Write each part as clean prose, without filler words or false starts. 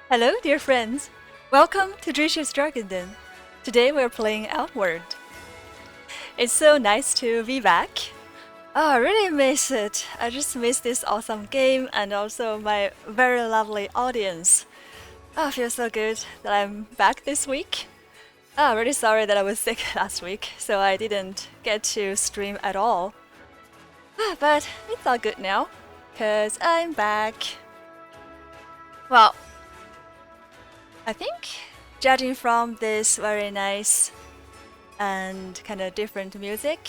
Hello, dear friends! Welcome to Dracia Dragon Den. Today we're playing Outward. It's so nice to be back. Oh, I really miss it. I just miss this awesome game and also my very lovely audience. Oh, I feel so good that I'm back this week. Oh, really sorry that I was sick last week, so I didn't get to stream at all. But it's all good now, because I'm back. Well, I think, judging from this very nice and kind of different music,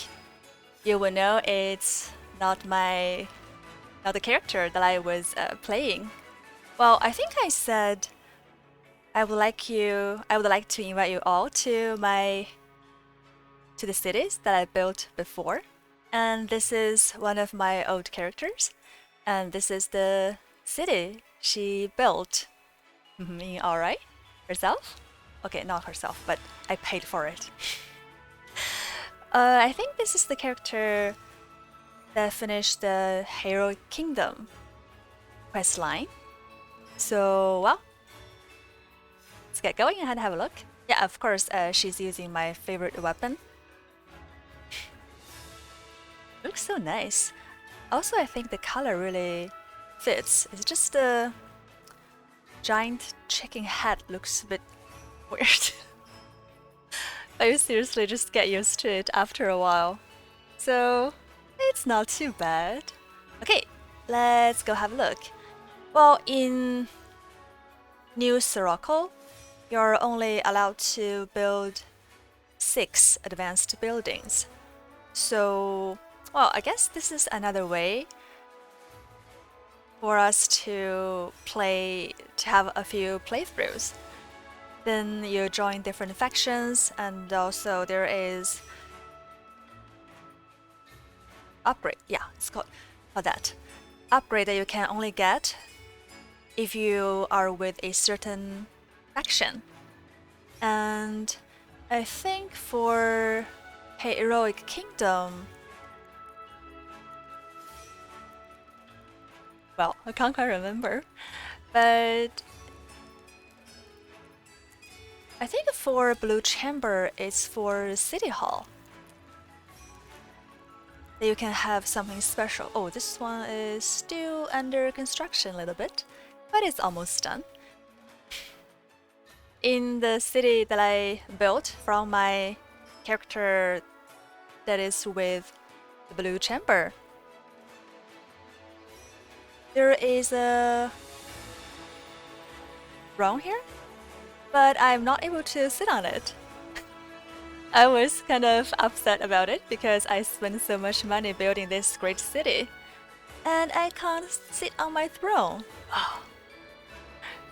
you will know it's not the character that I was playing. Well, I think I said I would like to invite you all to the cities that I built before, and this is one of my old characters, and this is the city she built. Alright? Herself? Okay, not herself, but I paid for it. I think this is the character that finished the Hero Kingdom quest line. So, well, let's get going and have a look. Yeah, of course, she's using my favorite weapon. Looks so nice. Also, I think the color really fits. It's just the giant chicken head looks a bit weird. But you seriously just get used to it after a while. So, it's not too bad. Okay, let's go have a look. Well, in New Sirocco, you're only allowed to build 6 advanced buildings. So, well, I guess this is another way for us to have a few playthroughs. Then you join different factions, and also there is upgrade. Yeah, it's called that. Upgrade that you can only get if you are with a certain faction. And I think for Heroic Kingdom, well, I can't quite remember, but I think for Blue Chamber, it's for City Hall. That you can have something special. Oh, this one is still under construction a little bit, but it's almost done. In the city that I built from my character that is with the Blue Chamber, there is a throne here, but I'm not able to sit on it. I was kind of upset about it because I spent so much money building this great city, and I can't sit on my throne. Oh,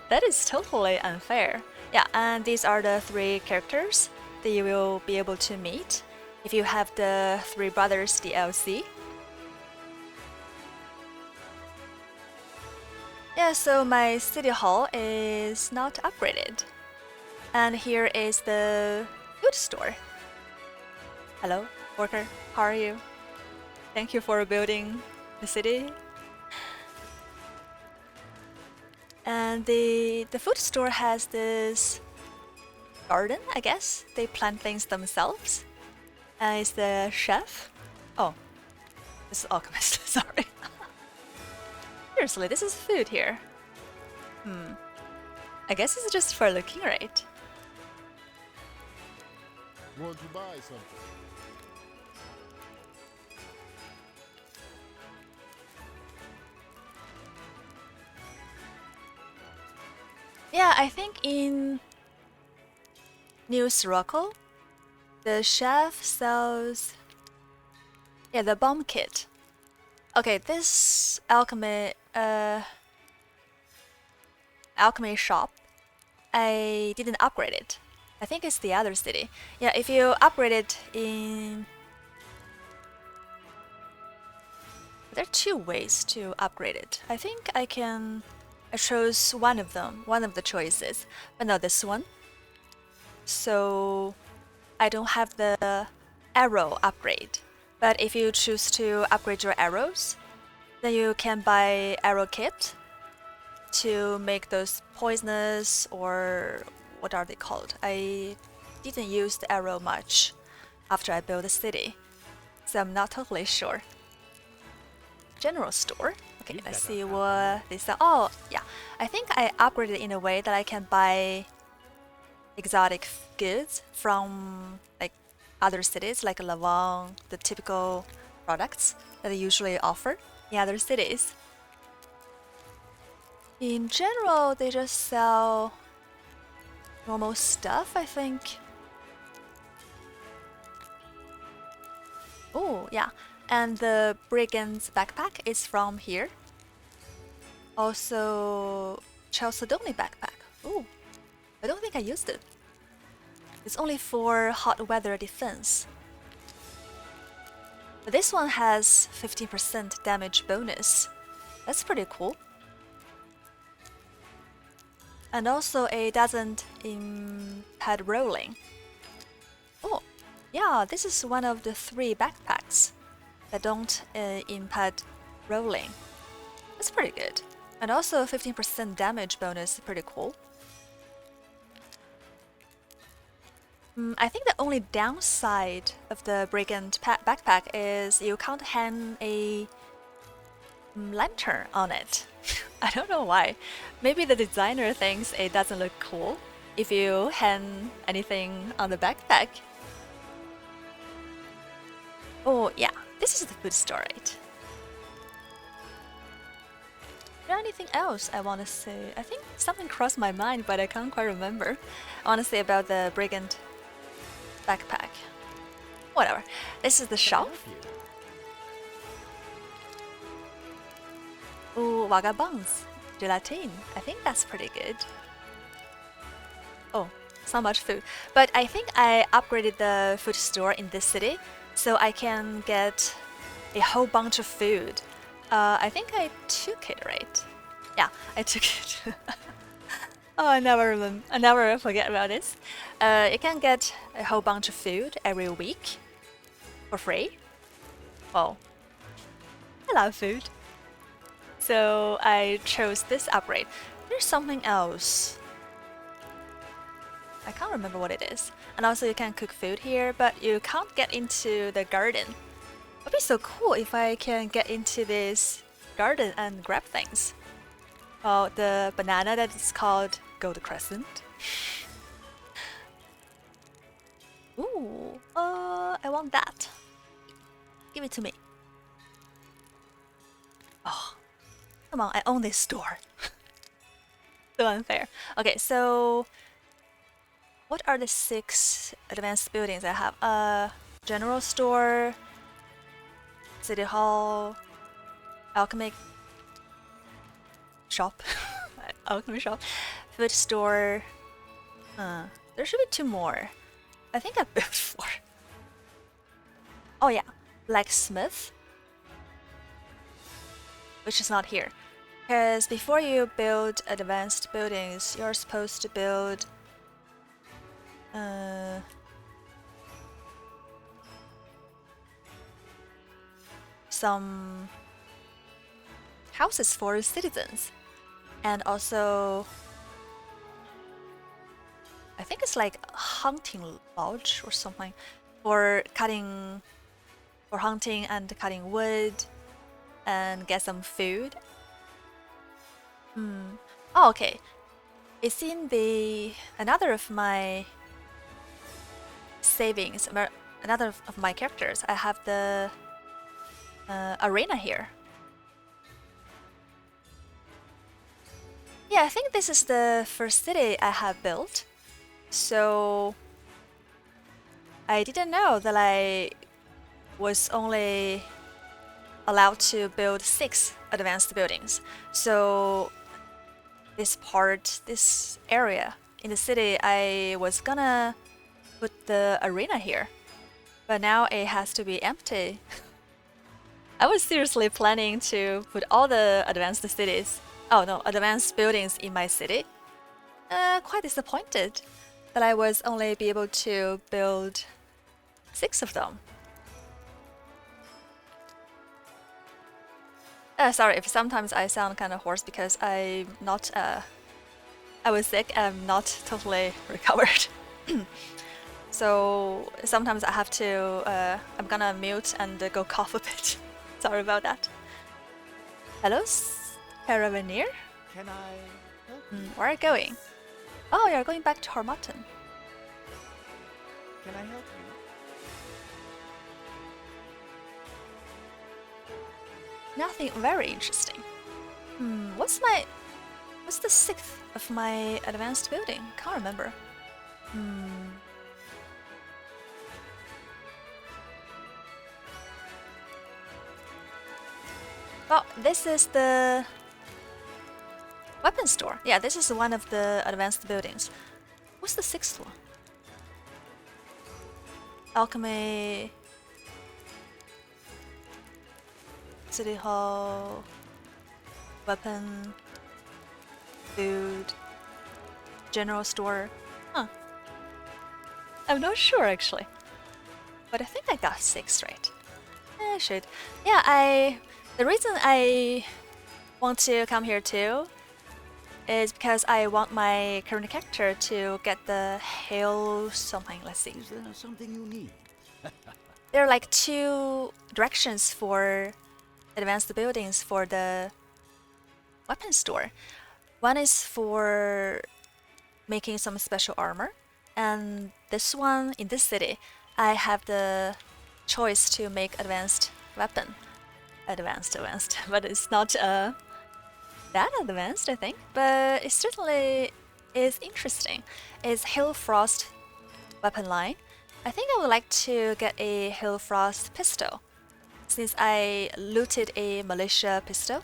that is totally unfair. Yeah, and these are the 3 characters that you will be able to meet if you have the 3 Brothers DLC. Yeah, so my city hall is not upgraded. And here is the food store. Hello, worker, how are you? Thank you for building the city. And the food store has this garden, I guess. They plant things themselves. And it's the chef. Oh, this is alchemist, sorry. Seriously, this is food here. I guess it's just for looking, right? Want to buy something? Yeah, I think in New Sirocco, the chef sells the bomb kit. Okay, this alchemy shop, I didn't upgrade it. I think it's the other city. Yeah, if you upgrade it in... There are 2 ways to upgrade it. I think I chose one of them, one of the choices, but not this one. So I don't have the arrow upgrade. But if you choose to upgrade your arrows, then you can buy arrow kit. to make those poisonous, or what are they called? I didn't use the arrow much after I built the city, so I'm not totally sure. General store. Okay, let's see what they sell. Oh, yeah. I think I upgraded in a way that I can buy exotic goods from like other cities, like Lavang, the typical products that they usually offer in other cities. In general, they just sell normal stuff, I think. Oh, yeah. And the Brigand's backpack is from here. Also, Chalcedony backpack. Oh, I don't think I used it. It's only for hot weather defense. But this one has 15% damage bonus. That's pretty cool. And also it doesn't impede rolling. Oh, yeah, this is one of the 3 backpacks that don't impede rolling. That's pretty good. And also 15% damage bonus, pretty cool. I think the only downside of the Brigand backpack is you can't hang a lantern on it. I don't know why. Maybe the designer thinks it doesn't look cool if you hang anything on the backpack. Oh yeah, this is the food store, right? Is there anything else I want to say? I think something crossed my mind, but I can't quite remember. I want to say about the Brigand backpack. Whatever. This is the shop. Ooh, vagabonds. Gelatine. I think that's pretty good. Oh, so much food. But I think I upgraded the food store in this city, so I can get a whole bunch of food. I think I took it, right? Yeah, I took it. Oh, I never forget about this. You can get a whole bunch of food every week for free. Oh, I love food. So I chose this upgrade. There's something else. I can't remember what it is. And also you can cook food here, but you can't get into the garden. It would be so cool if I can get into this garden and grab things. Oh, the banana that is called Gold Crescent. Ooh, I want that. Give it to me. Oh, come on, I own this store. So unfair. Okay, so what are the 6 advanced buildings I have? General store, city hall, alchemy shop, alchemy shop, food store. There should be 2 more. I think I built 4. Oh yeah, blacksmith, which is not here. Because before you build advanced buildings, you're supposed to build some houses for citizens, and also I think it's like a hunting lodge or something for hunting and cutting wood and get some food. Oh, okay. It's in another of my savings, another of my characters. I have the arena here. Yeah, I think this is the first city I have built. So I didn't know that I was only allowed to build 6 advanced buildings. So this area in the city, I was gonna put the arena here, but now it has to be empty. I was seriously planning to put all the advanced buildings in my city. Quite disappointed that I was only be able to build 6 of them. Sorry if sometimes I sound kind of hoarse because I'm not. I was sick. I'm not totally recovered. So sometimes I have to. I'm gonna mute and go cough a bit. Sorry about that. Hello, Caravanneer. Can I help you? Where are you going? Oh, you're going back to Harmattan. Can I help you? Nothing very interesting. What's the sixth of my advanced building? Can't remember. Oh, this is the weapon store. Yeah, this is one of the advanced buildings. What's the sixth one? Alchemy, City Hall, weapon, food, general store. Huh. I'm not sure actually. But I think I got 6 right. I should. Yeah, the reason I want to come here too is because I want my current character to get the hail something. Let's see. Is there something you need? There are like 2 directions for advanced buildings for the weapon store. One is for making some special armor, and this one in this city, I have the choice to make advanced weapon. Advanced, but it's not that advanced, I think. But it certainly is interesting. It's Hail Frost weapon line. I think I would like to get a Hail Frost pistol, since I looted a militia pistol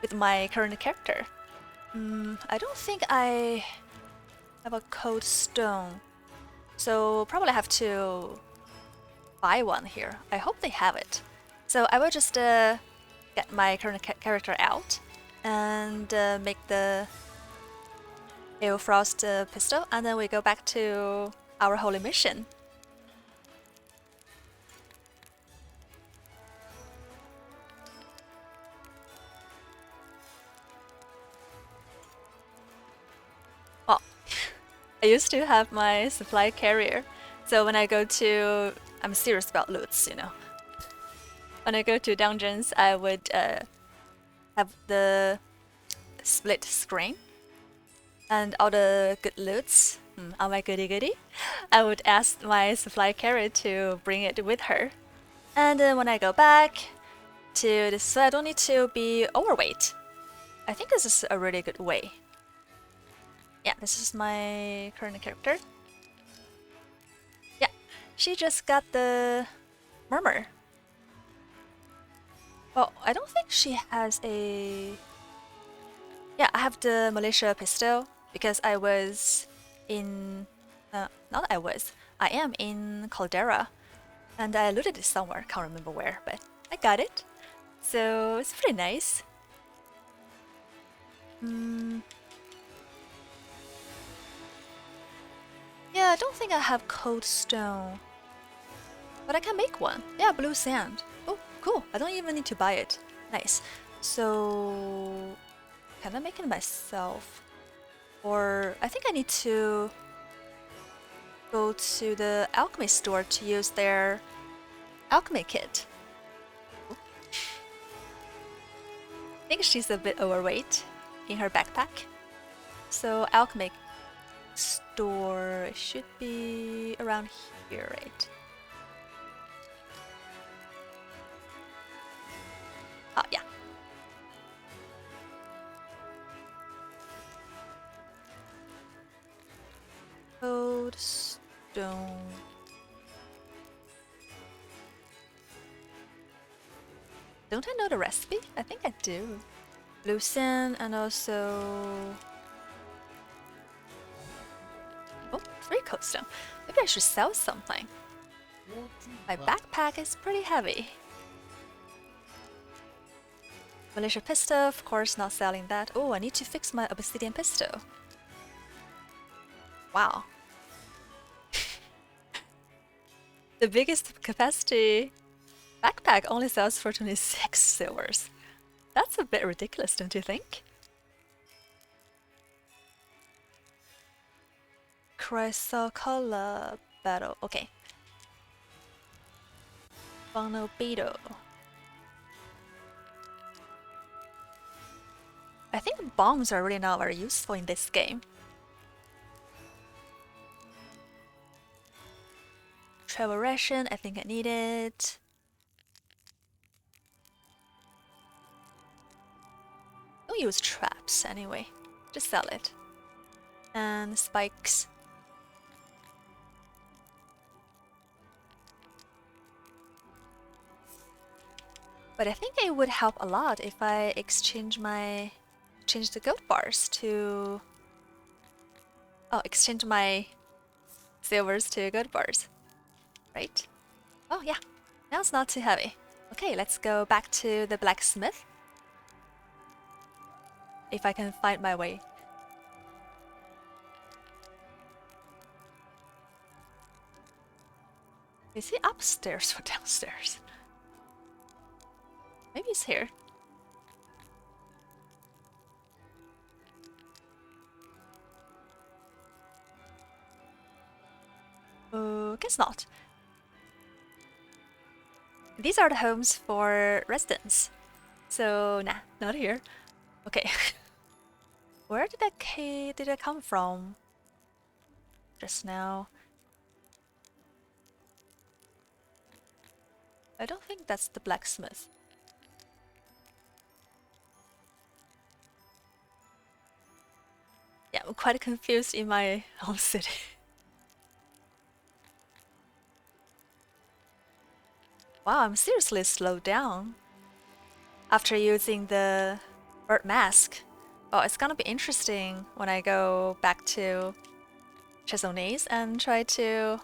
with my current character. I don't think I have a cold stone, so probably have to buy one here. I hope they have it. So I will just get my current character out and make the Hail Frost pistol, and then we go back to our holy mission. Well, I used to have my supply carrier, so when I go to, I'm serious about loots, you know. When I go to dungeons, I would have the split screen and all the good loots, all my goody, I would ask my supply carrier to bring it with her. And then when I go back to this, so I don't need to be overweight. I think this is a really good way. Yeah, this is my current character. Yeah, she just got the murmur. Well, I don't think she has a... Yeah, I have the militia pistol because I was in... not I was. I am in Caldera. And I looted it somewhere, can't remember where, but I got it. So it's pretty nice. Yeah, I don't think I have cold stone. But I can make one. Yeah, blue sand. Oh, cool. I don't even need to buy it. Nice. So... can I make it myself? Or I think I need to go to the alchemy store to use their alchemy kit. I think she's a bit overweight in her backpack. So alchemy store should be around here, right? Oh, yeah. Cold stone. Don't I know the recipe? I think I do. Blue sand and also... oh, 3 cold stone. Maybe I should sell something. My backpack is pretty heavy. Militia pistol, of course, not selling that. Oh, I need to fix my obsidian pistol. Wow. The biggest capacity Backpack only sells for 26 silvers. That's a bit ridiculous, don't you think? Chrysocolla battle. Okay. Funnel beetle. I think bombs are really not very useful in this game. Travel ration, I think I need it. Don't use traps anyway. Just sell it. And spikes. But I think it would help a lot if I exchange the gold bars to... Oh, exchange my silvers to gold bars. Right? Oh yeah, now it's not too heavy. Okay, let's go back to the blacksmith. If I can find my way. Is he upstairs or downstairs? Maybe he's here. Guess not. These are the homes for residents. So, nah, not here. Okay. Where did that key come from? Just now. I don't think that's the blacksmith. Yeah, I'm quite confused in my home city. Wow, I'm seriously slowed down after using the bird mask. Well, it's gonna be interesting when I go back to Chesonese and try to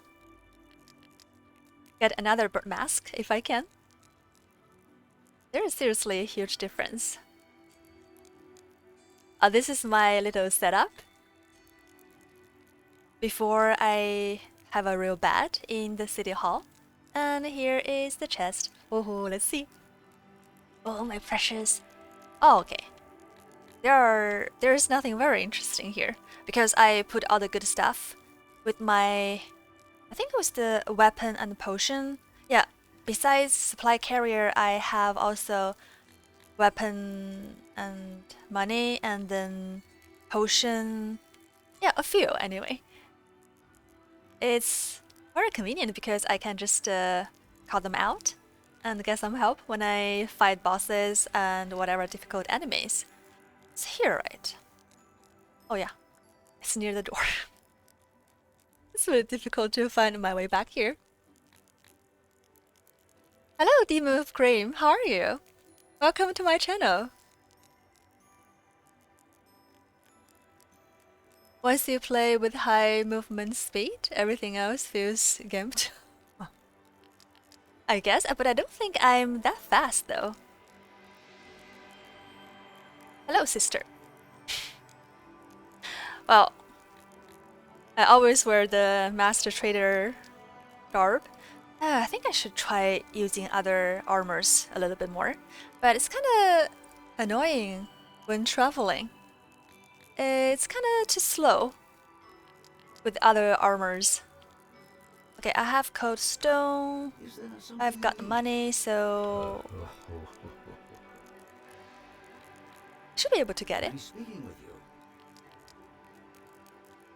get another bird mask if I can. There is seriously a huge difference. This is my little setup before I have a real bed in the city hall. And here is the chest. Oh, let's see. Oh, my precious. Oh, okay. There is nothing very interesting here because I put all the good stuff with my, I think it was the weapon and potion. Yeah, besides supply carrier, I have also weapon and money and then potion. Yeah, a few anyway. It's very convenient because I can just call them out and get some help when I fight bosses and whatever difficult enemies. It's here, right? Oh yeah, it's near the door. It's really difficult to find my way back here. Hello, Demon of Cream, how are you? Welcome to my channel. Once you play with high movement speed, everything else feels gimped. I guess, but I don't think I'm that fast though. Hello, sister. Well, I always wear the Master Trader garb. I think I should try using other armors a little bit more, but it's kind of annoying when traveling. It's kind of too slow with other armors. Okay, I have cold stone. I've got the money, so should be able to get it.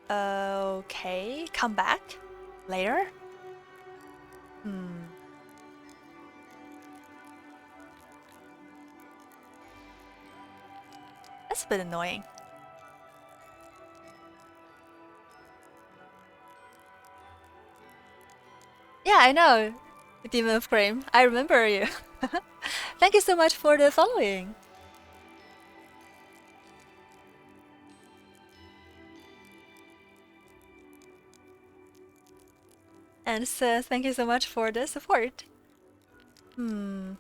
Okay, come back later. That's a bit annoying. Yeah, I know, Demon of Cream. I remember you. Thank you so much for the following. And so, thank you so much for the support. I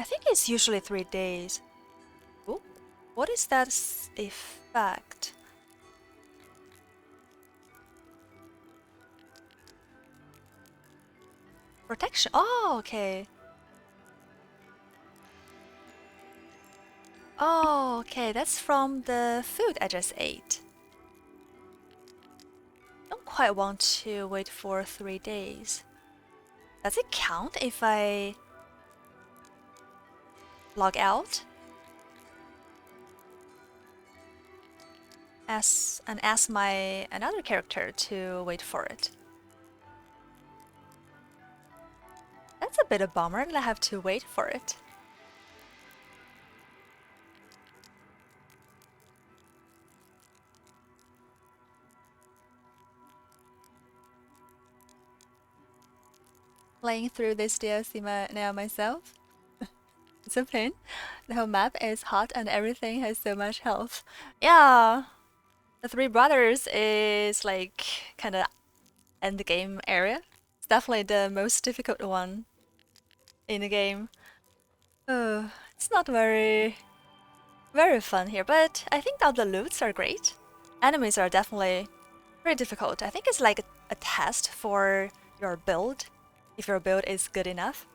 think it's usually 3 days. Ooh, what is that effect? Protection. Oh, okay. Oh, okay. That's from the food I just ate. Don't quite want to wait for 3 days. Does it count if I log out? Ask my another character to wait for it. That's a bit of a bummer that I have to wait for it. Playing through this DLC now myself. It's a pain. The whole map is hot and everything has so much health. Yeah, the Three Brothers is like kind of end game area. It's definitely the most difficult one in the game. Oh, it's not very fun here, but I think all the loots are great. Enemies are definitely very difficult. I think it's like a test for your build, if your build is good enough.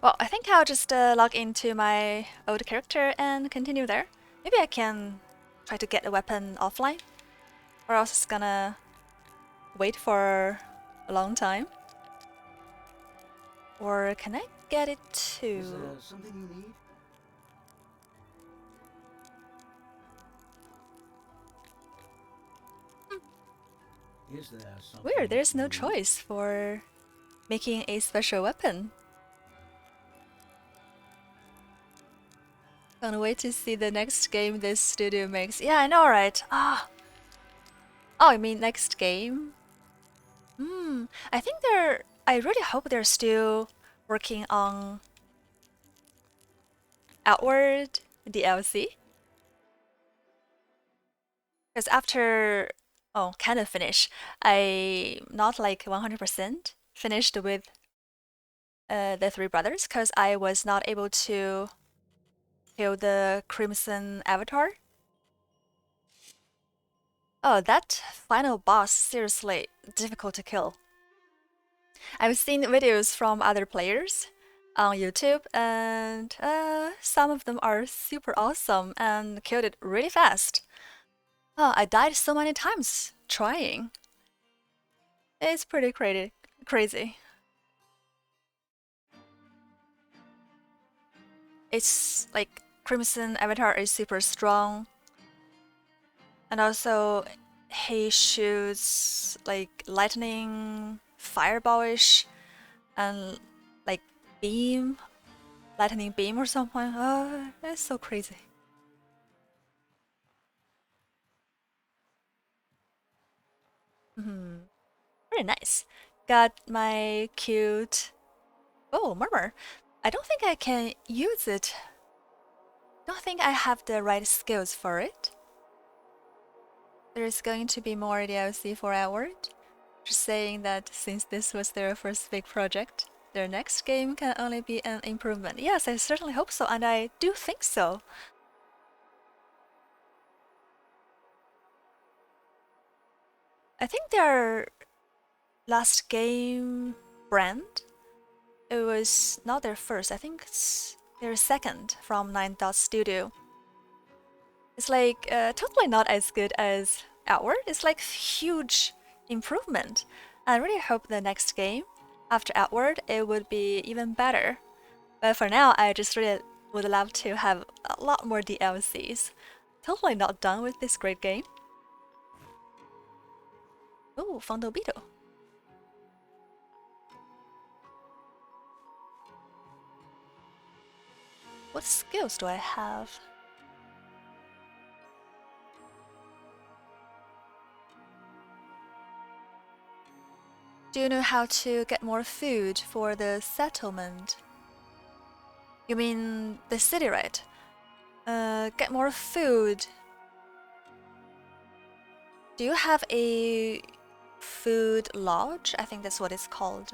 Well, I think I'll just log into my old character and continue there. Maybe I can try to get a weapon offline, or else it's gonna wait for a long time. Or can I get it too? Is there something you need? Is there something Weird, there's no you need? choice for making a special weapon. Can't wait to see the next game this studio makes. Yeah, I know, right? Ah. Oh, I mean next game? I think I really hope they're still working on Outward DLC. Because after, oh, kind of finish, I not like 100% finished with the Three Brothers because I was not able to kill the Crimson Avatar. Oh, that final boss, seriously difficult to kill. I've seen videos from other players on YouTube, and some of them are super awesome and killed it really fast. Oh, I died so many times trying. It's pretty crazy. It's like Crimson Avatar is super strong, and also he shoots like lightning, fireballish, and like lightning beam or something. Oh, it's so crazy. Very nice. Got my cute. Oh, murmur. I don't think I can use it. Don't think I have the right skills for it. There's going to be more DLC for Outward. Just saying that since this was their first big project, their next game can only be an improvement. Yes, I certainly hope so, and I do think so. I think their last game brand, it was not their first. I think it's their second from 9 Dot Studio. It's like totally not as good as Outward. It's like huge improvement. I really hope the next game after Outward it would be even better. But for now, I just really would love to have a lot more DLCs. Totally not done with this great game. Oh, Fondo Beetle. What skills do I have? Do you know how to get more food for the settlement? You mean the city, right? Get more food. Do you have a food lodge? I think that's what it's called.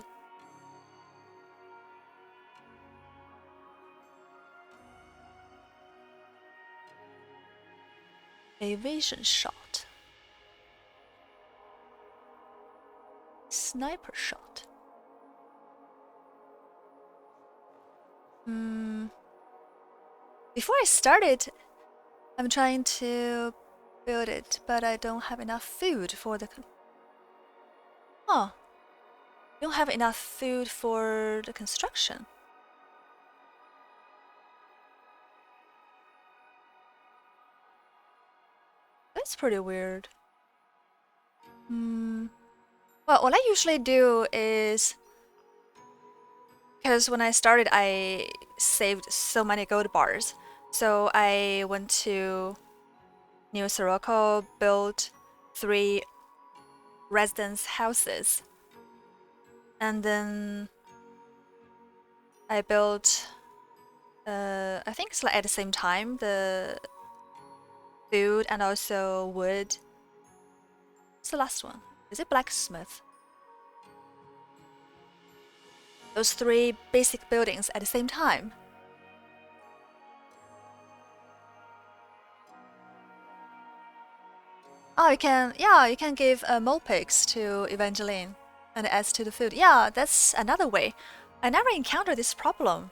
A vision shot. Sniper shot. Before I started, I'm trying to build it, but I don't have enough food for the... Don't have enough food for the construction. That's pretty weird. Well, what I usually do is... Because when I started, I saved so many gold bars. So I went to New Sirocco, built 3 residence houses. And then I built, I think it's like at the same time, the food and also wood. What's the last one? Is it blacksmith? Those 3 basic buildings at the same time. Oh, you can give Molpix to Evangeline and adds to the food. Yeah, that's another way. I never encountered this problem.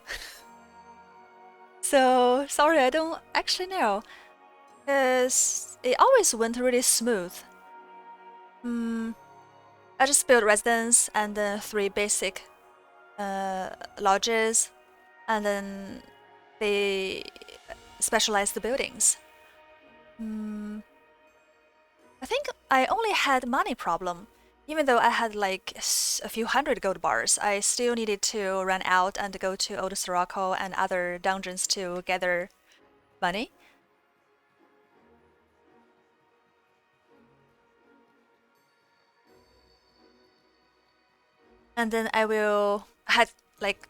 So, sorry, I don't actually know. Because it always went really smooth. I just built residence and then 3 basic lodges, and then they specialized the buildings. I think I only had money problem. Even though I had like a few hundred gold bars, I still needed to run out and go to Old Sirocco and other dungeons to gather money. And then had like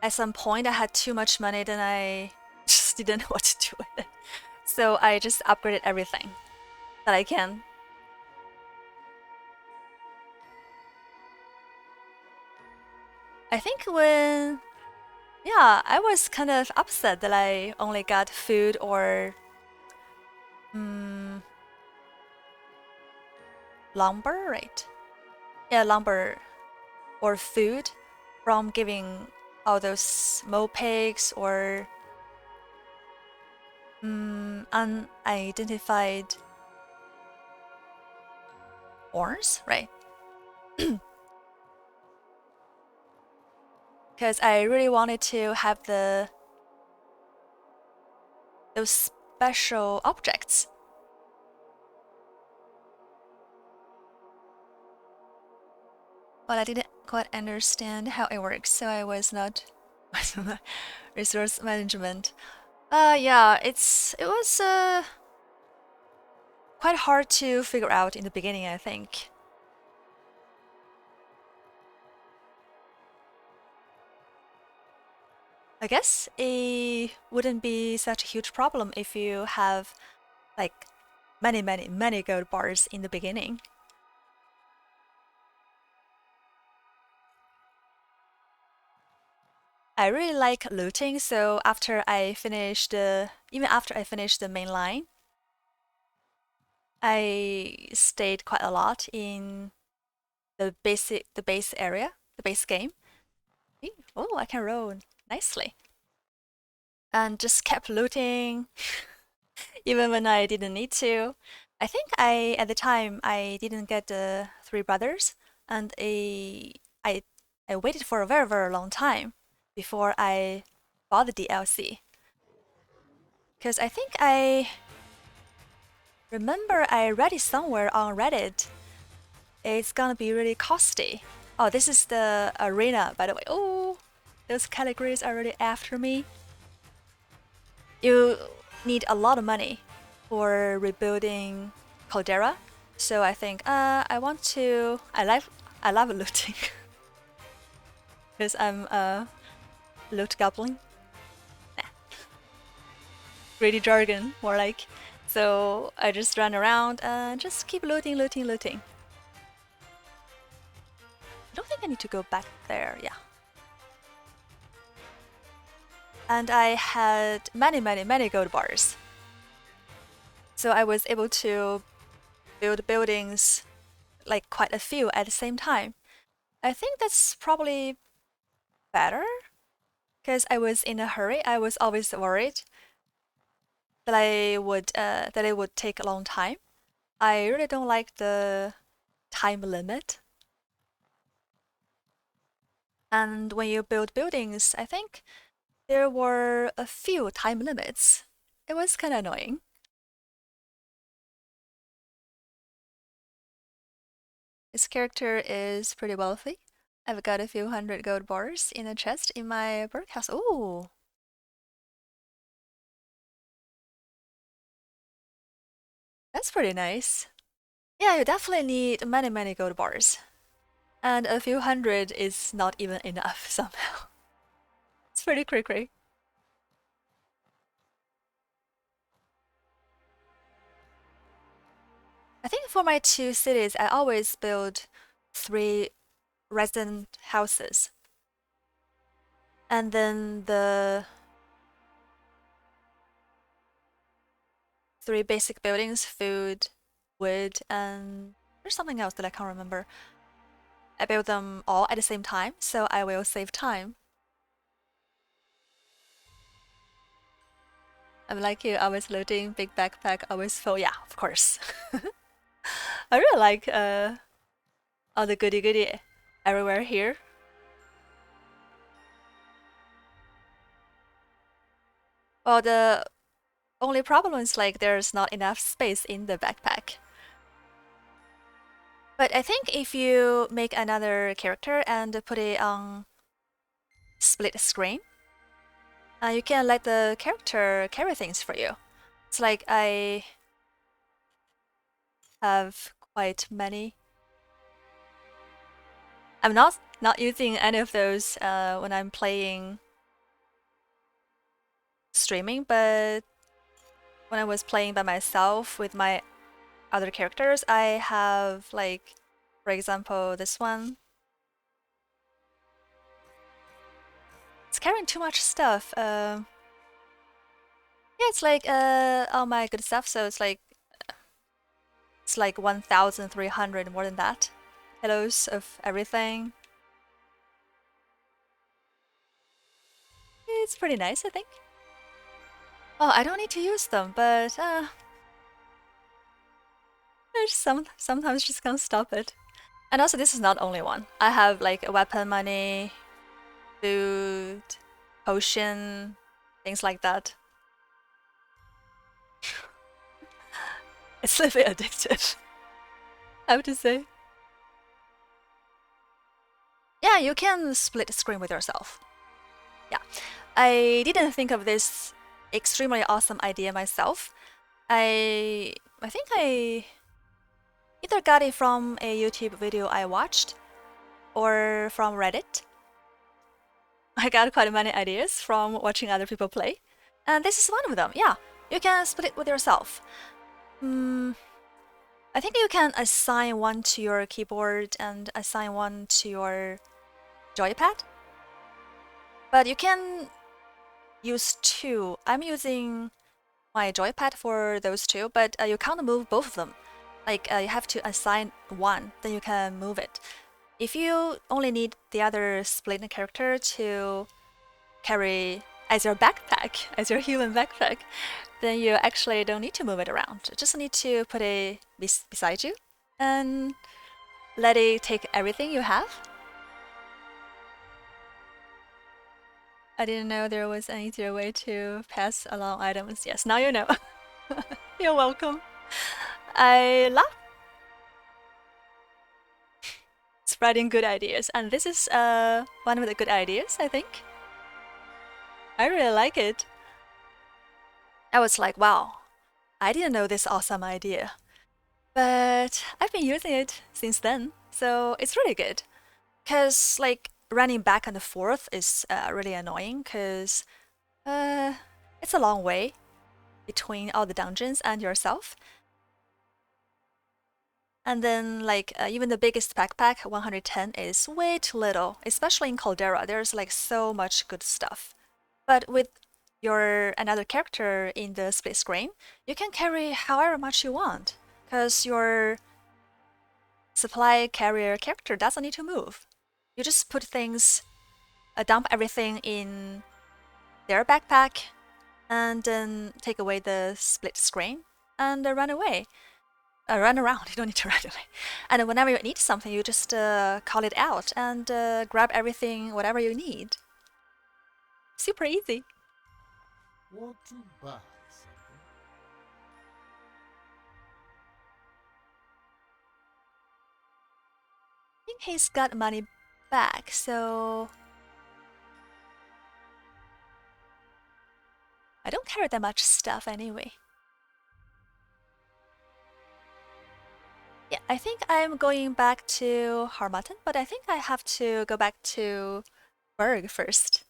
at some point I had too much money, then I just didn't know what to do with it. So I just upgraded everything that I can. I think I was kind of upset that I only got food or lumber, right? Yeah, lumber or food from giving all those mopegs or unidentified ores, right? Because I really wanted to have those special objects. But I didn't quite understand how it works, so I was not resource management. Yeah, it was quite hard to figure out in the beginning, I think. I guess it wouldn't be such a huge problem if you have like many gold bars in the beginning. I really like looting, so after I finished even after I finished the main line, I stayed quite a lot in the base area, the base game. Oh, I can roll nicely. And just kept looting, even when I didn't need to. I think at the time I didn't get the 3 brothers, and I waited for a very long time before I bought the DLC. Because I think I remember I read it somewhere on Reddit. It's gonna be really costly. Oh, this is the arena, by the way. Oh, those categories are really after me. You need a lot of money for rebuilding Caldera, so I think I love looting because I'm a loot goblin. Greedy jargon, more like. So I just run around and just keep looting. I don't think I need to go back there, yeah. And I had many gold bars. So I was able to build buildings, like quite a few at the same time. I think that's probably better because I was in a hurry. I was always worried that it would take a long time. I really don't like the time limit. And when you build buildings, I think there were a few time limits. It was kind of annoying. This character is pretty wealthy. I've got a few hundred gold bars in a chest in my birdhouse. Ooh, that's pretty nice. Yeah, you definitely need many, many gold bars. And a few hundred is not even enough somehow. It's pretty cray-cray. I think for my 2 cities, I always build 3 resident houses. And then the 3 basic buildings, food, wood, and there's something else that I can't remember. I build them all at the same time, so I will save time. I'm like you, always loading, big backpack, always full. Yeah, of course. I really like all the goody everywhere here. Well, the only problem is like there's not enough space in the backpack. But I think if you make another character and put it on split screen, you can let the character carry things for you. It's like I have quite many. I'm not using any of those when I'm playing streaming, but when I was playing by myself with my other characters, I have like, for example, this one. It's carrying too much stuff. Yeah, it's like all my good stuff, so it's like 1,300 more than that. Kilos of everything. It's pretty nice, I think. Oh, I don't need to use them, but I sometimes just can't stop it. And also, this is not only one. I have like weapon money, food, potion, things like that. It's a bit addictive, I have to say. Yeah, you can split screen with yourself. Yeah, I didn't think of this extremely awesome idea myself. I think I either got it from a YouTube video I watched or from Reddit. I got quite many ideas from watching other people play, and this is one of them. Yeah, you can split with yourself. I think you can assign one to your keyboard and assign one to your joypad, but you can use 2. I'm using my joypad for those 2, but you can't move both of them. Like you have to assign one, then you can move it. If you only need the other split character to carry as your backpack, as your human backpack, then you actually don't need to move it around. You just need to put it beside you and let it take everything you have. I didn't know there was an easier way to pass along items. Yes, now you know. You're welcome. I love spreading good ideas, and this is one of the good ideas, I think. I really like it. I was like, wow, I didn't know this awesome idea. But I've been using it since then, so it's really good. Because, like, running back and forth is really annoying, because it's a long way between all the dungeons and yourself. And then, like, even the biggest backpack, 110, is way too little, especially in Caldera. There's, like, so much good stuff. But with you're another character in the split screen, you can carry however much you want, because your supply carrier character doesn't need to move. You just put things, dump everything in their backpack, and then take away the split screen and run away. Run around, you don't need to run away. And whenever you need something, you just call it out and grab everything, whatever you need. Super easy. Want to buy something? I think he's got money back, so I don't carry that much stuff anyway. Yeah, I think I'm going back to Harmattan, but I think I have to go back to Berg first.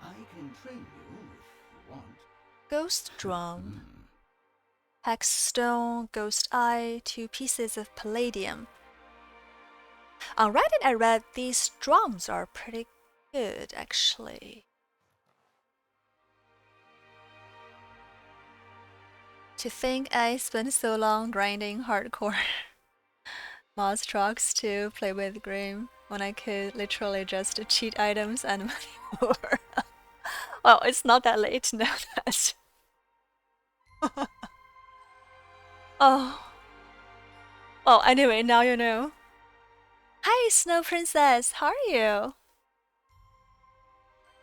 I can train you if you want. Ghost Drum. Hex Stone, Ghost Eye, 2 pieces of Palladium. On Reddit I read these drums are pretty good actually. To think I spent so long grinding hardcore mods trucks to play with Grim when I could literally just cheat items and money more. Well, it's not that late to know that. Oh. Well, anyway, now you know. Hi, Snow Princess, how are you?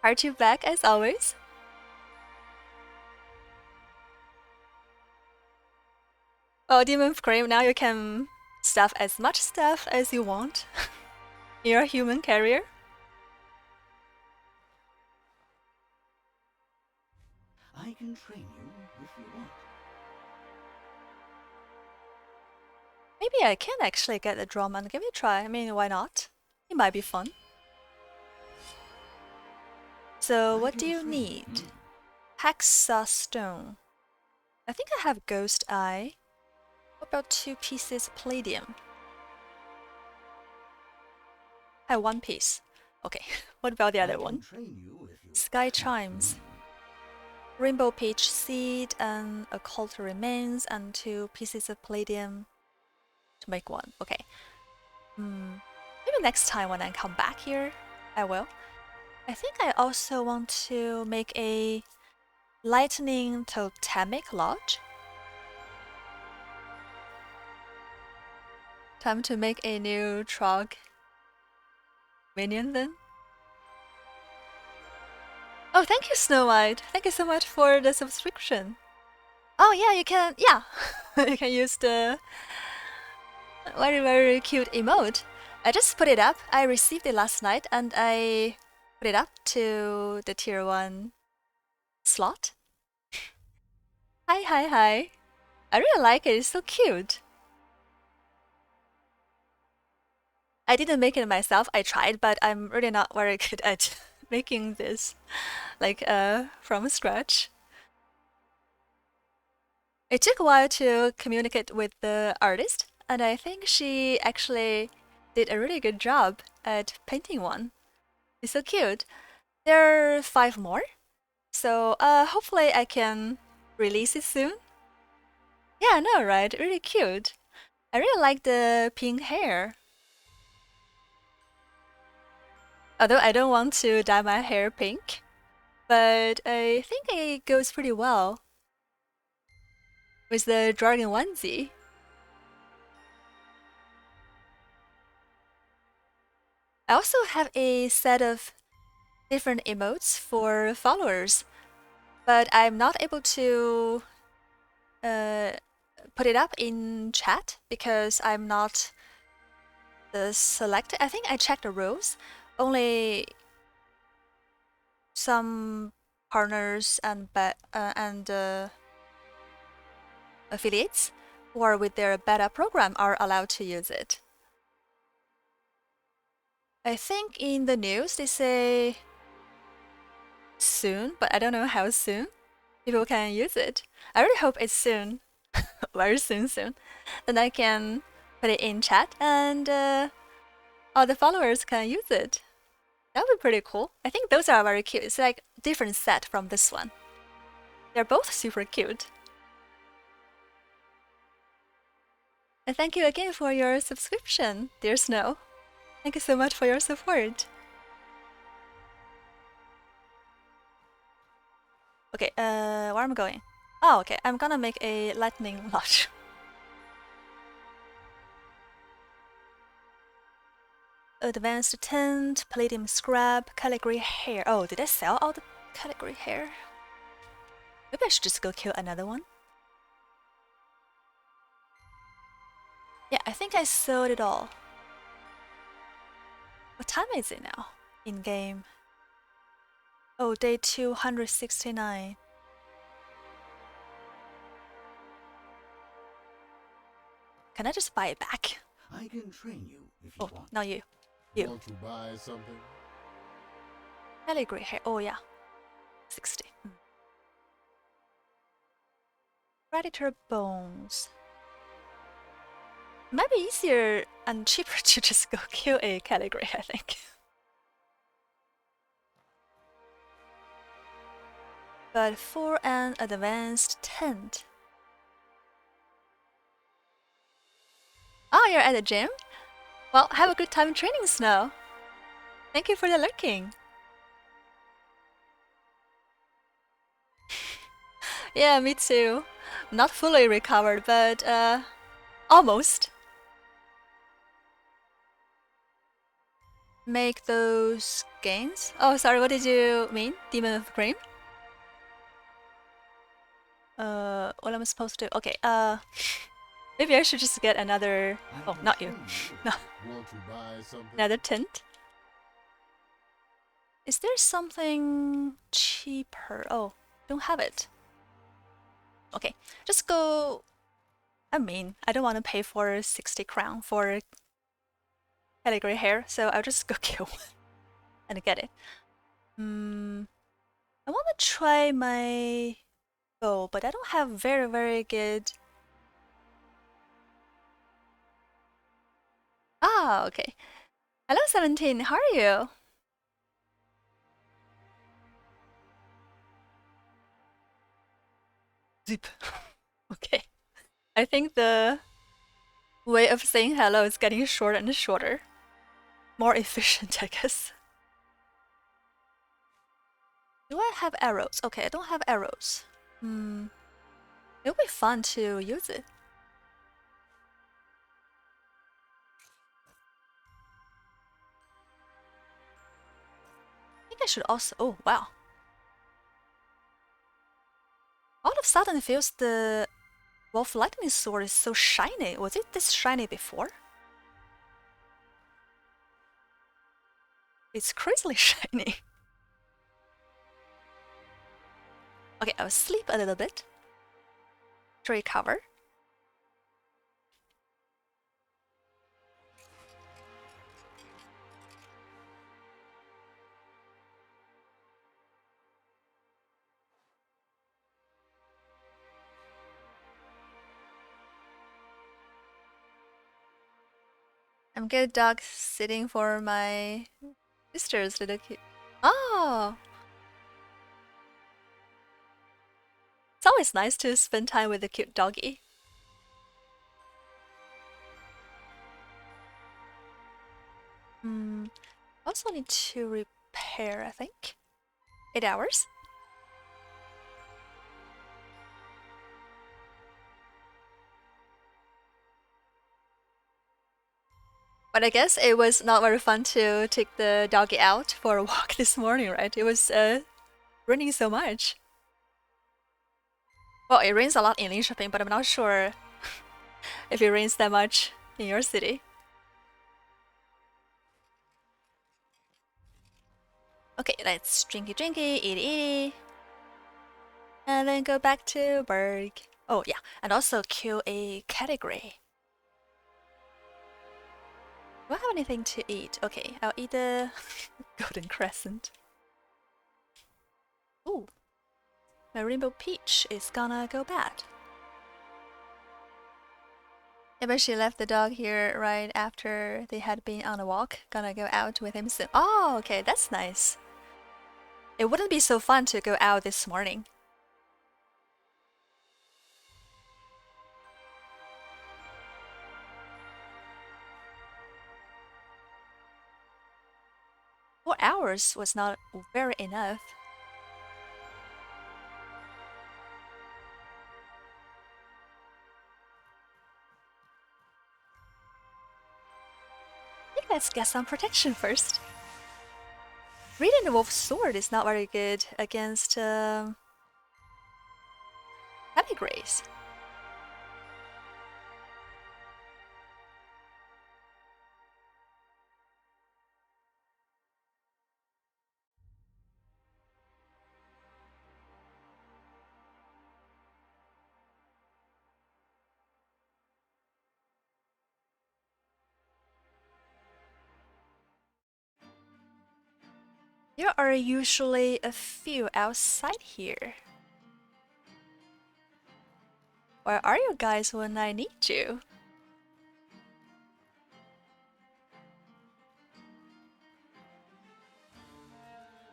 Aren't you back as always? Oh, Demon Scream, now you can stuff as much stuff as you want. You're a human carrier. I can train you if you want. Maybe I can actually get the drum and give it a try. I mean, why not? It might be fun. So, what do you need? Hexa Stone. I think I have Ghost Eye. What about 2 pieces Palladium? I have 1 piece. Okay, what about the other one? Sky Chimes. Rainbow Peach Seed and Occult Remains and 2 pieces of Palladium to make 1. Okay. Maybe next time when I come back here, I will. I think I also want to make a Lightning Totemic Lodge. Time to make a new Trog minion then. Oh, thank you, Snow White. Thank you so much for the subscription. Oh yeah, you can. Yeah, you can use the very very cute emote. I just put it up. I received it last night and I put it up to the tier 1 slot. Hi, hi, hi. I really like it. It's so cute. I didn't make it myself. I tried, but I'm really not very good at making this, like from scratch. It took a while to communicate with the artist, and I think she actually did a really good job at painting one. It's so cute. There are 5 more, so hopefully I can release it soon. Yeah, I know, right? Really cute. I really like the pink hair. Although I don't want to dye my hair pink, but I think it goes pretty well with the dragon onesie. I also have a set of different emotes for followers, but I'm not able to put it up in chat because I'm not selected. I think I checked the rules. Only some partners and affiliates who are with their beta program are allowed to use it. I think in the news they say soon, but I don't know how soon people can use it. I really hope it's soon, very soon. Then I can put it in chat and all the followers can use it. That would be pretty cool. I think those are very cute. It's like different set from this one. They're both super cute. And thank you again for your subscription, dear Snow. Thank you so much for your support. Okay, where am I going? Oh, okay, I'm gonna make a lightning lodge. Advanced tent, palladium scrap, category hair. Oh, did I sell all the category hair? Maybe I should just go kill another one. Yeah, I think I sold it all. What time is it now? In game. Oh, day 269. Can I just buy it back? I can train you if you Oh, want. not you. You. Want to buy something? Category hair. Oh, yeah. 60. Predator bones. Might be easier and cheaper to just go kill a category, I think. But for an advanced tent. Oh, you're at the gym? Well, have a good time training, Snow. Thank you for the lurking. Yeah, me too. Not fully recovered, but almost. Make those gains? Oh, sorry, what did you mean? Demon of Cream? What am I supposed to do? Okay, maybe I should just get another... Oh, not you. No, Want to buy something? another tent. Is there something cheaper? Oh, don't have it. Okay, just go... I mean, I don't want to pay for 60 crown for category hair, so I'll just go kill one and get it. I want to try my bow, but I don't have very good... Ah, okay. Hello, 17. How are you? Zip. Okay. I think the way of saying hello is getting shorter and shorter. More efficient, I guess. Do I have arrows? Okay, I don't have arrows. It would be fun to use it. I think I should also... Oh, wow. All of a sudden it feels the Wolf Lightning Sword is so shiny. Was it this shiny before? It's crazily shiny. Okay, I'll sleep a little bit to recover. I'm good dog sitting for my sister's little kid. Oh! It's always nice to spend time with a cute doggy. Also need to repair, I think. 8 hours. But I guess it was not very fun to take the doggy out for a walk this morning, right? It was raining so much. Well, it rains a lot in Linköping, but I'm not sure if it rains that much in your city. Okay, let's drinky, eaty. And then go back to Berg. Oh yeah, and also kill a category. Do I have anything to eat? Okay, I'll eat the golden crescent. Ooh, my rainbow peach is gonna go bad. Yeah, but she left the dog here right after they had been on a walk. Gonna go out with him soon. Oh, okay, that's nice. It wouldn't be so fun to go out this morning. $4 was not very enough. I think let's get some protection first. Reading the Wolf's Sword is not very good against Heavy Grace. There are usually a few outside here. Where are you guys when I need you?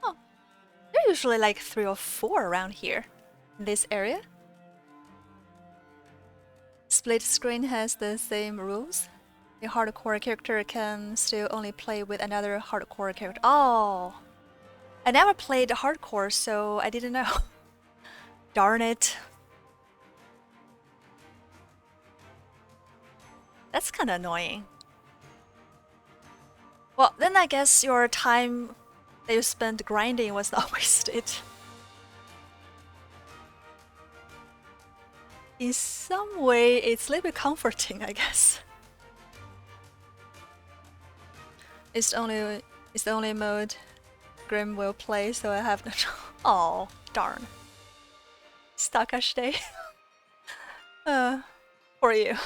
Oh, there are usually like 3 or 4 around here, in this area. Split screen has the same rules. A hardcore character can still only play with another hardcore character. Oh! I never played hardcore, so I didn't know. Darn it. That's kinda annoying. Well, then I guess your time that you spent grinding was not wasted. In some way, it's a little bit comforting, I guess. It's the only mode Grim will play, so I have no. Oh, darn. Stakash day. For you.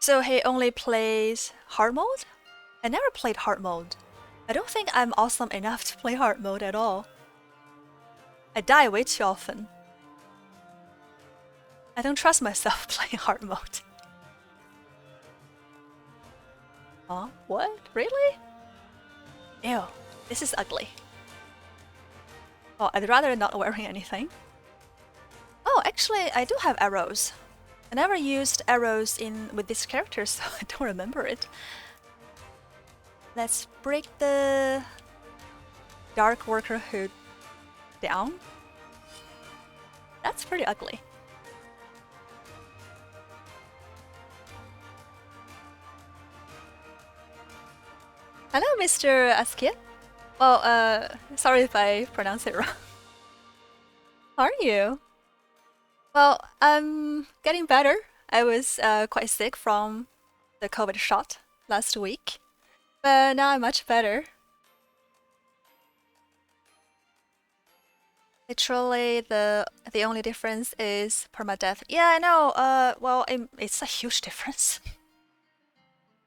So he only plays hard mode? I never played hard mode. I don't think I'm awesome enough to play hard mode at all. I die way too often. I don't trust myself playing hard mode. Huh? What? Really? Ew, this is ugly. Oh, I'd rather not wearing anything. Oh, actually, I do have arrows. I never used arrows with this character, so I don't remember it. Let's break the Dark Worker hood down. That's pretty ugly. Hello, Mr. Askia. Well, sorry if I pronounce it wrong. How are you? Well, I'm getting better. I was quite sick from the COVID shot last week, but now I'm much better. Literally, the only difference is permadeath. Yeah, I know. Well, it's a huge difference.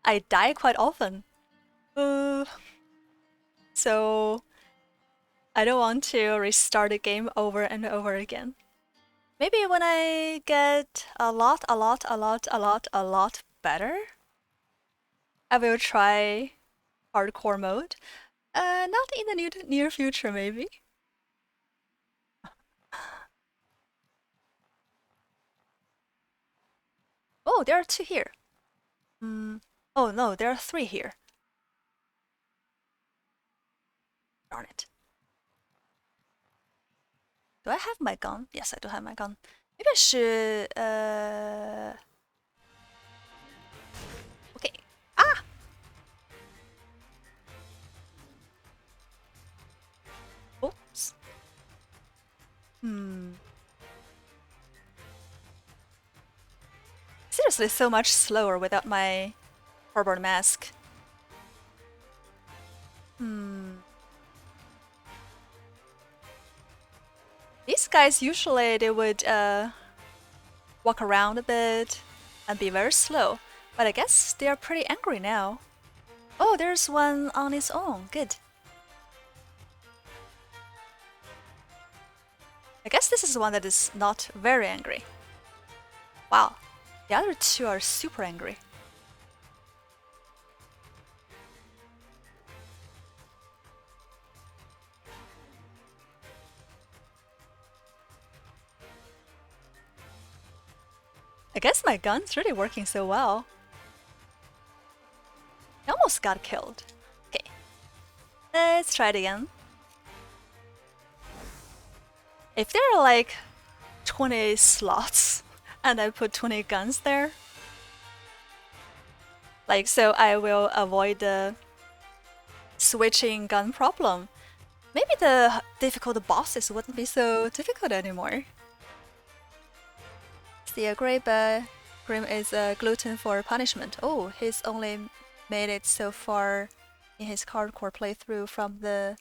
I die quite often. So I don't want to restart the game over and over again. Maybe when I get a lot better, I will try hardcore mode. Not in the near future, maybe. Oh, there are 2 here. Oh no, there are 3 here. Darn it. Do I have my gun? Yes, I do have my gun. Maybe I should, okay. Ah! Oops. Seriously, so much slower without my cardboard mask. These guys usually they would walk around a bit and be very slow, but I guess they are pretty angry now. Oh, there's one on its own. Good. I guess this is the one that is not very angry. Wow, the other two are super angry. I guess my gun's really working so well. I almost got killed. Okay, let's try it again. If there are like 20 slots and I put 20 guns there, like, so I will avoid the switching gun problem. Maybe the difficult bosses wouldn't be so difficult anymore. See, a Grim is a glutton for punishment. Oh, he's only made it so far in his hardcore playthrough from the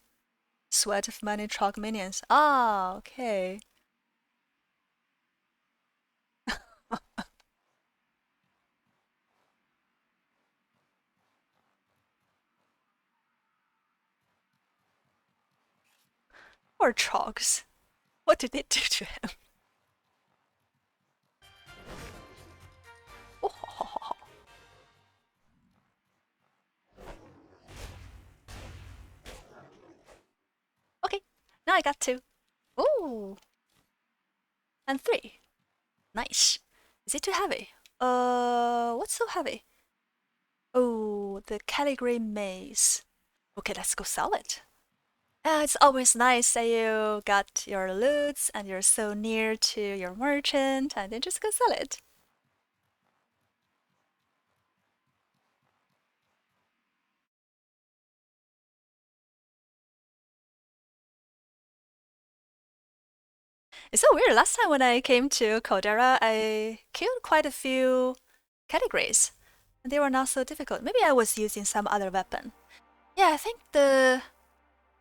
sweat of many chalk minions. Ah, okay. Poor Trogs. What did they do to him? Oh. Okay, now I got 2. Ooh. And 3. Nice. Is it too heavy? What's so heavy? Oh, the Category Maze. Okay, let's go sell it. It's always nice that you got your loots and you're so near to your merchant and then just go sell it. It's so weird. Last time when I came to Caldera, I killed quite a few categories. And they were not so difficult. Maybe I was using some other weapon. Yeah, I think the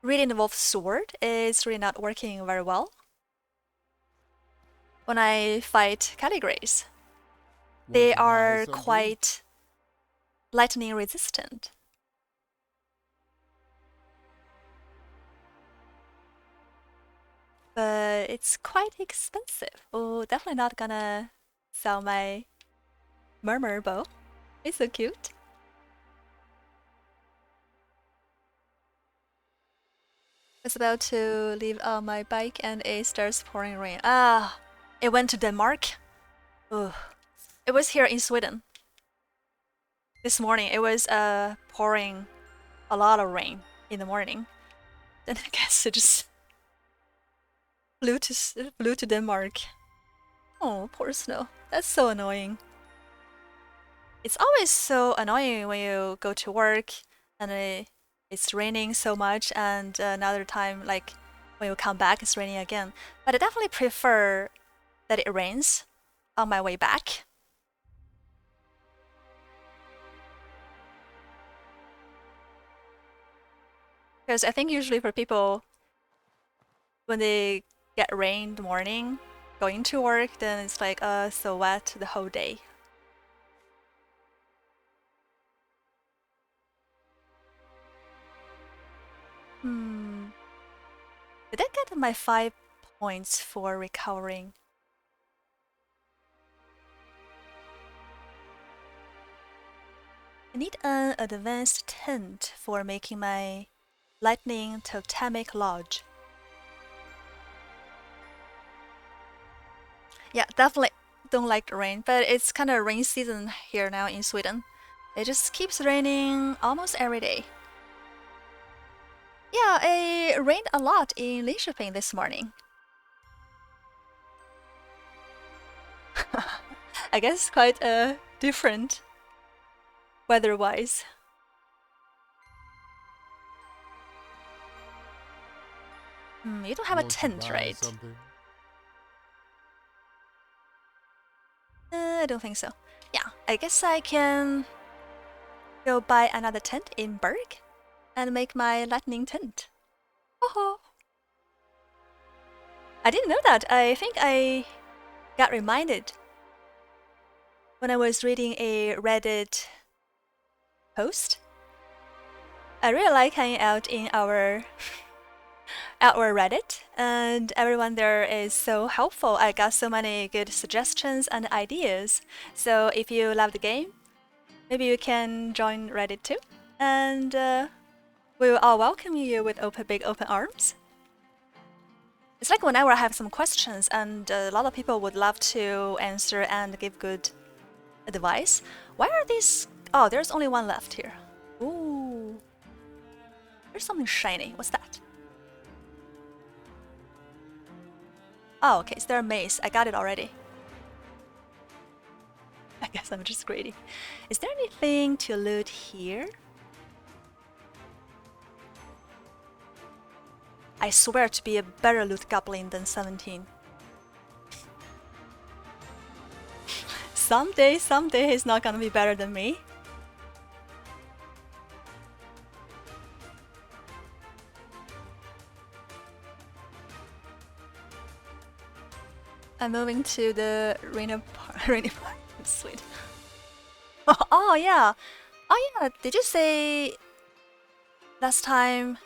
Radiant Wolf sword is really not working very well when I fight categories. They are quite lightning resistant. But it's quite expensive. Oh, definitely not gonna sell my murmur bow. It's so cute. I was about to leave on my bike and it starts pouring rain. Ah, it went to Denmark. Ugh. It was here in Sweden. This morning it was pouring a lot of rain in the morning. Then I guess it just flew to Denmark. Oh, poor snow. That's so annoying. It's always so annoying when you go to work and it's raining so much, and another time, like when you come back, it's raining again. But I definitely prefer that it rains on my way back. Because I think usually for people, when they get rain in the morning, going to work, then it's like so wet the whole day. Did I get my 5 points for recovering? I need an advanced tent for making my lightning totemic lodge. Yeah, definitely don't like the rain, but it's kind of rain season here now in Sweden. It just keeps raining almost every day. Yeah, it rained a lot in Linköping this morning. I guess quite different weather-wise. You don't have a tent, right? I don't think so. Yeah, I guess I can go buy another tent in Berg and make my lightning tent. Oh, I didn't know that. I think I got reminded when I was reading a Reddit post. I really like hanging out in our Outward Reddit, and everyone there is so helpful. I got so many good suggestions and ideas. So if you love the game, maybe you can join Reddit too, and we will all welcome you with big open arms. It's like whenever I have some questions, and a lot of people would love to answer and give good advice. Why are these? Oh, there's only one left here. Ooh, there's something shiny. What's that? Oh, okay, it's their mace. I got it already. I guess I'm just greedy. Is there anything to loot here? I swear to be a better loot goblin than 17. Someday he's not gonna be better than me. I'm moving to the Rainy Park. Sweet. Oh yeah. Oh yeah. Did you say last time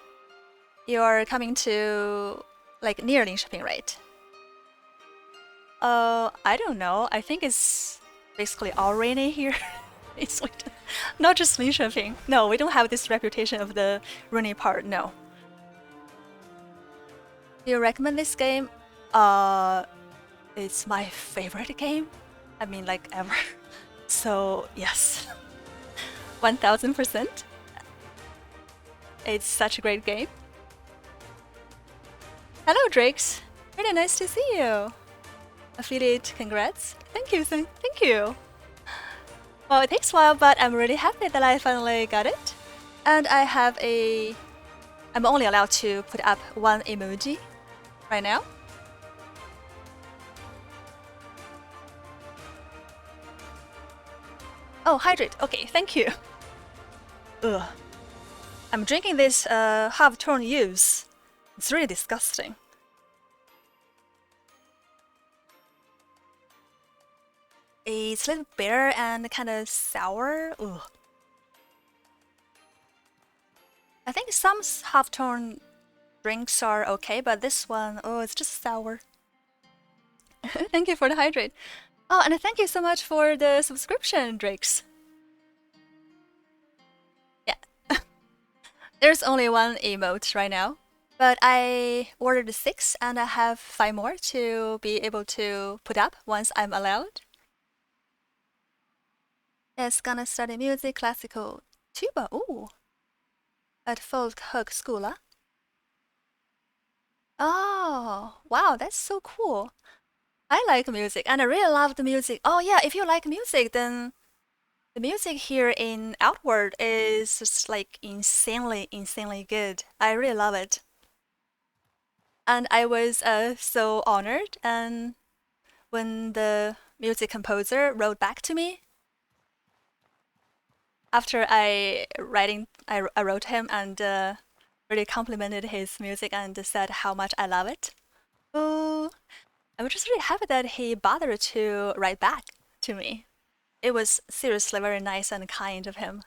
you're coming to like near Linköping, right? I don't know. I think it's basically all rainy here in Sweden. Not just Linköping. No, we don't have this reputation of the rainy part. No. Do you recommend this game? It's my favorite game. I mean, like ever. So yes, 1000%. It's such a great game. Hello, Drakes. Really nice to see you. Affiliate, congrats. Thank you, thank you. Well, it takes a while, but I'm really happy that I finally got it. And I have I'm only allowed to put up one emoji right now. Oh, hydrate. Okay, thank you. Ugh. I'm drinking this half-tone juice. It's really disgusting. It's a little bitter and kind of sour. Ugh. I think some half-tone drinks are okay, but this one, oh, it's just sour. Thank you for the hydrate. Oh, and thank you so much for the subscription, Drakes. Yeah. There's only one emote right now, but I ordered 6 and I have 5 more to be able to put up once I'm allowed. It's gonna study music, classical, tuba, ooh, at folkhögskola. Oh, wow, that's so cool. I like music and I really love the music. Oh yeah, if you like music, then the music here in Outward is just like insanely good. I really love it. And I was so honored and when the music composer wrote back to me after I wrote him and really complimented his music and said how much I love it. Oh, I was just really happy that he bothered to write back to me. It was seriously very nice and kind of him.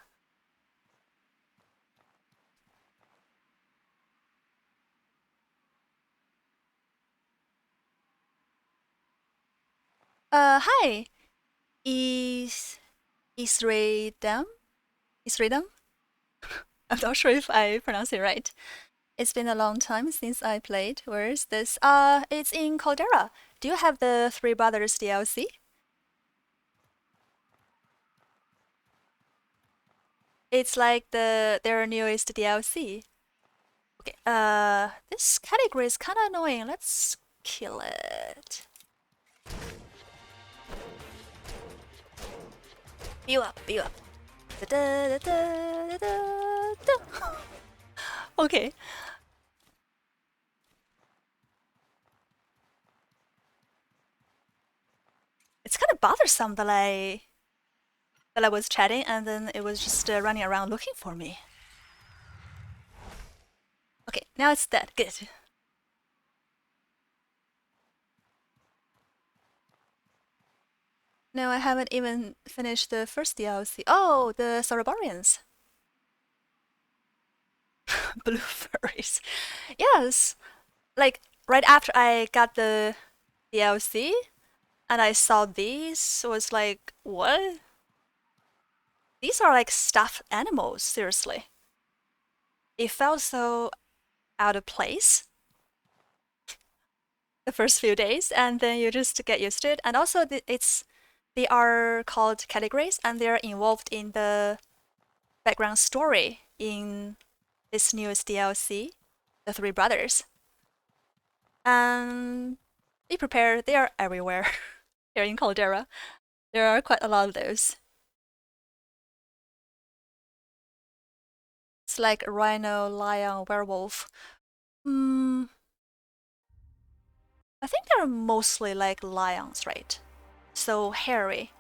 Hi. Isredam? Isredam? I'm not sure if I pronounce it right. It's been a long time since I played. Where is this? It's in Caldera. Do you have the Three Brothers DLC? It's like their newest DLC. Okay, this category is kinda annoying. Let's kill it. View up, view up. Da, da, da, da, da, da. Okay. It's kind of bothersome that I was chatting and then it was just running around looking for me. Okay, now it's dead. Good. No, I haven't even finished the first DLC. Oh, the Sorobarians. Blue furries. Yes. like right after I got the DLC and I saw these, was like, what? These are like stuffed animals, seriously. It felt so out of place the first few days, and then you just get used to it. And also, they are called categories, and they're involved in the background story in this newest DLC, the Three Brothers. And be prepared, they are everywhere here in Caldera. There are quite a lot of those. It's like rhino, lion, werewolf. Hmm, I think they're mostly like lions, right? So hairy.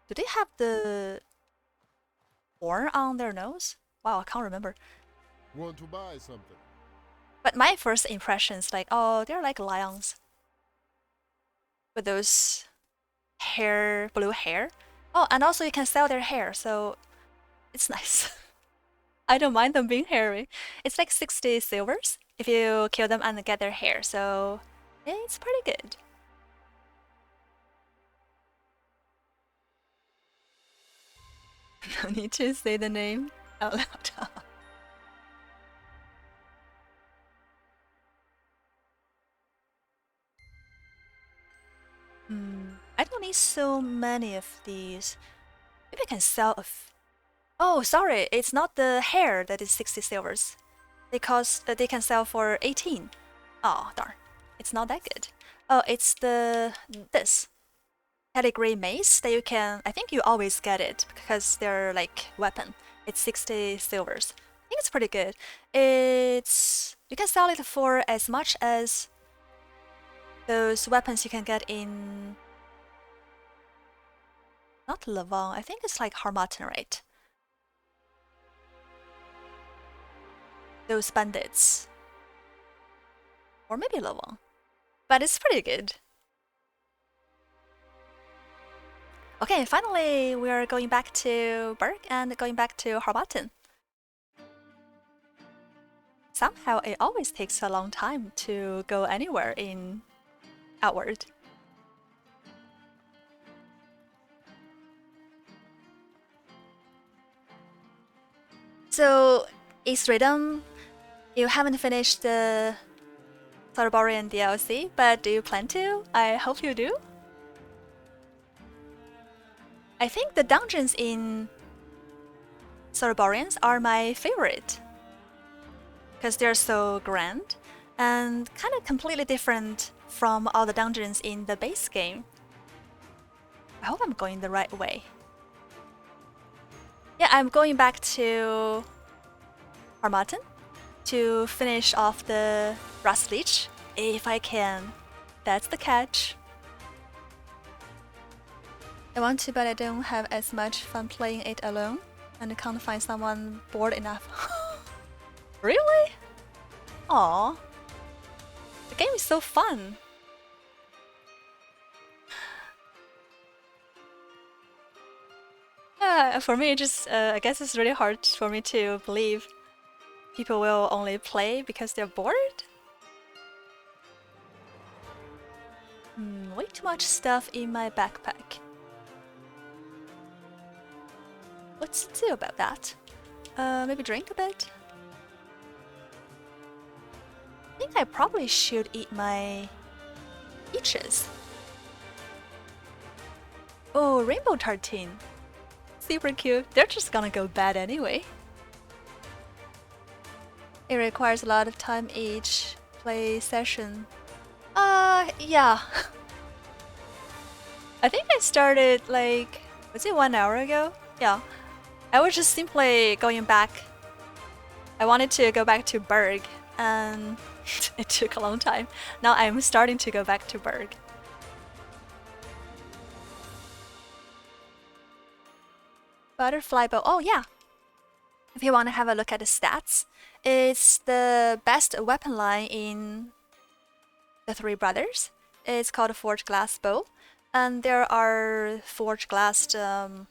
Do they have the horn on their nose? Wow, I can't remember. Want to buy something? But my first impression is like, oh, they're like lions. With those hair, blue hair. Oh, and also you can sell their hair, so it's nice. I don't mind them being hairy. It's like 60 silvers if you kill them and get their hair, so it's pretty good. No need to say the name out loud. I don't need so many of these. Maybe I can sell Oh, sorry, it's not the hair that is 60 silvers. They can sell for 18. Oh, darn. It's not that good. Oh, it's this pedigree mace that you can, I think you always get it because they're like weapon. It's 60 silvers. I think it's pretty good. You can sell it for as much as those weapons you can get in, not Levant, I think it's like Harmattan, right? Those bandits. Or maybe Levant. But it's pretty good. Okay, finally we are going back to Berg and going back to Harmattan. Somehow it always takes a long time to go anywhere in Outward. So, East Rhythm, you haven't finished the Thorborian DLC, but do you plan to? I hope you do. I think the dungeons in Thorborians are my favorite because they're so grand and kind of completely different from all the dungeons in the base game. I hope I'm going the right way. Yeah, I'm going back to Harmattan to finish off the Rust Lich, if I can. That's the catch. I want to, but I don't have as much fun playing it alone, and I can't find someone bored enough. Really? Aww. The game is so fun. For me, I guess it's really hard for me to believe people will only play because they're bored. Way too much stuff in my backpack. What's to do about that? Maybe drink a bit? I think I probably should eat my peaches. Oh, rainbow tartine. Super cute. They're just gonna go bad anyway. It requires a lot of time each play session. Yeah. I think I started like, was it 1 hour ago? Yeah. I was just simply going back. I wanted to go back to Berg and it took a long time. Now I'm starting to go back to Berg. Butterfly bow. Oh yeah. If you want to have a look at the stats, it's the best weapon line in the Three Brothers. It's called a Forged Glass Bow, and there are forged glass. I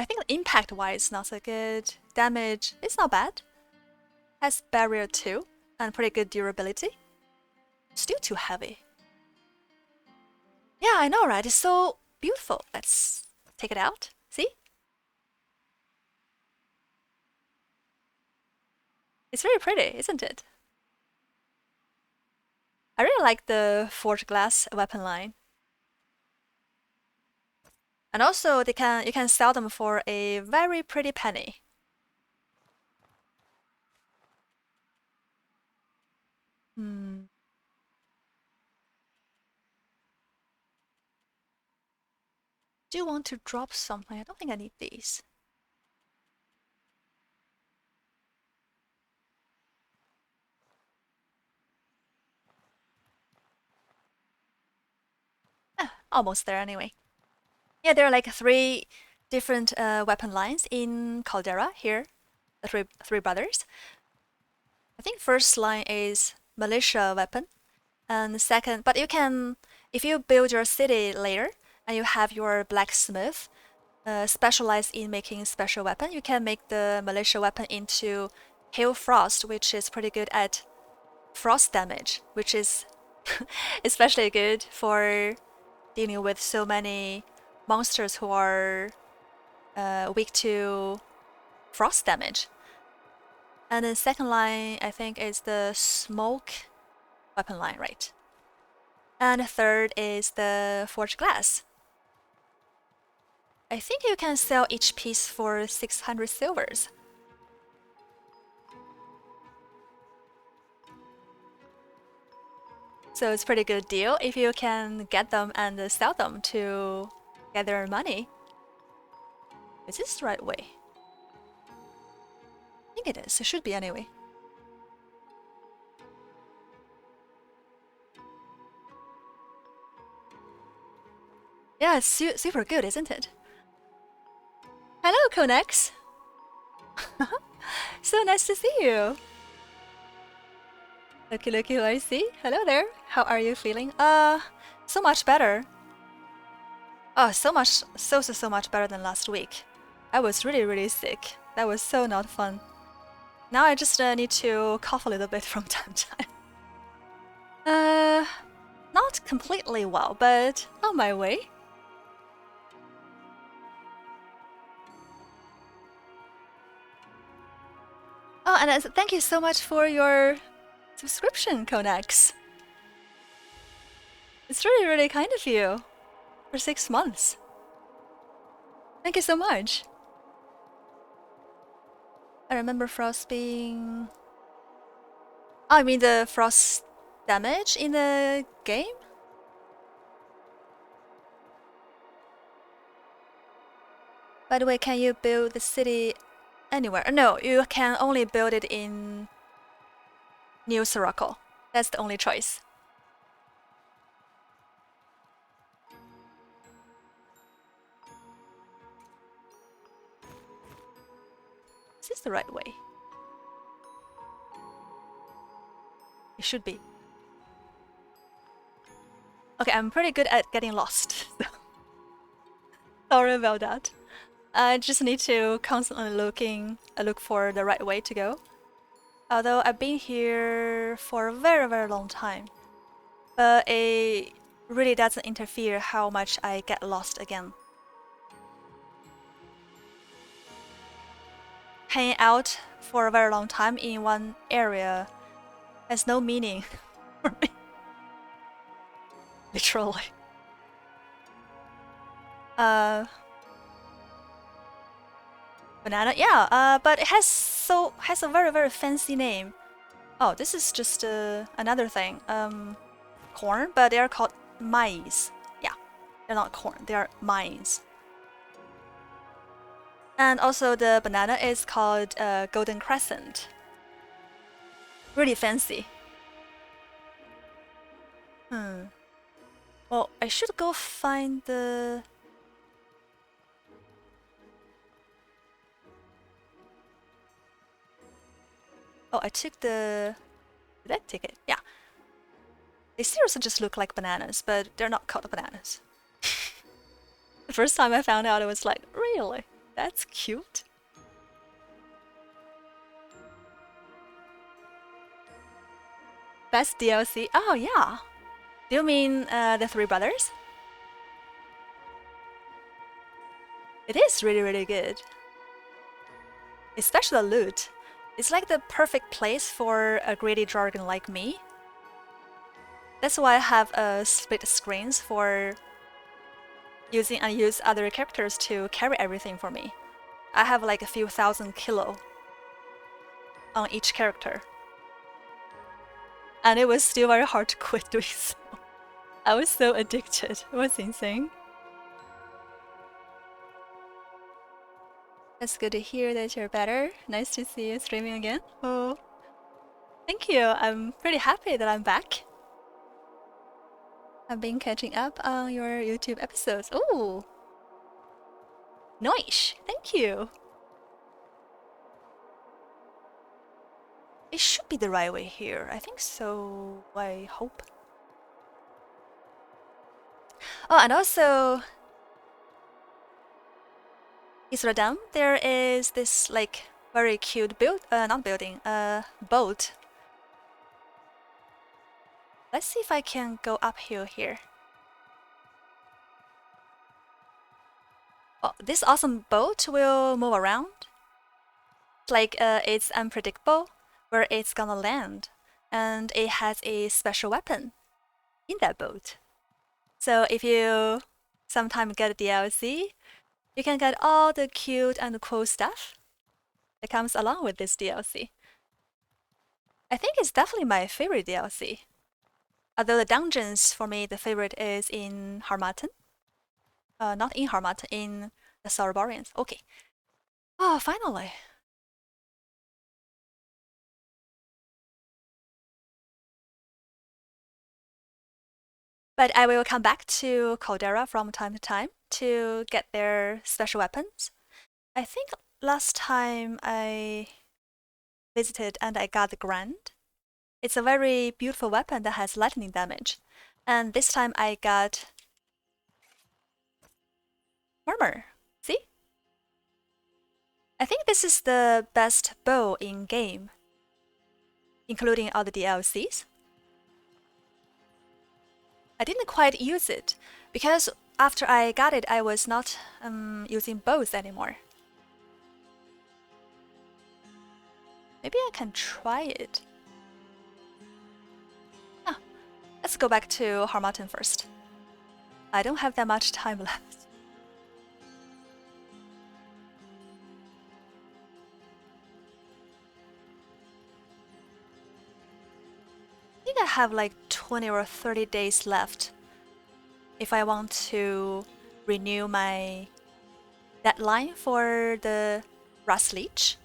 think impact-wise, not so good. Damage, it's not bad. Has barrier too, and pretty good durability. Still too heavy. Yeah, I know, right? It's so beautiful. Let's take it out. See? It's very pretty, isn't it? I really like the forged glass weapon line. And also you can sell them for a very pretty penny. Do you want to drop something? I don't think I need these. Almost there anyway. Yeah, there are like 3 different weapon lines in Caldera here, the three brothers. I think first line is militia weapon, and the second, but you can, if you build your city later and you have your blacksmith specialized in making special weapon, you can make the militia weapon into Hail Frost, which is pretty good at frost damage, which is especially good for dealing with so many monsters who are weak to frost damage. And the second line, I think, is the smoke weapon line, right? And the third is the forged glass. I think you can sell each piece for 600 silvers. So it's a pretty good deal if you can get them and sell them to gather money. Is this the right way? I think it is. It should be anyway. Yeah, it's super good, isn't it? Hello, Konex! So nice to see you! Looky, who I see. Hello there. How are you feeling? So much better. Oh, so much better than last week. I was really sick. That was so not fun. Now I just need to cough a little bit from time to time. Not completely well, but on my way. Oh, and thank you so much for your subscription, Konex. It's really kind of you. For 6 months. Thank you so much. I remember frost being... Oh, I mean the frost damage in the game? By the way, can you build the city anywhere? No, you can only build it in New Sirocco. That's the only choice. Is this the right way? It should be. Okay, I'm pretty good at getting lost. Sorry about that. I just need to constantly look for the right way to go. Although I've been here for a very long time, but it really doesn't interfere how much I get lost again. Hanging out for a very long time in one area has no meaning for me. Literally. Banana, yeah, but it has a very fancy name. Oh, this is just another thing. Corn, but they are called maize. Yeah, they're not corn, they are maize. And also the banana is called Golden Crescent. Really fancy. Well, I should go find the... Oh, I took the... Did I take it? Yeah. They seriously just look like bananas, but they're not called bananas. The first time I found out, I was like, really? That's cute. Best DLC? Oh, yeah. Do you mean the Three Brothers? It is really, really good. Especially the loot. It's like the perfect place for a greedy dragon like me. That's why I have split screens for using and use other characters to carry everything for me. I have like a few thousand kilo on each character. And it was still very hard to quit doing so. I was so addicted. It was insane. It's good to hear that you're better. Nice to see you streaming again. Oh, thank you. I'm pretty happy that I'm back. I've been catching up on your YouTube episodes. Ooh, nice. Thank you. It should be the right way here. I think so. I hope. Oh, and also, Isradam, there is this like very cute boat. Let's see if I can go uphill here. Oh, this awesome boat will move around. Like it's unpredictable where it's gonna land, and it has a special weapon in that boat. So if you sometime get a DLC, you can get all the cute and cool stuff that comes along with this DLC. I think it's definitely my favorite DLC. Although the dungeons, for me, the favorite is in Harmattan. Not in Harmattan, in the Saurborians. Okay. Oh, finally. But I will come back to Caldera from time to time to get their special weapons. I think last time I visited and I got the Grand. It's a very beautiful weapon that has lightning damage. And this time I got Murmur. See? I think this is the best bow in game, including all the DLCs. I didn't quite use it because after I got it, I was not using bows anymore. Maybe I can try it. Ah, let's go back to Harmattan first. I don't have that much time left. I think I have like 20 or 30 days left if I want to renew my deadline for the Rust Lich.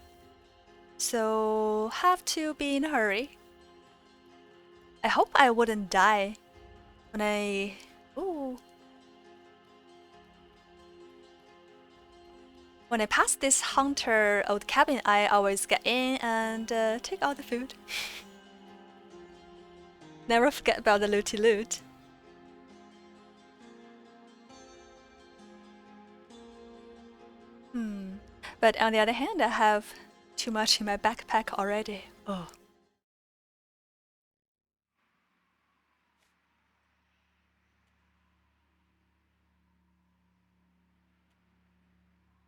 So have to be in a hurry. I hope I wouldn't die when I... Ooh. When I pass this hunter old cabin, I always get in and take all the food. Never forget about the looty loot. But on the other hand, I have too much in my backpack already. Oh.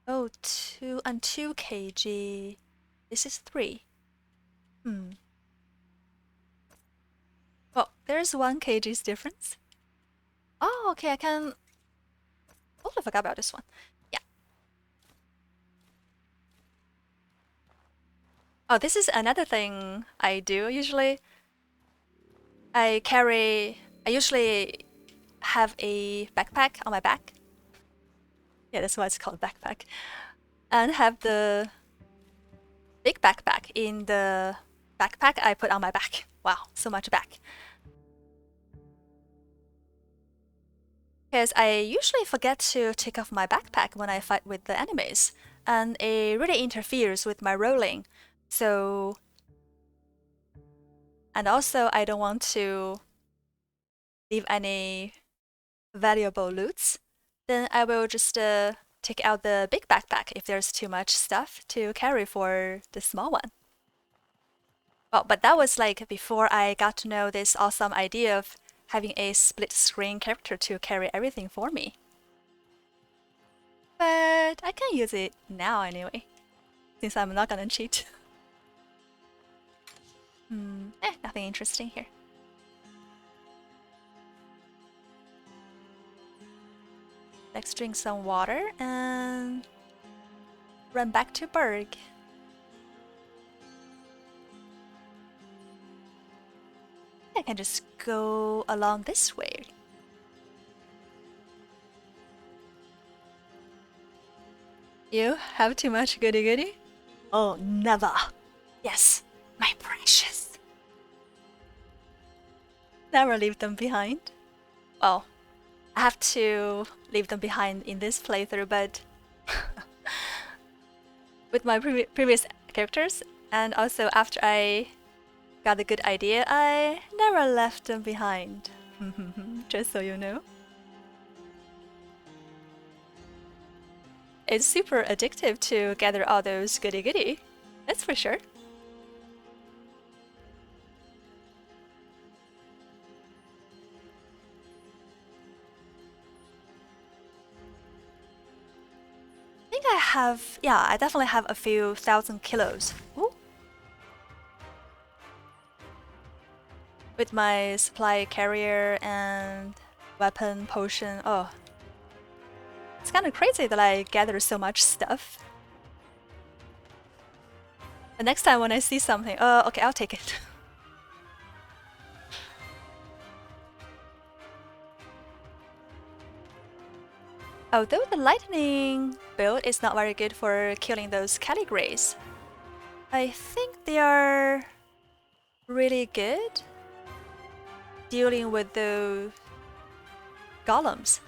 Oh, 2 kg. This is 3. Well, there's 1 kg's difference. Oh, okay, I can... Oh, I forgot about this one. Yeah. Oh, this is another thing I do usually. I usually have a backpack on my back. Yeah, that's why it's called backpack. And have the big backpack in the backpack I put on my back. Wow, so much back. Because I usually forget to take off my backpack when I fight with the enemies, and it really interferes with my rolling. So, and also I don't want to leave any valuable loots. Then I will just take out the big backpack if there's too much stuff to carry for the small one. Well, but that was like before I got to know this awesome idea of having a split screen character to carry everything for me. But I can use it now anyway, since I'm not gonna cheat. Nothing interesting here. Let's drink some water and run back to Berg. I can just go along this way. You have too much goody goody? Oh, never. Yes, my precious. Never leave them behind. Well, I have to leave them behind in this playthrough, but with my previous characters, and also after I got a good idea, I never left them behind. Just so you know. It's super addictive to gather all those goody goody, that's for sure. I think I have, yeah, I definitely have a few thousand kilos. Ooh. With my supply carrier and weapon potion, oh. It's kind of crazy that I gather so much stuff. The next time when I see something, okay, I'll take it. Although the lightning build is not very good for killing those Caligrays, I think they are really good dealing with the golems.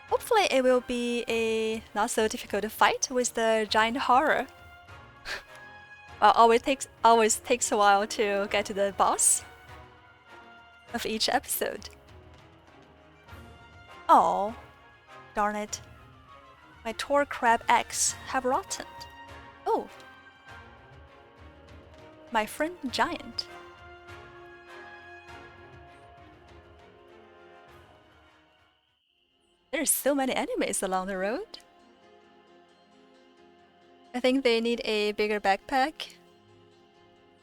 Hopefully it will be a not so difficult fight with the giant horror. Well, always takes a while to get to the boss of each episode. Oh, darn it. My Tor crab eggs have rotten. Oh. My friend Giant. There's so many enemies along the road. I think they need a bigger backpack.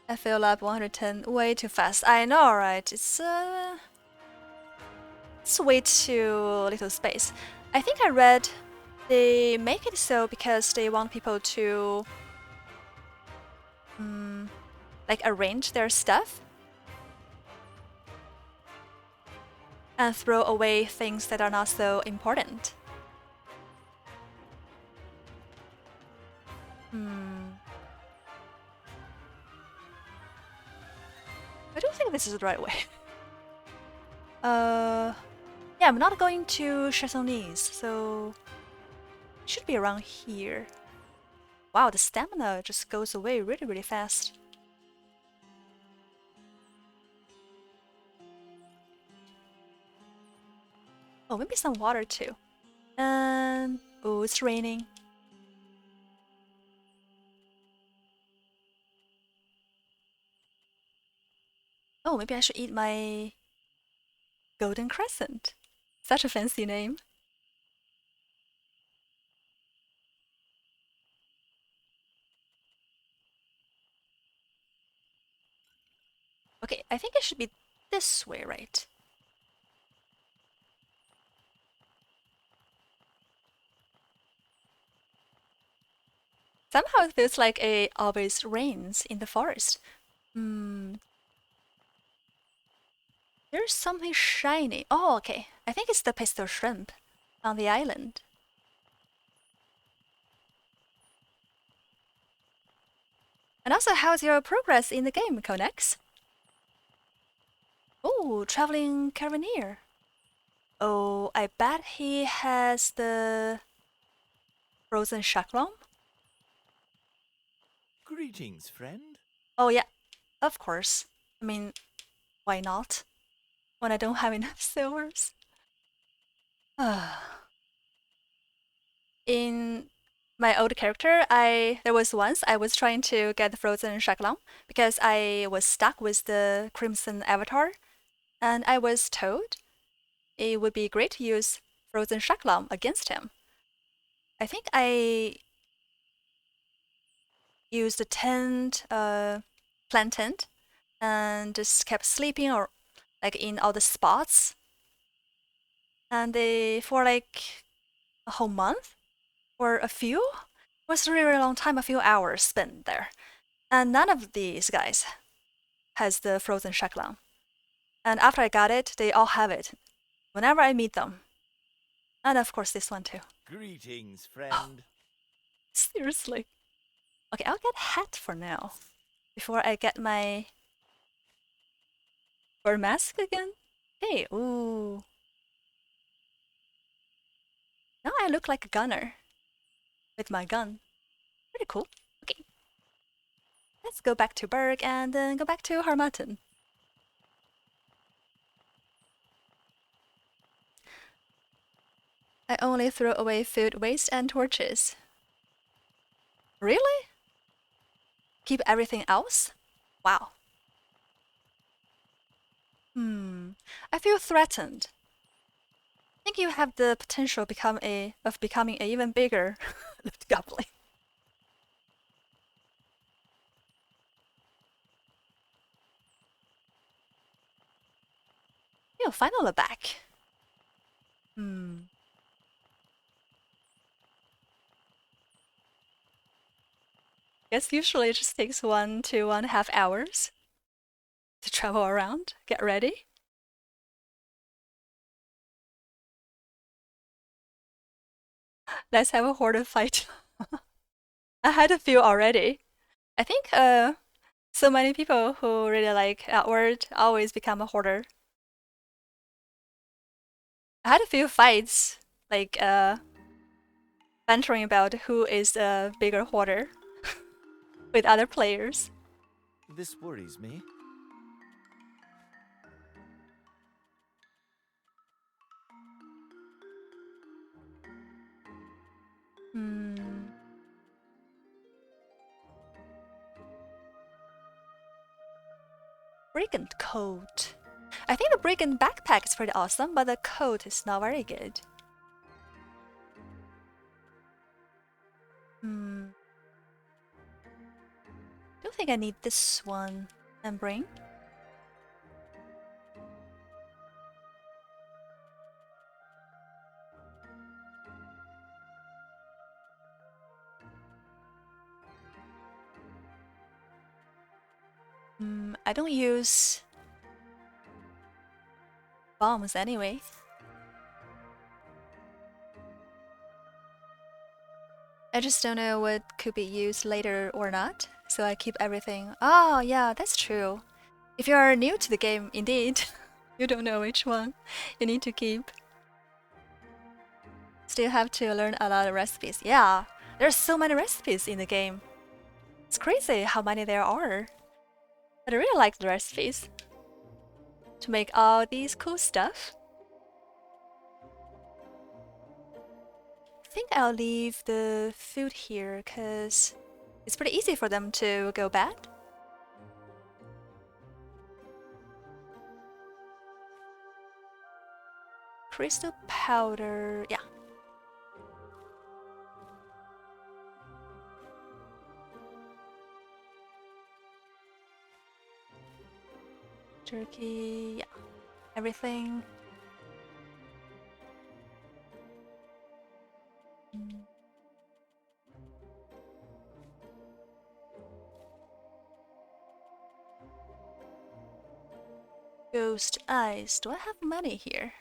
I fill up 110 way too fast. I know, right? It's way too little space. I think I read they make it so because they want people to like arrange their stuff and throw away things that are not so important. I don't think this is the right way. Yeah, I'm not going to Chessonese, so it should be around here. Wow, the stamina just goes away really, really fast. Oh, maybe some water too. And oh, it's raining. Oh, maybe I should eat my golden crescent. Such a fancy name. Okay, I think it should be this way, right? Somehow it feels like it always rains in the forest. There's something shiny. Oh, okay. I think it's the pistol shrimp on the island. And also, how's your progress in the game, Konex? Oh, traveling caravaneer. Oh, I bet he has the frozen chakram. Greetings, friend. Oh yeah, of course. I mean, why not? When I don't have enough silvers. In my old character, there was once I was trying to get the frozen Shaklam because I was stuck with the Crimson Avatar, and I was told it would be great to use frozen Shaklam against him. I think I used a tent, plant tent, and just kept sleeping or like in all the spots. And for like a whole month or a few, it was a really long time, a few hours spent there. And none of these guys has the frozen Shaklam. And after I got it, they all have it whenever I meet them. And of course, this one too. Greetings, friend. Seriously. Okay, I'll get hat for now. Before I get my bird mask again. Hey, ooh. Now I look like a gunner. With my gun. Pretty cool. Okay. Let's go back to Berg and then go back to Harmattan. I only throw away food waste and torches. Really? Keep everything else? Wow. I feel threatened. I think you have the potential of becoming an even bigger goblin. You'll finally back. Guess usually it just takes 1 to 1.5 hours to travel around, get ready. Let's have a horde fight. I had a few already. I think so many people who really like Outward always become a hoarder. I had a few fights, like bantering about who is a bigger hoarder with other players. This worries me. Brigand coat. I think the brigand backpack is pretty awesome, but the coat is not very good. Don't think I need this one. And bring. I don't use bombs anyway. I just don't know what could be used later or not, so I keep everything. Oh, yeah, that's true. If you are new to the game, indeed, you don't know which one you need to keep. Still have to learn a lot of recipes. Yeah, there's so many recipes in the game. It's crazy how many there are. But I really like the recipes to make all these cool stuff. I think I'll leave the food here because it's pretty easy for them to go bad. Crystal powder, yeah. Jerky, yeah. Everything. Ghost eyes. Do I have money here?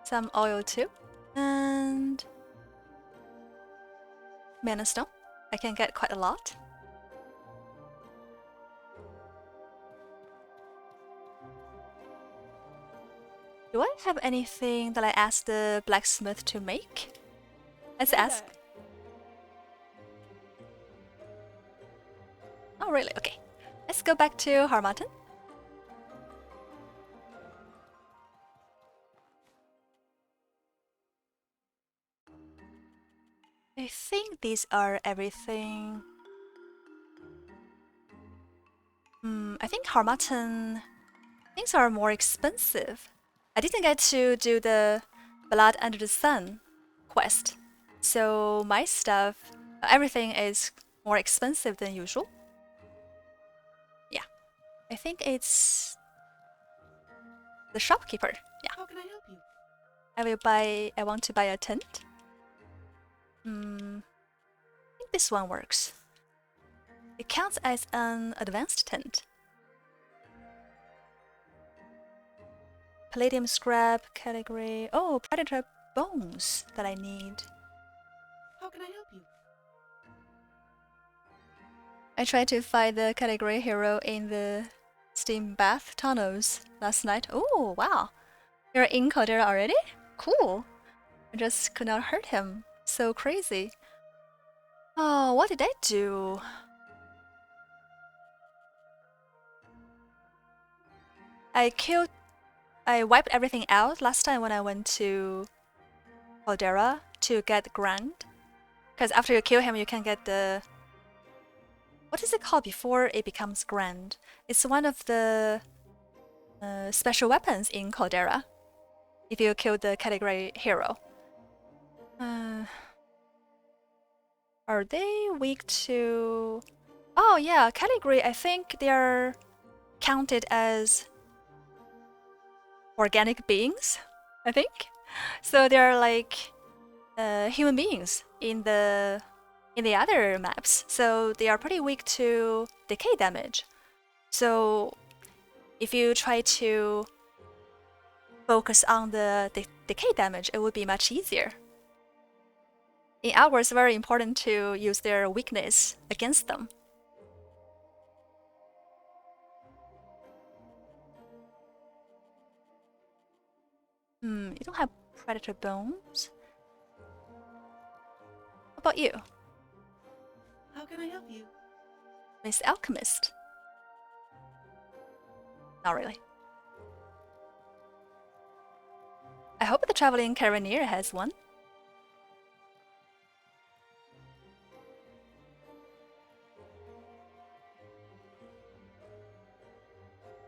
Some oil too. And mana stone. I can get quite a lot. Do I have anything that I asked the blacksmith to make? Let's ask. Oh, really? Okay. Let's go back to Harmattan. I think these are everything. I think Harmattan things are more expensive. I didn't get to do the Blood Under the Sun quest, so my stuff, everything is more expensive than usual. Yeah, I think it's the shopkeeper. Yeah. How can I help you? I want to buy a tent. I think this one works. It counts as an advanced tent. Palladium scrap category. Oh, predator bones that I need. How can I help you? I tried to find the category hero in the steam bath tunnels last night. Oh, wow. You're in Caldera already? Cool. I just could not hurt him. So crazy. Oh, what did I do? I wiped everything out last time when I went to Caldera to get Grand. Because after you kill him, you can get the... What is it called before it becomes Grand? It's one of the special weapons in Caldera. If you kill the category hero. Are they weak to... Oh yeah, category, I think they're counted as organic beings, I think. So they're like human beings in the other maps. So they are pretty weak to decay damage. So if you try to focus on the decay damage, it would be much easier. In Outward, it's very important to use their weakness against them. You don't have predator bones? How about you? How can I help you? Miss Alchemist? Not really. I hope the traveling caravaneer has one.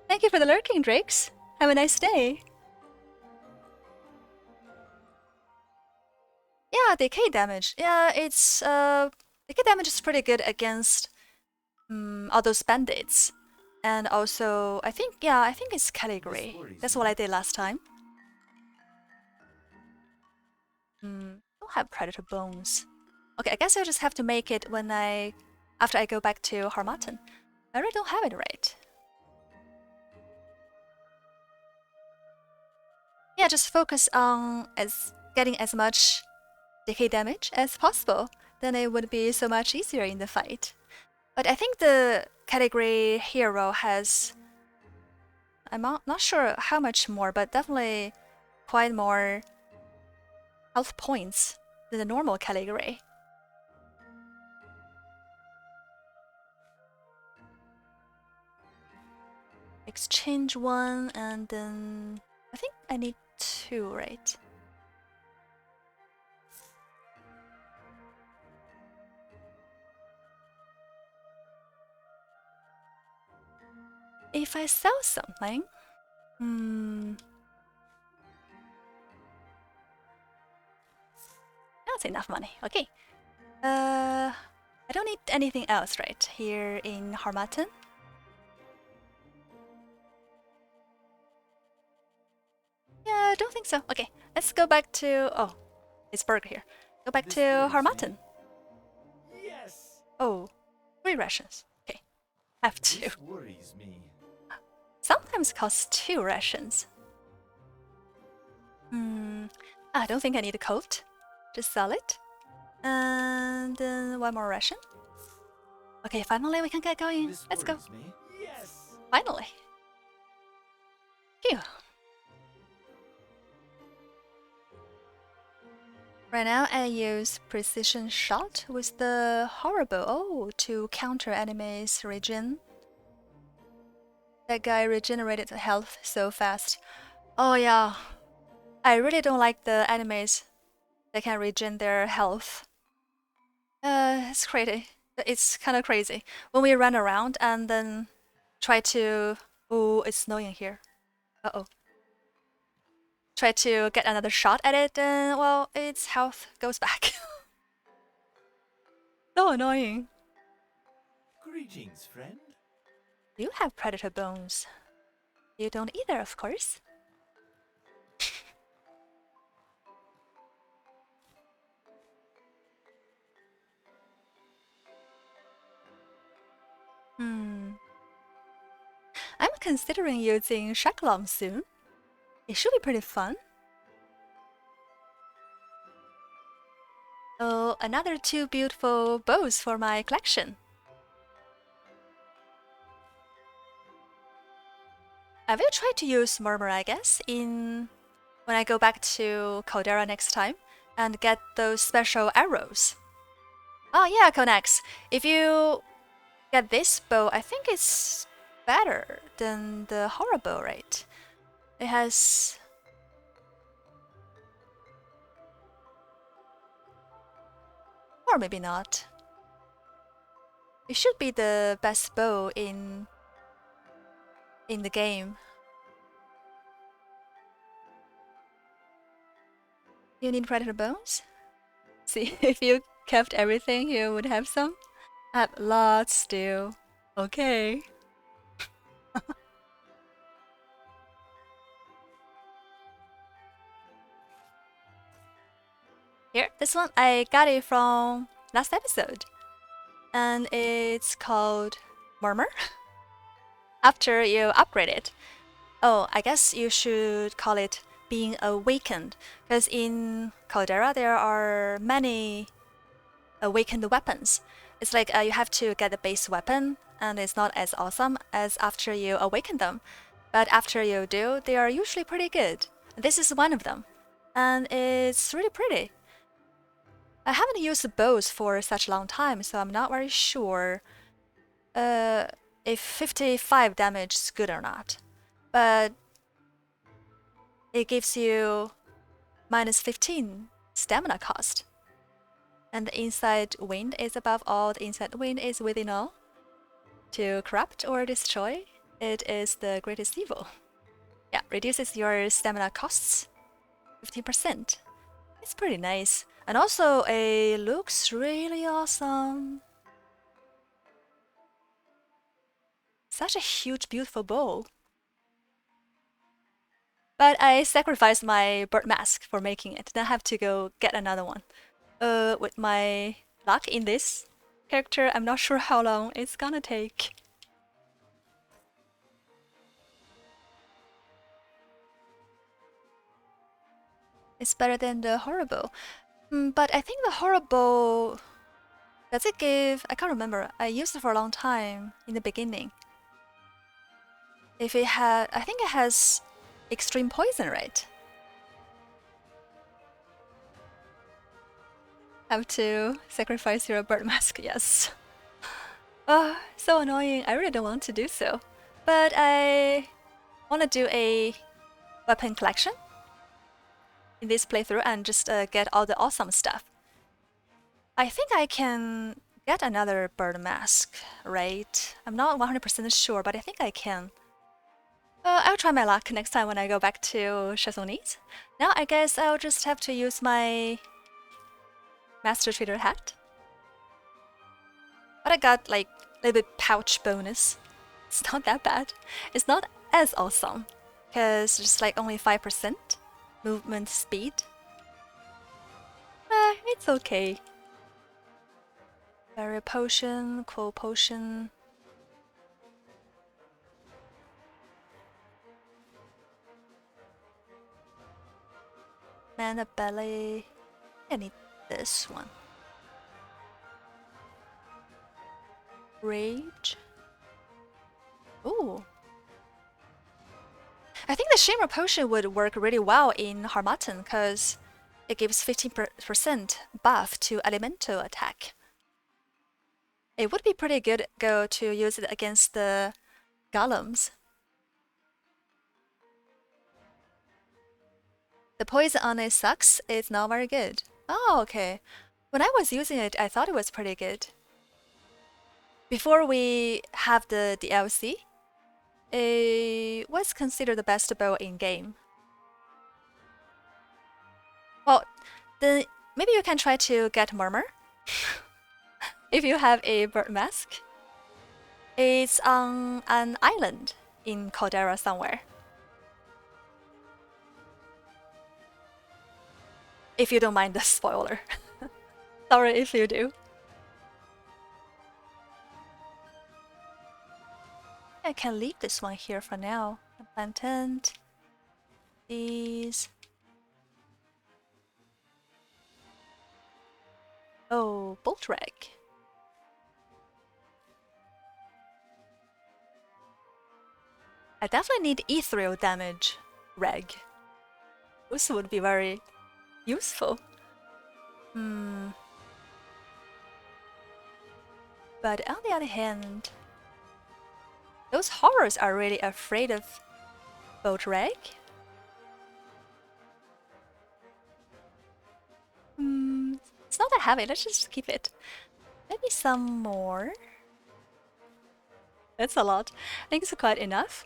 Thank you for the lurking, Drakes. Have a nice day. Yeah, decay damage. Yeah, it's decay damage is pretty good against all those bandits. And also, I think it's category. That's what I did last time. Don't have predator bones. Okay, I guess I'll just have to make it when after I go back to Harmattan. I really don't have it right. Yeah, just focus on getting as much decay damage as possible. Then it would be so much easier in the fight. But I think the category hero has... I'm not sure how much more, but definitely quite more health points than the normal category. Exchange one, and then I think I need two, right? If I sell something, that's enough money. Okay. I don't need anything else, right? Here in Harmattan. Yeah, I don't think so. Okay, let's go back to... Oh, it's Burger here. Go back to Harmattan. Yes. Oh, 3 rations. Okay, have to. This worries me. Sometimes costs 2 rations. I don't think I need a coat. Just sell it. And then 1 more ration. Okay, finally we can get going. This Let's go. worries me. Yes. Finally. Phew. Right now I use precision shot with the horrible to counter enemies regen. That guy regenerated health so fast. Oh yeah. I really don't like the enemies that can regen their health. It's crazy. It's kind of crazy when we run around and then try to. Oh, it's snowing here. Uh-oh. Try to get another shot at it, and well, its health goes back. So annoying. Greetings, friend. You have predator bones. You don't either, of course. I'm considering using Shakalom soon. It should be pretty fun. Oh, another two beautiful bows for my collection. I will try to use Murmur, I guess, when I go back to Caldera next time and get those special arrows. Oh yeah, Konex. If you get this bow, I think it's better than the horror bow, right? It has... Or maybe not. It should be the best bow in the game. You need predator bones? See, if you kept everything, you would have some. I have lots still. Okay. Here, this one, I got it from last episode. And it's called Murmur. After you upgrade it. Oh, I guess you should call it being awakened. Because in Caldera, there are many awakened weapons. It's like you have to get the base weapon, and it's not as awesome as after you awaken them. But after you do, they are usually pretty good. This is one of them. And it's really pretty. I haven't used bows for such a long time, so I'm not very sure if 55 damage is good or not. But it gives you minus 15 stamina cost. And the inside wind is above all, the inside wind is within all. To corrupt or destroy, it is the greatest evil. Yeah, reduces your stamina costs 15%. It's pretty nice. And also, it looks really awesome. Such a huge, beautiful bow. But I sacrificed my bird mask for making it. Then I have to go get another one. With my luck in this character, I'm not sure how long it's gonna take. It's better than the horrible. But I think the horrible... Does it give... I can't remember. I used it for a long time in the beginning. If it had... I think it has extreme poison, right? Have to sacrifice your bird mask, yes. So annoying. I really don't want to do so. But I want to do a weapon collection in this playthrough and just get all the awesome stuff. I think I can get another bird mask, right? I'm not 100% sure, but I think I can. I'll try my luck next time when I go back to Chasonese. Now I guess I'll just have to use my Master Trader hat. But I got like a little bit pouch bonus. It's not that bad. It's not as awesome, because it's like only 5% movement speed. It's okay. Barrier potion, cool potion. Mana belly. I need this one. Rage. Ooh. I think the Shimmer Potion would work really well in Harmattan because it gives 15% buff to elemental attack. It would be pretty good to use it against the golems. The poison on it sucks, it's not very good. Oh, okay. When I was using it, I thought it was pretty good. Before we have the DLC, it was considered the best bow in game. Well, then maybe you can try to get Murmur if you have a bird mask. It's on an island in Caldera somewhere. If you don't mind the spoiler. Sorry if you do. I can leave this one here for now. Plant tent. These. Oh, bolt rag. I definitely need ethereal damage rag. This would be very useful. But on the other hand, those horrors are really afraid of bolt rag. It's not that heavy, let's just keep it. Maybe some more. That's a lot. I think it's quite enough.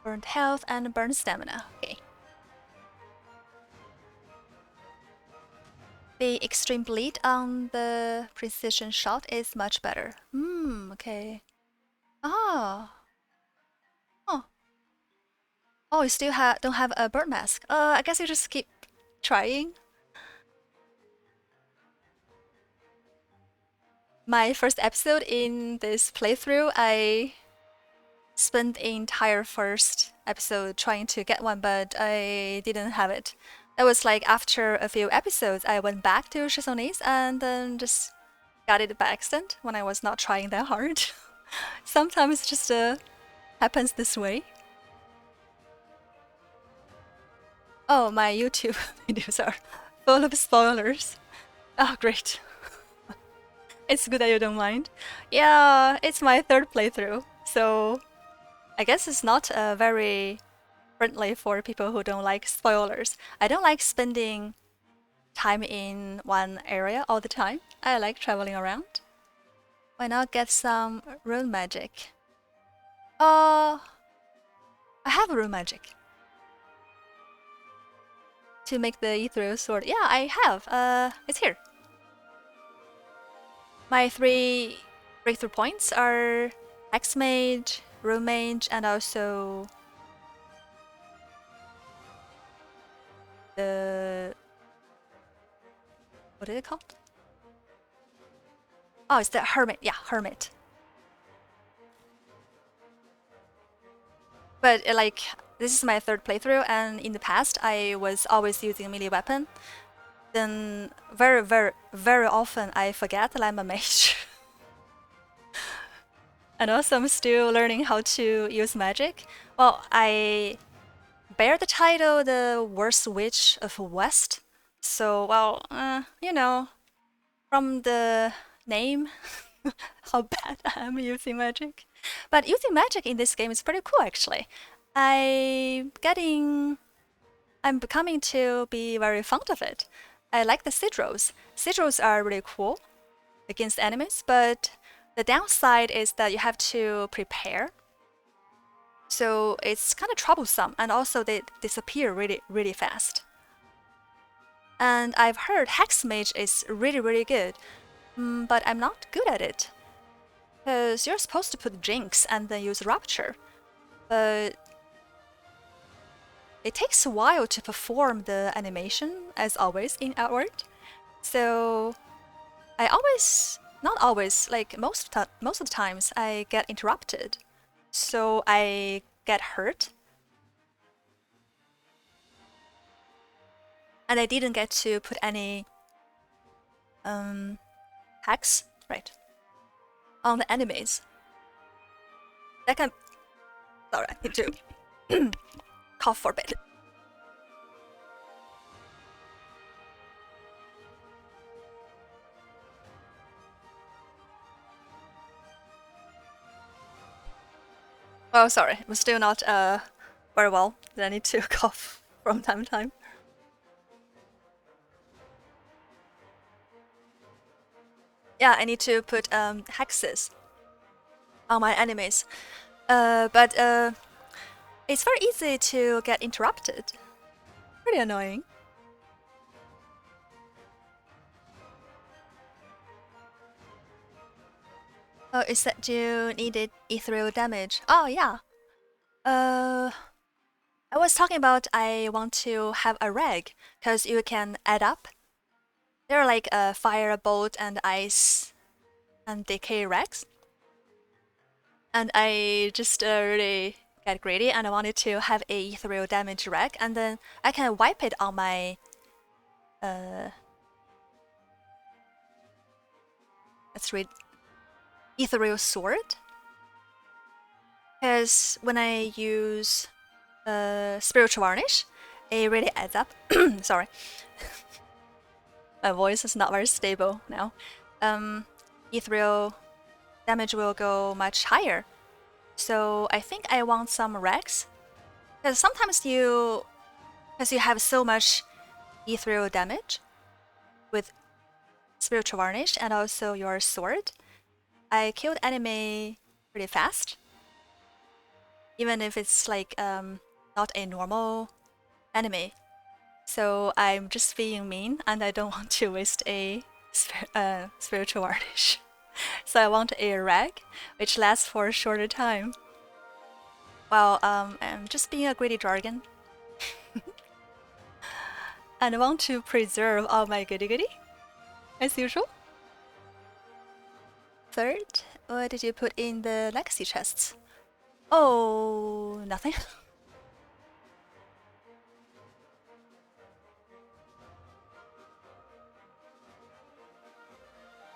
Burned health and burned stamina. Okay. The extreme bleed on the precision shot is much better. Okay. Ah. Oh. Oh, you still don't have a burn mask. I guess you just keep trying. My first episode in this playthrough, I spent the entire first episode trying to get one, but I didn't have it. That was like after a few episodes, I went back to Chisoni's and then just got it by accident when I was not trying that hard. Sometimes it just happens this way. Oh, my YouTube videos are full of spoilers. Oh, great. It's good that you don't mind. Yeah, it's my third playthrough, so I guess it's not very friendly for people who don't like spoilers. I don't like spending time in one area all the time. I like traveling around. Why not get some rune magic? I have rune magic. To make the ethereal sword. Yeah, I have. It's here. My 3 breakthrough points are Hex Mage, Rune Mage, and also the... what is it called? Oh, it's the Hermit. Yeah, Hermit. But like, this is my third playthrough, and in the past I was always using a melee weapon. Then very often I forget that I'm a mage. And also I'm still learning how to use magic. Well, I bear the title the worst witch of West. So, well, you know, from the name, how bad I am using magic. But using magic in this game is pretty cool, actually. I'm becoming to be very fond of it. I like the sigils. Sigils are really cool against enemies, but the downside is that you have to prepare. So it's kind of troublesome, and also they disappear really fast. And I've heard Hex Mage is really good, but I'm not good at it. Because you're supposed to put Jinx and then use Rupture, but it takes a while to perform the animation, as always in Outward. So I always, not always, like most of the times, I get interrupted. So I get hurt. And I didn't get to put any hacks, right, on the enemies. That can... sorry, I need to cough for a bit. Oh, sorry, I'm still not very well. I need to cough from time to time. Yeah, I need to put hexes on my enemies. But it's very easy to get interrupted. Pretty annoying. Oh, it said you needed ethereal damage. Oh, yeah. I was talking about I want to have a reg, because you can add up. They're like fire, bolt, and ice, and decay regs. And I just really get greedy, and I wanted to have a ethereal damage reg, and then I can wipe it on my let's read ethereal sword. Because when I use spiritual varnish, it really adds up. Sorry, my voice is not very stable now. Ethereal damage will go much higher. So I think I want some regs. Because sometimes because you have so much ethereal damage with spiritual varnish and also your sword, I killed enemy pretty fast. Even if it's like not a normal enemy. So I'm just being mean and I don't want to waste a spiritual varnish. So I want a rag, which lasts for a shorter time. Well, I'm just being a greedy dragon. And I want to preserve all my goody goody, as usual. Third, what did you put in the legacy chests? Oh, nothing.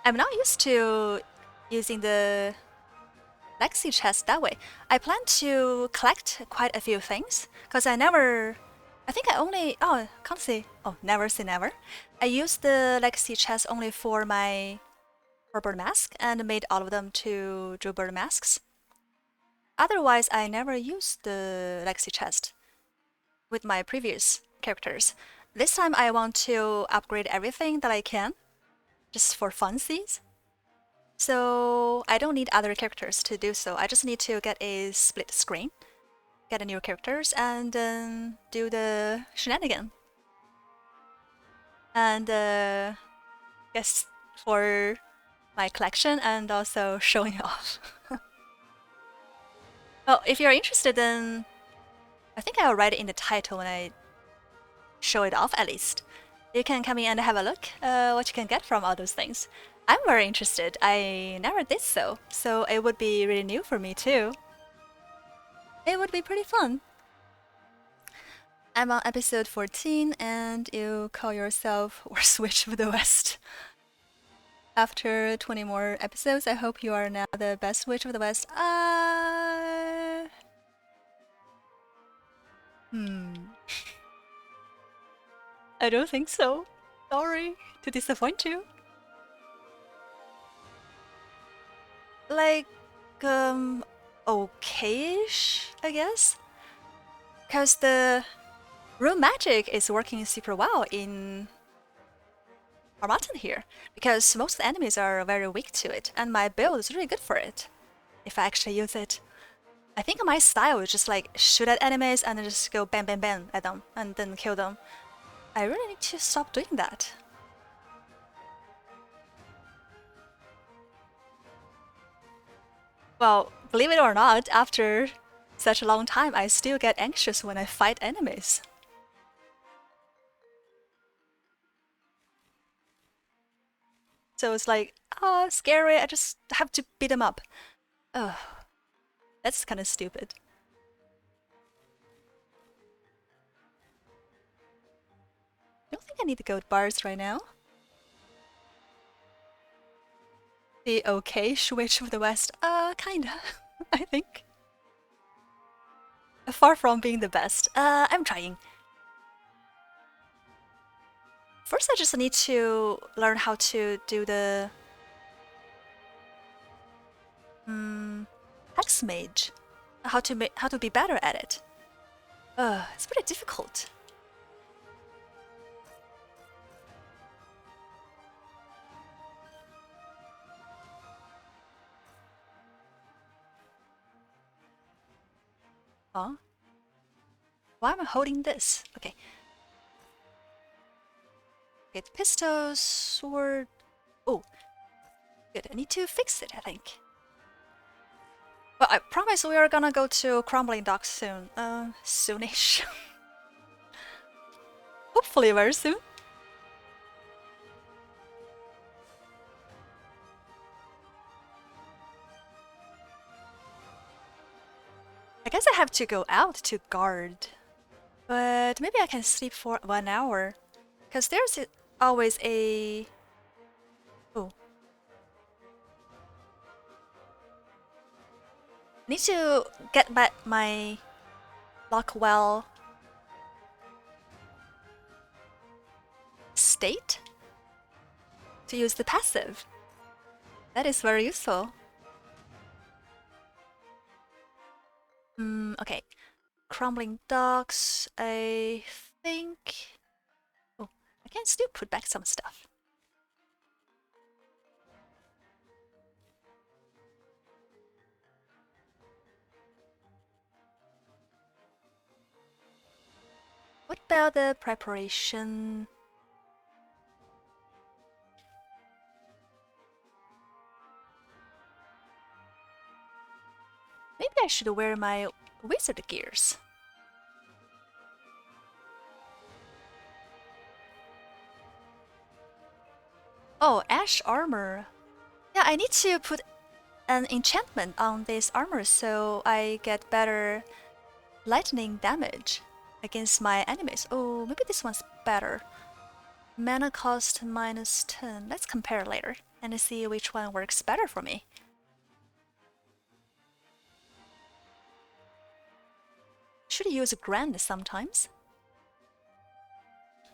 I'm not used to using the legacy chest that way. I plan to collect quite a few things because I think I only, can't say, never say never. I used the legacy chest only for my Bird mask and made all of them to Bird masks. Otherwise, I never used the legacy chest with my previous characters. This time I want to upgrade everything that I can, just for funsies. So I don't need other characters to do so. I just need to get a split screen, get a new characters, and then do the shenanigan. And guess for my collection and also showing off. Well, if you're interested, then I think I'll write it in the title when I show it off at least. You can come in and have a look what you can get from all those things. I'm very interested. I never did so it would be really new for me too. It would be pretty fun. I'm on episode 14 and you call yourself Worst Witch of the West. After 20 more episodes, I hope you are now the best witch of the West. I don't think so. Sorry to disappoint you. Like, okay-ish, I guess? Because the rune magic is working super well in Armaton here, because most of the enemies are very weak to it, and my build is really good for it, if I actually use it. I think my style is just like shoot at enemies and then just go bam bam bam at them, and then kill them. I really need to stop doing that. Well, believe it or not, after such a long time, I still get anxious when I fight enemies. So it's like, scary, I just have to beat them up. Ugh, that's kind of stupid. I don't think I need the gold bars right now. The okay Witch of the West? Kinda, I think. Far from being the best. I'm trying. First, I just need to learn how to do the Hex Mage. how to be better at it. It's pretty difficult. Huh? Why am I holding this? Okay. Get pistol, sword. Oh, good. I need to fix it, I think. Well, I promise we are gonna go to Crumbling Docks soon. Soonish. Hopefully very soon. I guess I have to go out to guard. But maybe I can sleep for 1 hour. Because there's always a... Oh. I need to get back my Lockwell state to use the passive. That is very useful. Okay. Crumbling Docks, I think... Oh, I can still put back some stuff. What about the preparation? Maybe I should wear my wizard gears. Oh, ash armor. Yeah, I need to put an enchantment on this armor so I get better lightning damage against my enemies. Oh, maybe this one's better. Mana cost minus 10. Let's compare later and see which one works better for me. Should use Grand sometimes.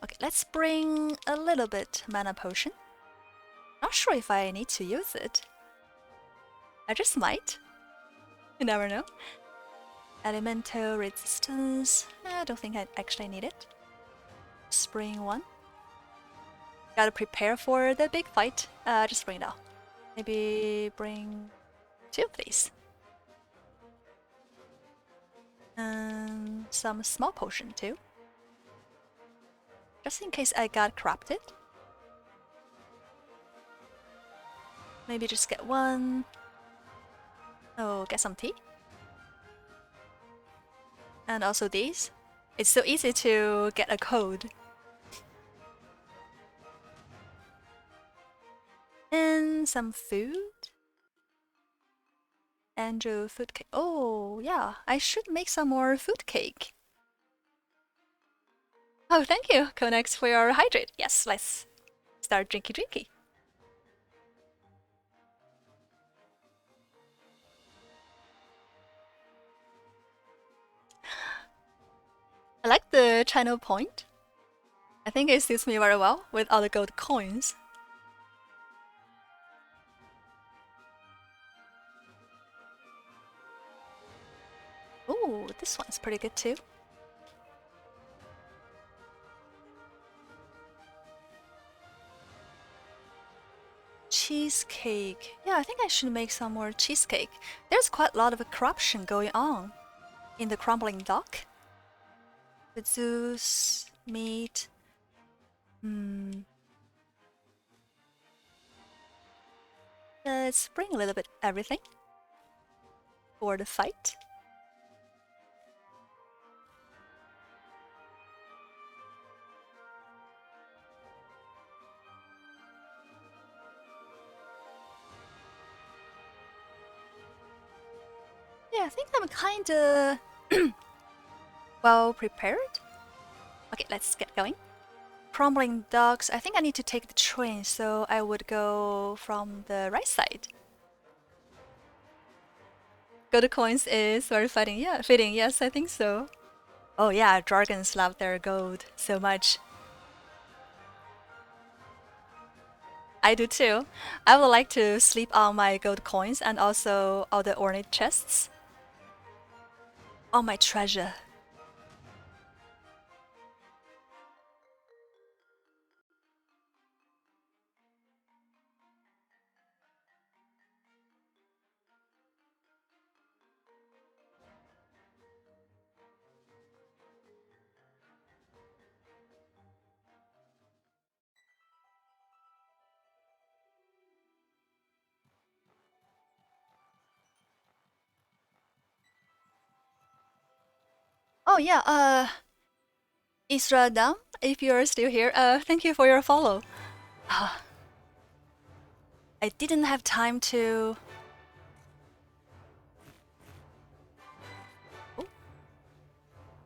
Okay, let's bring a little bit mana potion. Not sure if I need to use it. I just might. You never know. Elemental resistance. I don't think I actually need it. Spring one. Gotta prepare for the big fight. Just bring it out. Maybe bring 2 of these. And some small potion too. Just in case I got corrupted. Maybe just get 1. Oh, get some tea. And also these. It's so easy to get a code. And some food. Andrew food cake. Oh, yeah. I should make some more food cake. Oh, thank you, Konex, for your hydrate. Yes, let's start drinky. I like the channel point. I think it suits me very well with all the gold coins. Ooh, this one's pretty good too. Cheesecake. Yeah, I think I should make some more cheesecake. There's quite a lot of corruption going on in the Crumbling Dock. With Zeus, meat. Let's bring a little bit everything for the fight. Yeah, I think I'm kinda well prepared. Okay, let's get going. Crumbling Docks. I think I need to take the train, so I would go from the right side. Gold coins is very fitting. Yeah, fitting. Yes, I think so. Oh yeah, dragons love their gold so much. I do too. I would like to sleep on my gold coins and also all the ornate chests. all my treasure. Oh yeah, Isra Dam, if you're still here, thank you for your follow. I didn't have time to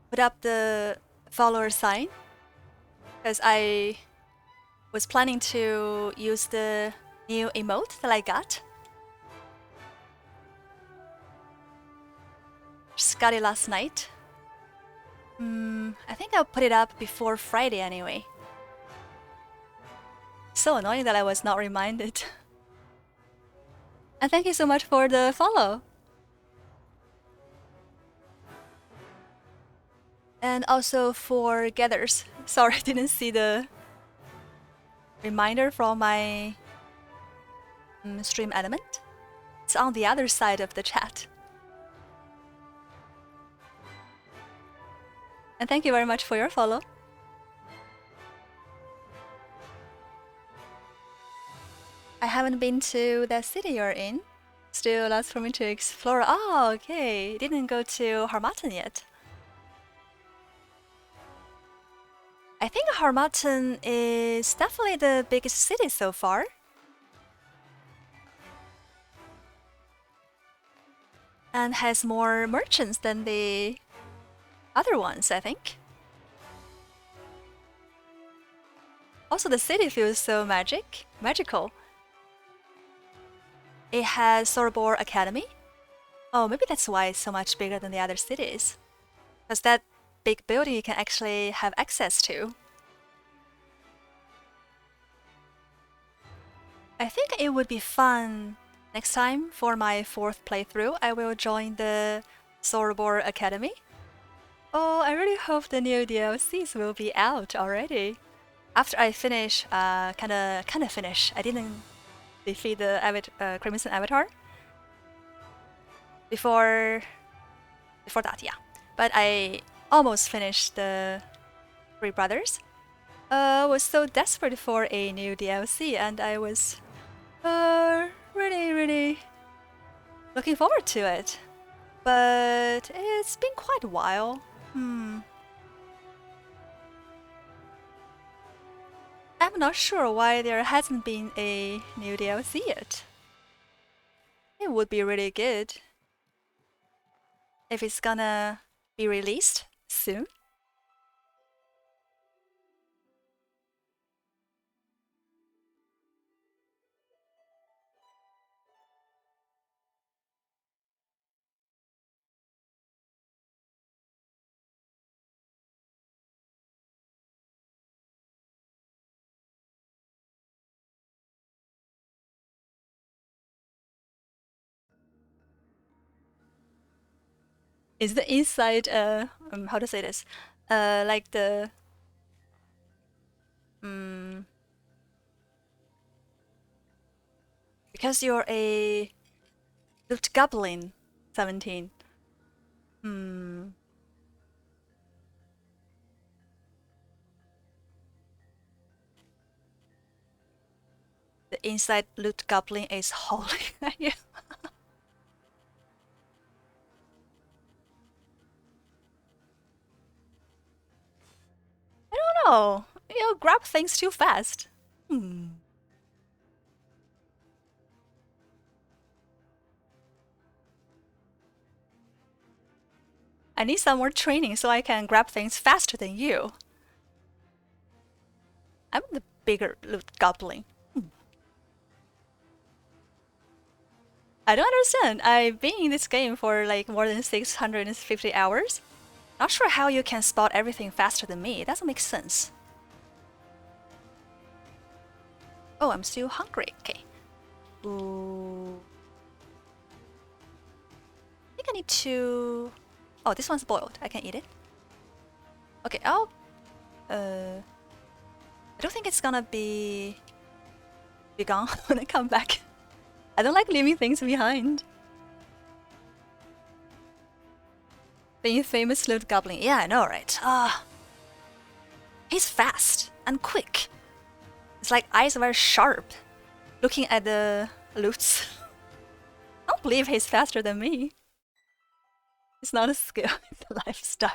put up the follower sign because I was planning to use the new emote that I got. Just got it last night. I think I'll put it up before Friday anyway. So annoying that I was not reminded. And thank you so much for the follow. And also for Gathers. Sorry, I didn't see the reminder from my stream element. It's on the other side of the chat. And thank you very much for your follow. I haven't been to that city you're in. Still lots for me to explore. Oh, okay. Didn't go to Harmattan yet. I think Harmattan is definitely the biggest city so far. And has more merchants than the other ones, I think. Also, the city feels so magical. It has Sorbor Academy. Oh, maybe that's why it's so much bigger than the other cities. Because that big building you can actually have access to. I think it would be fun next time for my 4th playthrough. I will join the Sorbor Academy. Oh, I really hope the new DLCs will be out already. After I finish, kinda finish. I didn't defeat the Crimson Avatar before that, yeah. But I almost finished the Three Brothers. Was so desperate for a new DLC, and I was really looking forward to it. But it's been quite a while. I'm not sure why there hasn't been a new DLC yet. It would be really good if it's gonna be released soon. Is the inside how to say this? Like the because you're a loot goblin 17. The inside loot goblin is holy. Yeah. I don't know. You grab things too fast. I need some more training so I can grab things faster than you. I'm the bigger loot goblin. I don't understand. I've been in this game for like more than 650 hours. Not sure how you can spot everything faster than me. It doesn't make sense. Oh, I'm still hungry. Okay. Ooh. I think I need to Oh, this one's boiled. I can eat it. Okay, I'll... I don't think it's gonna be gone when I come back. I don't like leaving things behind. The infamous loot goblin. Yeah, I know, right? He's fast and quick. It's like eyes very sharp, looking at the loots. I don't believe he's faster than me. It's not a skill, it's a lifestyle.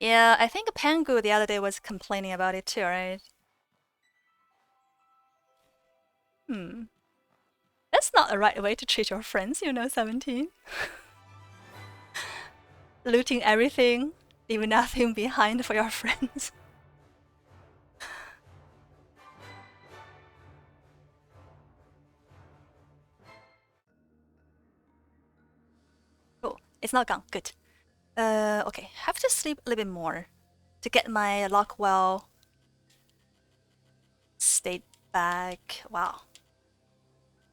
Yeah, I think Pangu the other day was complaining about it too, right? That's not the right way to treat your friends, you know, 17. Looting everything, leaving nothing behind for your friends. Oh, it's not gone. Good. Okay. Have to sleep a little bit more to get my Lockwell state back. Wow.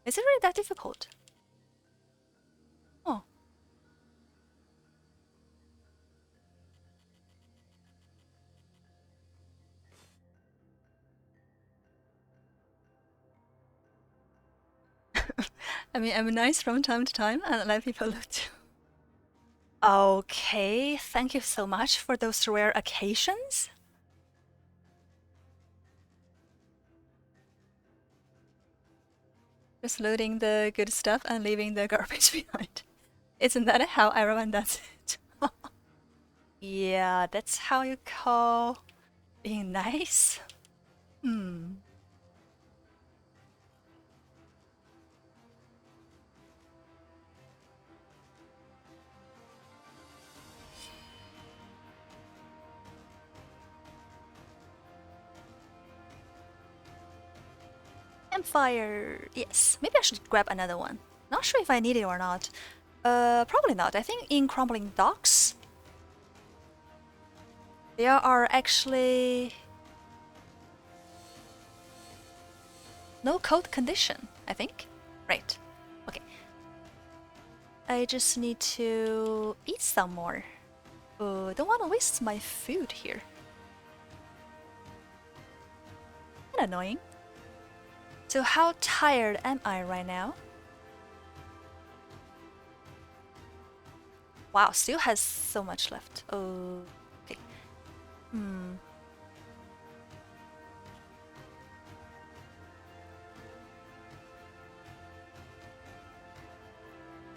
Is it really that difficult? Oh. I mean, I'm nice from time to time and let people look too. Okay, thank you so much for those rare occasions. Just loading the good stuff and leaving the garbage behind. Isn't that how everyone does it? Yeah, that's how you call being nice? Campfire. Yes, maybe I should grab another one. Not sure if I need it or not. Probably not. I think in Crumbling Docks, there are actually no cold condition, I think. Right. Okay. I just need to eat some more. Don't want to waste my food here. Kinda annoying. So how tired am I right now? Wow, still has so much left. Okay.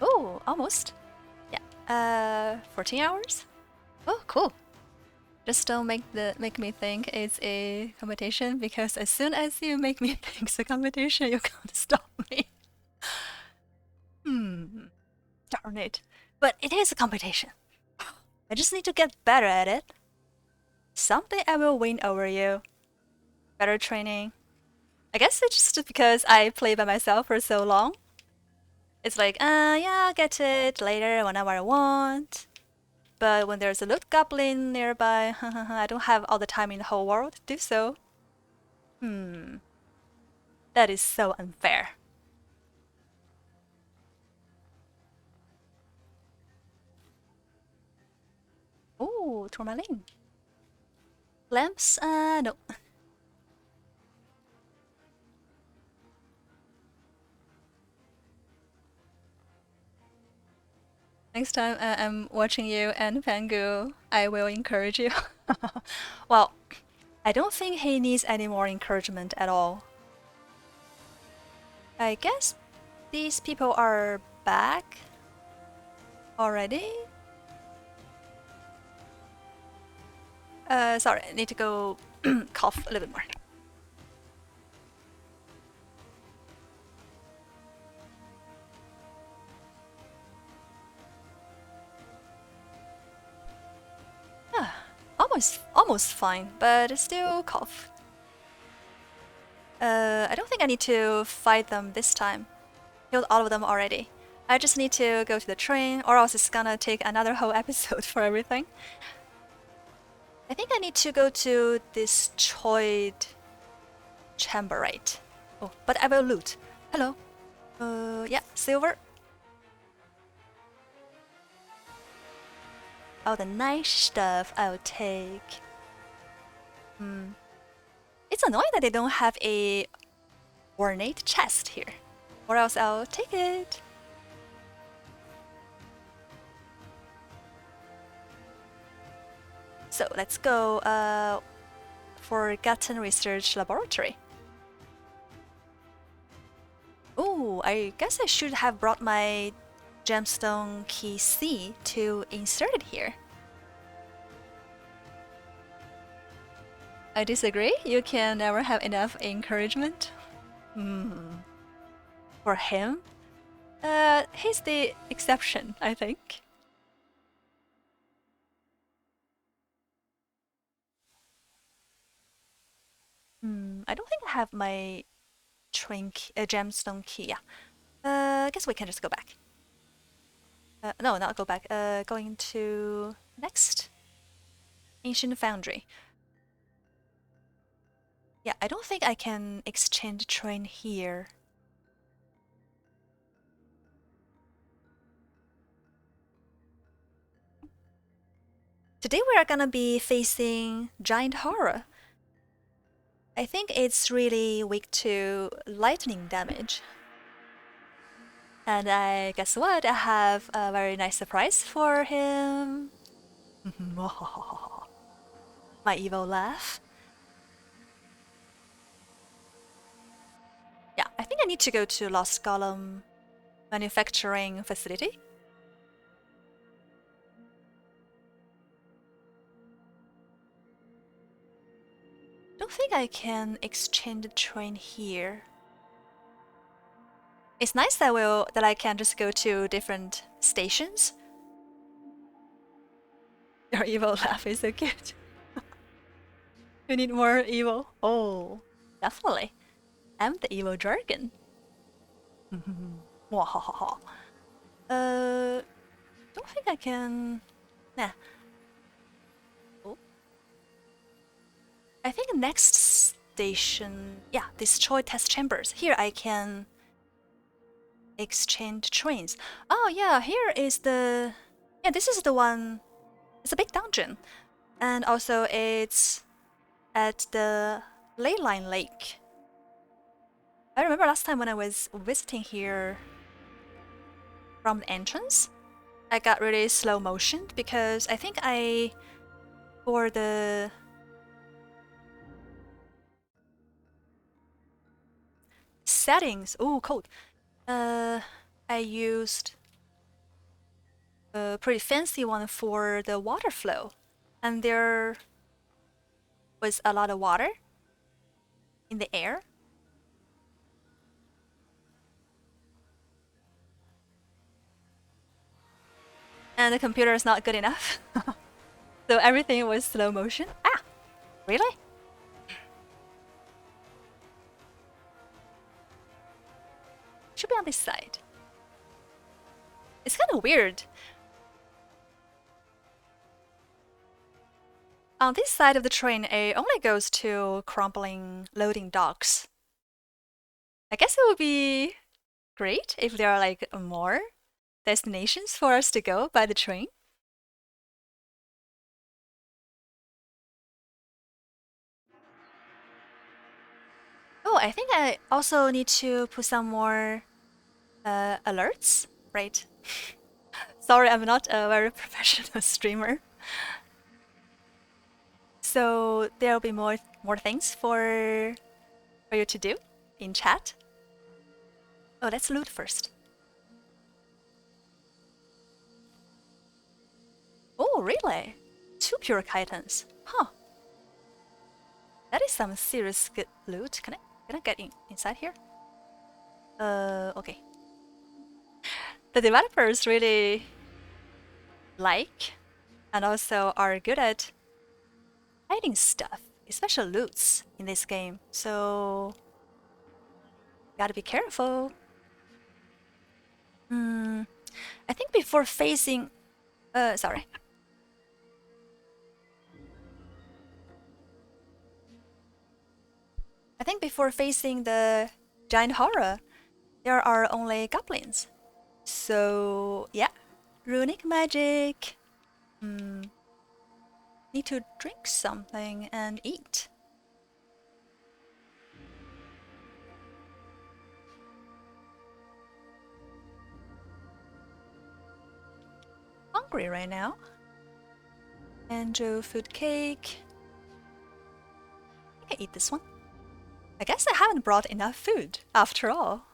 Oh, almost. Yeah. 14 hours? Oh, cool. Just don't make me think it's a competition, because as soon as you make me think it's a competition, you can't stop me. Darn it. But it is a competition. I just need to get better at it. Someday I will win over you. Better training. I guess it's just because I play by myself for so long. It's like, yeah, I'll get it later whenever I want. But when there's a loot goblin nearby, I don't have all the time in the whole world to do so. That is so unfair. Oh, tourmaline. Lamps? No. Next time I'm watching you and Pangu, I will encourage you. Well, I don't think he needs any more encouragement at all. I guess these people are back already? Sorry, I need to go cough a little bit more. Almost fine, but still cough. I don't think I need to fight them this time. Killed all of them already. I just need to go to the train, or else it's gonna take another whole episode for everything. I think I need to go to this Choid chamber, right? Oh, but I will loot. Hello. Yeah, silver. all the nice stuff I'll take. It's annoying that they don't have a ornate chest here, or else I'll take it. So let's go Forgotten Research Laboratory. Oh, I guess I should have brought my gemstone key C to insert it here. I disagree. You can never have enough encouragement. For him, he's the exception, I think. I don't think I have my gemstone key. Yeah. I guess we can just go back. No, not go back. Going to next. Ancient Foundry. Yeah, I don't think I can exchange train here. Today we are gonna be facing Giant Horror. I think it's really weak to lightning damage. And I guess what? I have a very nice surprise for him. My evil laugh. Yeah, I think I need to go to Lost Golem manufacturing facility. Don't think I can exchange the train here. It's nice that I can just go to different stations. Your evil laugh is so cute. You need more evil. Oh, definitely. I'm the evil dragon. Wahahaha. Don't think I can. Nah. Oh. I think next station. Yeah, destroy test chambers. Here I can exchange trains. Oh yeah, here is the. Yeah, this is the one. It's a big dungeon, and also it's at the Leyline Lake. I remember last time when I was visiting here from the entrance, I got really slow motion because I think for the settings, oh cold, I used a pretty fancy one for the water flow, and there was a lot of water in the air. And the computer is not good enough. So everything was slow motion. Ah, really? Should be on this side. It's kind of weird. On this side of the train, it only goes to crumbling loading docks. I guess it would be great if there are like more destinations for us to go by the train. Oh, I think I also need to put some more alerts, right? Sorry, I'm not a very professional streamer. So there'll be more things for you to do in chat. Oh, let's loot first. Oh, really? 2 pure chitons. Huh. That is some serious good loot. Can I get inside here? Okay. The developers really like and also are good at hiding stuff, especially loots in this game. So gotta be careful. I think before facing sorry. I think before facing the giant horror, there are only goblins. So yeah, runic magic. Need to drink something and eat. Hungry right now. Anjo food cake. I can eat this one. I guess I haven't brought enough food after all.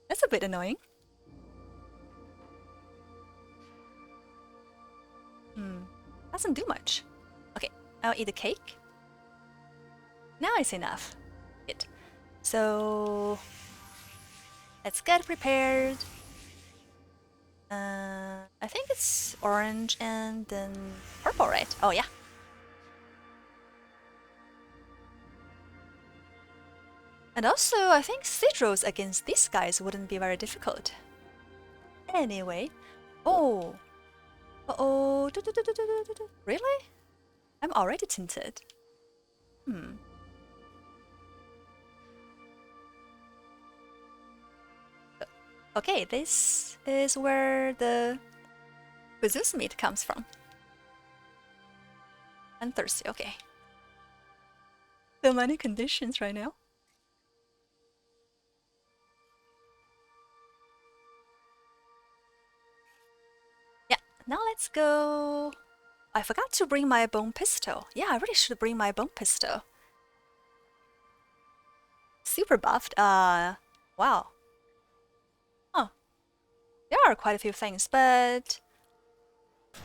That's a bit annoying. Doesn't do much. Okay, I'll eat the cake. Now it's enough. Good. So let's get prepared. I think it's orange and then purple, right? Oh yeah. And also, I think Sidros against these guys wouldn't be very difficult. Anyway. Oh. Uh-oh. Really? I'm already tinted. Okay, this is where the Buzus meat comes from. I'm thirsty, okay. So many conditions right now. Yeah, now let's go. I forgot to bring my bone pistol. Yeah, I really should bring my bone pistol. Super buffed. Wow. Huh. There are quite a few things, but I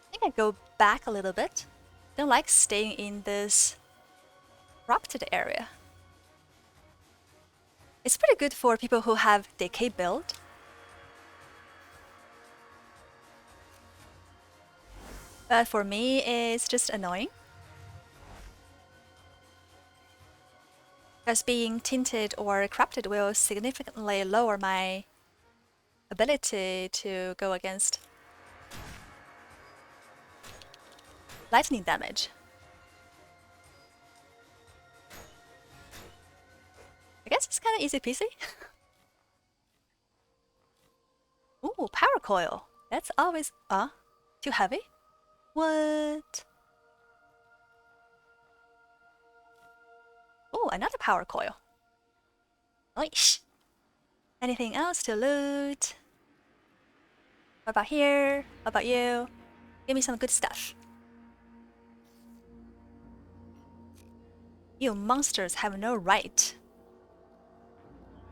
think I go back a little bit. Don't like staying in this corrupted area. It's pretty good for people who have decay build. But for me, it's just annoying. Because being tinted or corrupted will significantly lower my ability to go against lightning damage. I guess it's kind of easy peasy. Ooh, power coil. That's always too heavy. What? Oh, another power coil. Nice. Anything else to loot? What about here? What about you? Give me some good stuff. You monsters have no right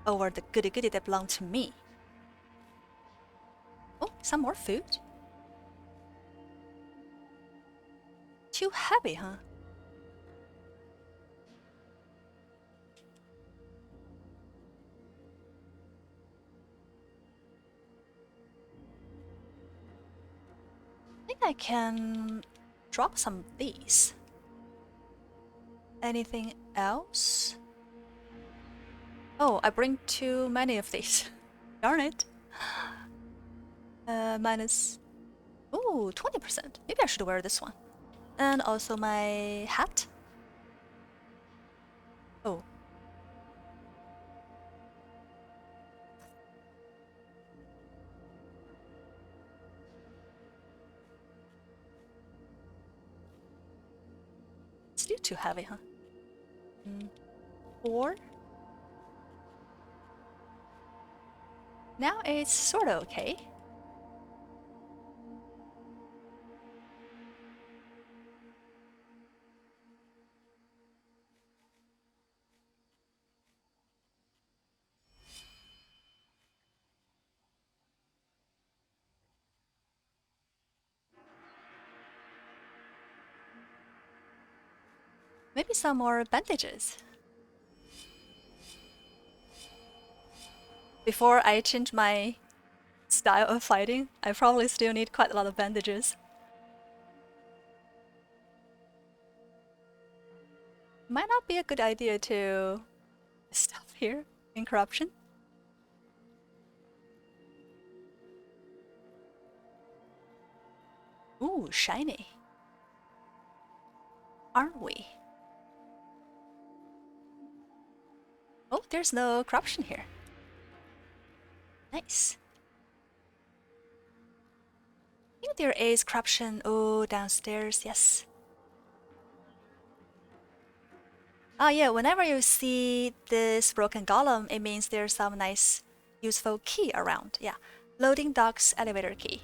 over the goody-goody that belong to me. Oh, some more food? Too heavy, huh? I think I can drop some of these. Anything else? Oh, I bring too many of these. Darn it. Minus... Ooh, 20%. Maybe I should wear this one. And also my hat. Oh. Still too heavy, huh? 4. Now it's sorta okay. Maybe some more bandages. Before I change my style of fighting, I probably still need quite a lot of bandages. Might not be a good idea to stop here in corruption. Ooh, shiny. Aren't we? Oh, there's no corruption here. Nice. I think there is corruption. Oh, downstairs, yes. Oh yeah, whenever you see this broken golem, it means there's some nice, useful key around. Yeah, loading docks elevator key.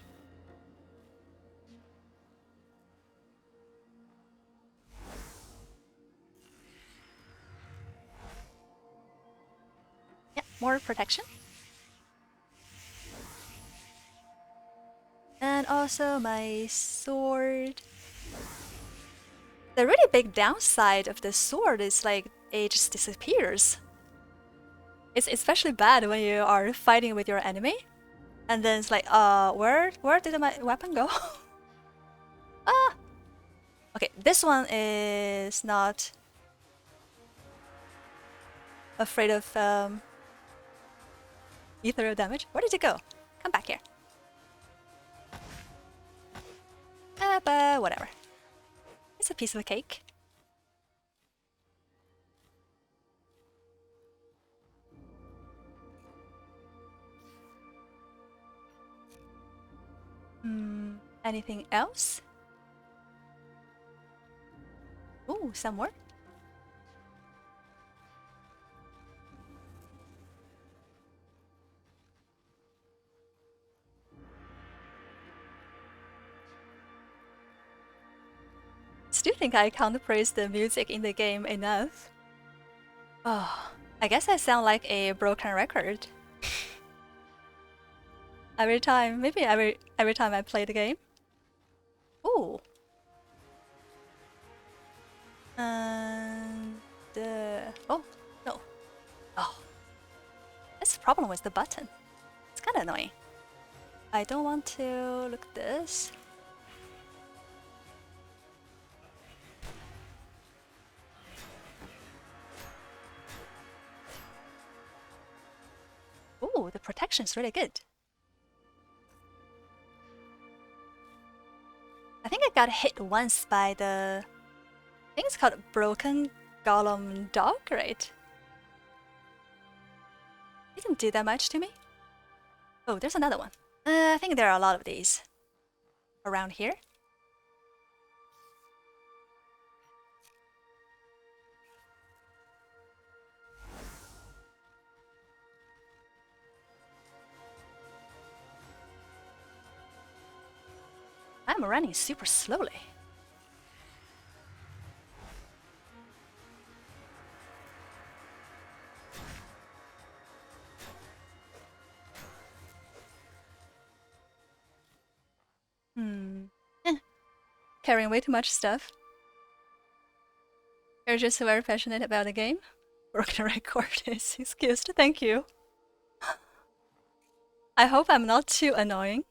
Yeah, more protection. And also my sword. The really big downside of the sword is like it just disappears. It's especially bad when you are fighting with your enemy, and then it's like, where did my weapon go? Ah. Okay, this one is not afraid of ethereal damage. Where did it go? Come back here. But whatever. It's a piece of a cake. Anything else? Ooh, some more. Still think I can't praise the music in the game enough. Oh, I guess I sound like a broken record. Every time, maybe every time I play the game. Ooh. And oh no. Oh, that's the problem with the button. It's kind of annoying. I don't want to look at this. Ooh, the protection's really good. I think I got hit once by the... I think it's called Broken Golem Dog, right? It didn't do that much to me. Oh, there's another one. I think there are a lot of these around here. I'm running super slowly. Carrying way too much stuff. You're just very passionate about the game. Broken record is excused, thank you. I hope I'm not too annoying.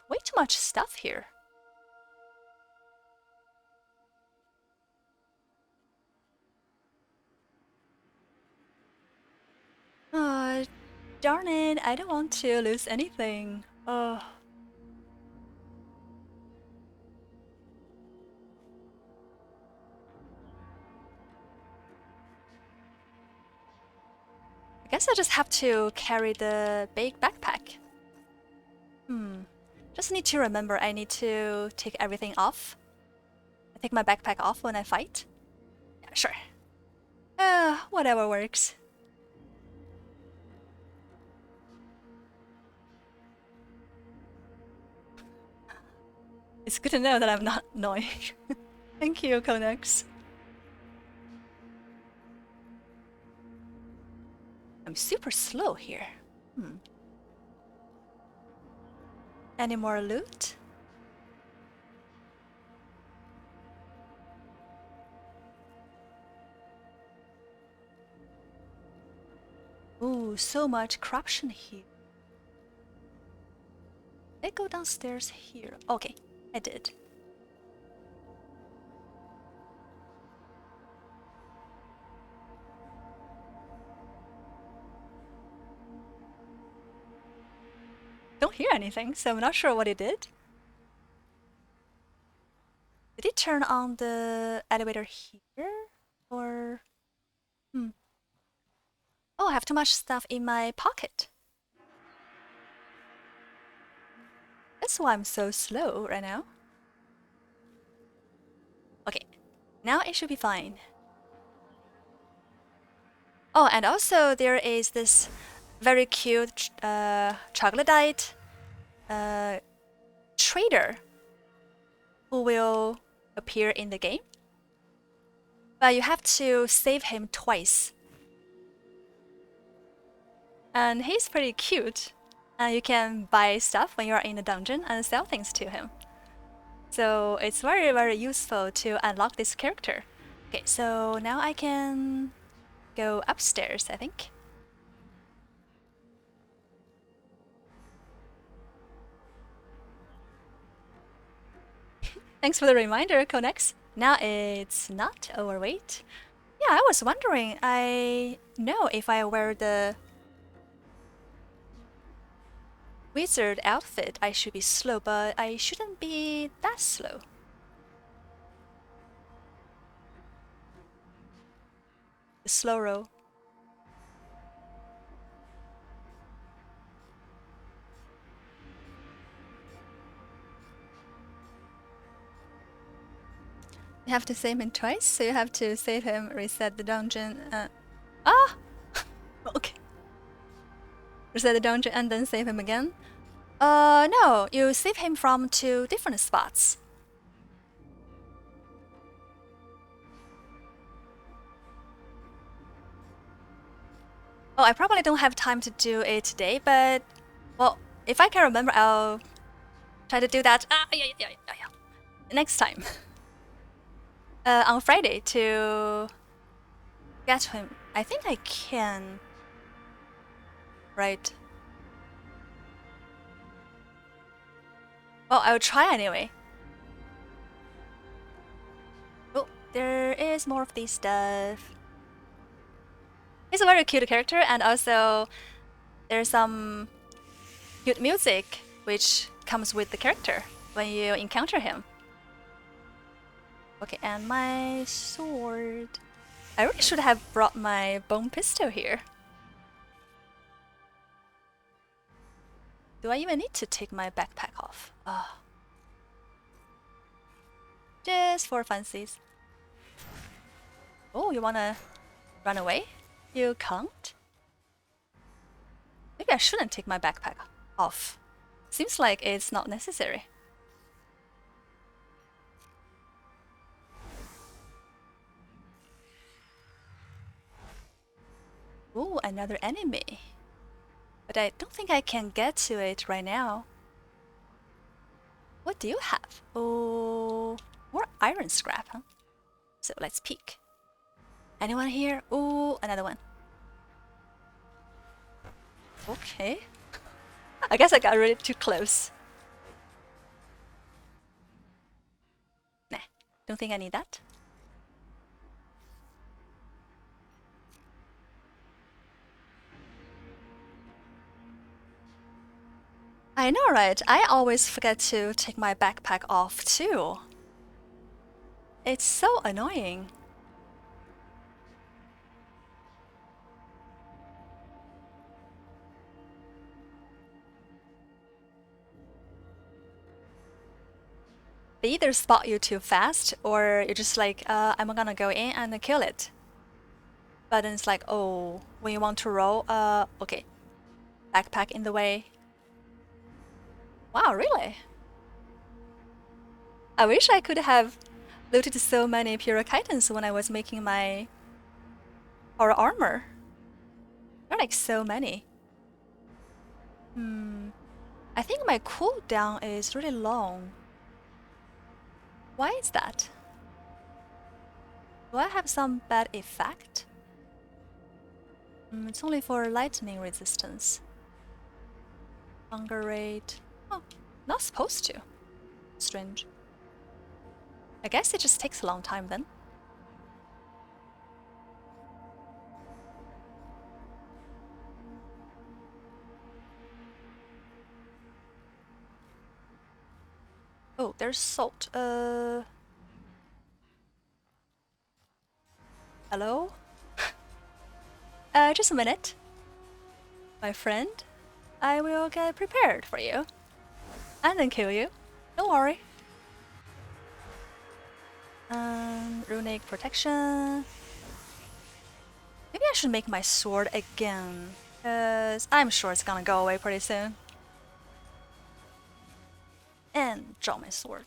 Way too much stuff here. Darn it, I don't want to lose anything. I guess I just have to carry the big backpack. Just need to remember I need to take everything off. I take my backpack off when I fight. Yeah, sure. Whatever works. It's good to know that I'm not annoying. Thank you, Konex. I'm super slow here. Any more loot? Ooh, so much corruption here. Did I go downstairs here? Okay, I did. Don't hear anything, so I'm not sure what it did. Did it turn on the elevator here? Or... Oh, I have too much stuff in my pocket. That's why I'm so slow right now. Okay, now it should be fine. Oh, and also there is this very cute troglodyte trader who will appear in the game. But you have to save him twice. And he's pretty cute. And you can buy stuff when you're in the dungeon and sell things to him. So it's very, very useful to unlock this character. Okay, so now I can go upstairs, I think. Thanks for the reminder, Konex. Now it's not overweight. Yeah, I was wondering, I know if I wear the wizard outfit, I should be slow, but I shouldn't be that slow. The slow roll. You have to save him twice, so you have to save him, reset the dungeon. Okay. Reset the dungeon and then save him again. No, you save him from 2 different spots. Oh, I probably don't have time to do it today, but well, if I can remember, I'll try to do that. Yeah. Next time. On Friday to get him. I think I can. Right. Well, I'll try anyway. Oh, there is more of this stuff. He's a very cute character, and also there's some cute music which comes with the character when you encounter him. Okay, and my sword. I really should have brought my bone pistol here. Do I even need to take my backpack off? Oh. Just for funsies. Oh, you wanna run away? You can't? Maybe I shouldn't take my backpack off. Seems like it's not necessary. Ooh, another enemy. But I don't think I can get to it right now. What do you have? Oh, more iron scrap, huh? So let's peek. Anyone here? Ooh, another one. Okay. I guess I got really too close. Nah, don't think I need that. I know, right? I always forget to take my backpack off too. It's so annoying. They either spot you too fast, or you're just like, I'm gonna go in and kill it. But then it's like, oh, when you want to roll, okay. Backpack in the way. Wow, really? I wish I could have looted so many Pyrrhitans when I was making my horror armor. There are like so many. I think my cooldown is really long. Why is that? Do I have some bad effect? It's only for lightning resistance. Hunger rate. Oh, not supposed to. Strange. I guess it just takes a long time then. Oh, there's salt. Hello? Just a minute. My friend, I will get prepared for you. And then kill you. Don't worry. Runic protection. Maybe I should make my sword again, because I'm sure it's gonna go away pretty soon. And draw my sword.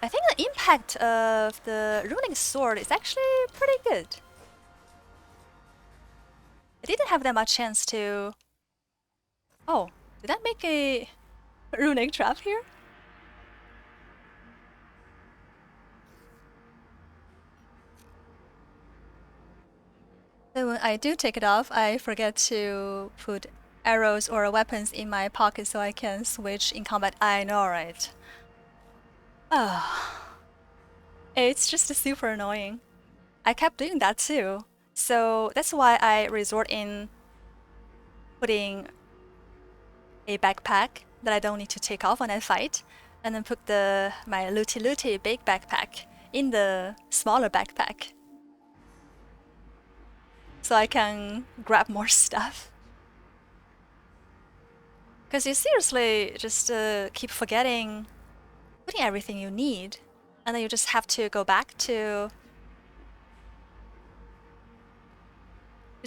I think the impact of the runic sword is actually pretty good. I didn't have that much chance to... Oh, did I make a runic trap here? Then when I do take it off, I forget to put arrows or weapons in my pocket so I can switch in combat. I know, right? Ah, it's just super annoying. I kept doing that too. So that's why I resort in putting a backpack that I don't need to take off when I fight, and then put my looty big backpack in the smaller backpack, so I can grab more stuff. Because you seriously just keep forgetting putting everything you need, and then you just have to go back to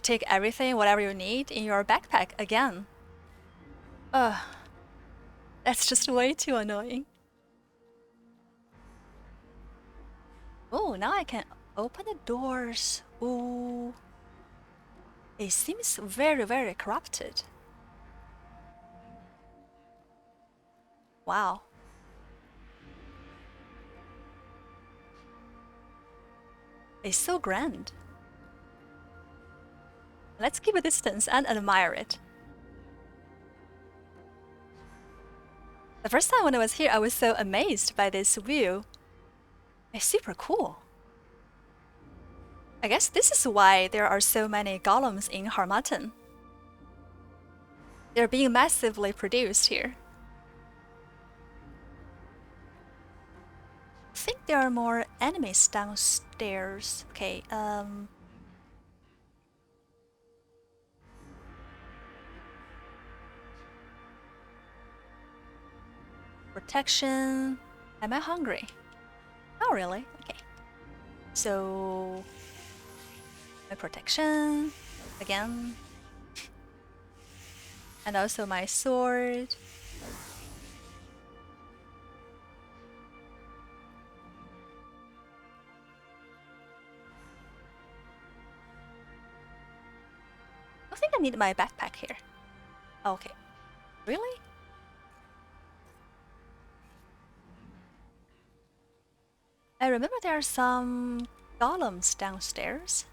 take everything, whatever you need, in your backpack again. Ugh. That's just way too annoying. Oh, now I can open the doors. Ooh. It seems very, very corrupted. Wow. It's so grand. Let's keep a distance and admire it. The first time when I was here, I was so amazed by this view. It's super cool. I guess this is why there are so many golems in Harmattan. They're being massively produced here. I think there are more enemies downstairs. Okay, protection. Am I hungry? Oh, really? Okay. So, my protection again, and also my sword. I think I need my backpack here. Okay. Really? I remember there are some golems downstairs.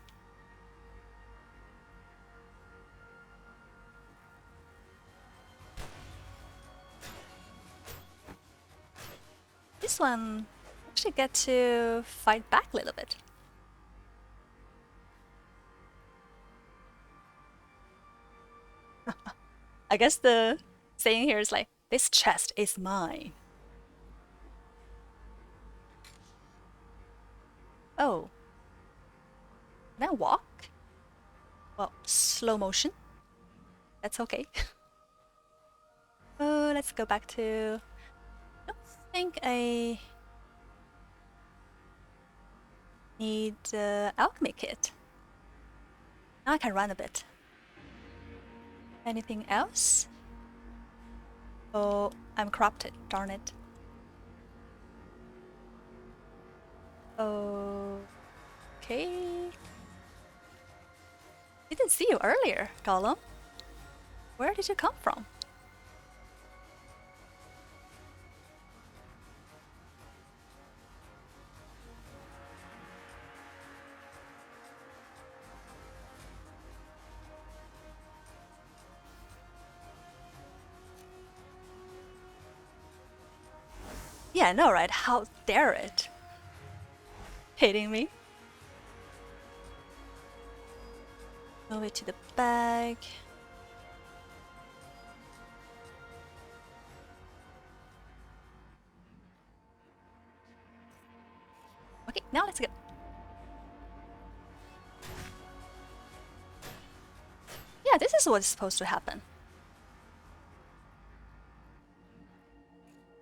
This one actually get to fight back a little bit. I guess the saying here is like, this chest is mine. Oh. Can I walk? Well, slow motion. That's okay. Oh, let's go back to... I don't think I need the alchemy kit. Now I can run a bit. Anything else? Oh, I'm corrupted, darn it. Okay. Didn't see you earlier, Golem. Where did you come from? Yeah, I know, right? How dare it? Hitting me. Move it to the bag. now let's go. Yeah, this is what's supposed to happen.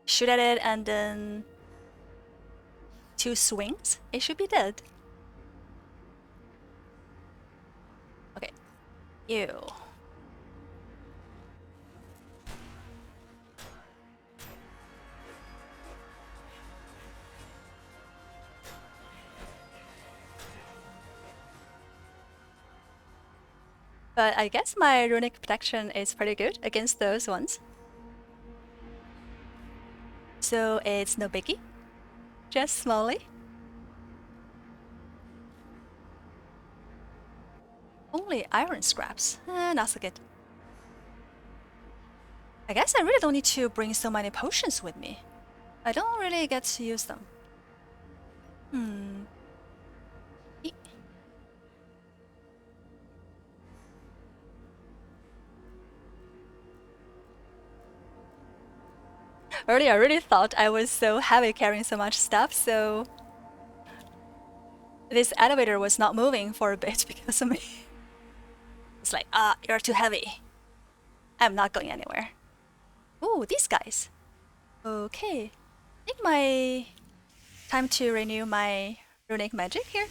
Shoot at it and then 2 swings, it should be dead. Okay. Ew. But I guess my runic protection is pretty good against those ones. So it's no biggie. Just slowly. Only iron scraps. Not so good. I guess I really don't need to bring so many potions with me. I don't really get to use them. Earlier, I really thought I was so heavy carrying so much stuff, so this elevator was not moving for a bit because of me. It's like, you're too heavy. I'm not going anywhere. Ooh, these guys. Okay. I think my time to renew my runic magic here.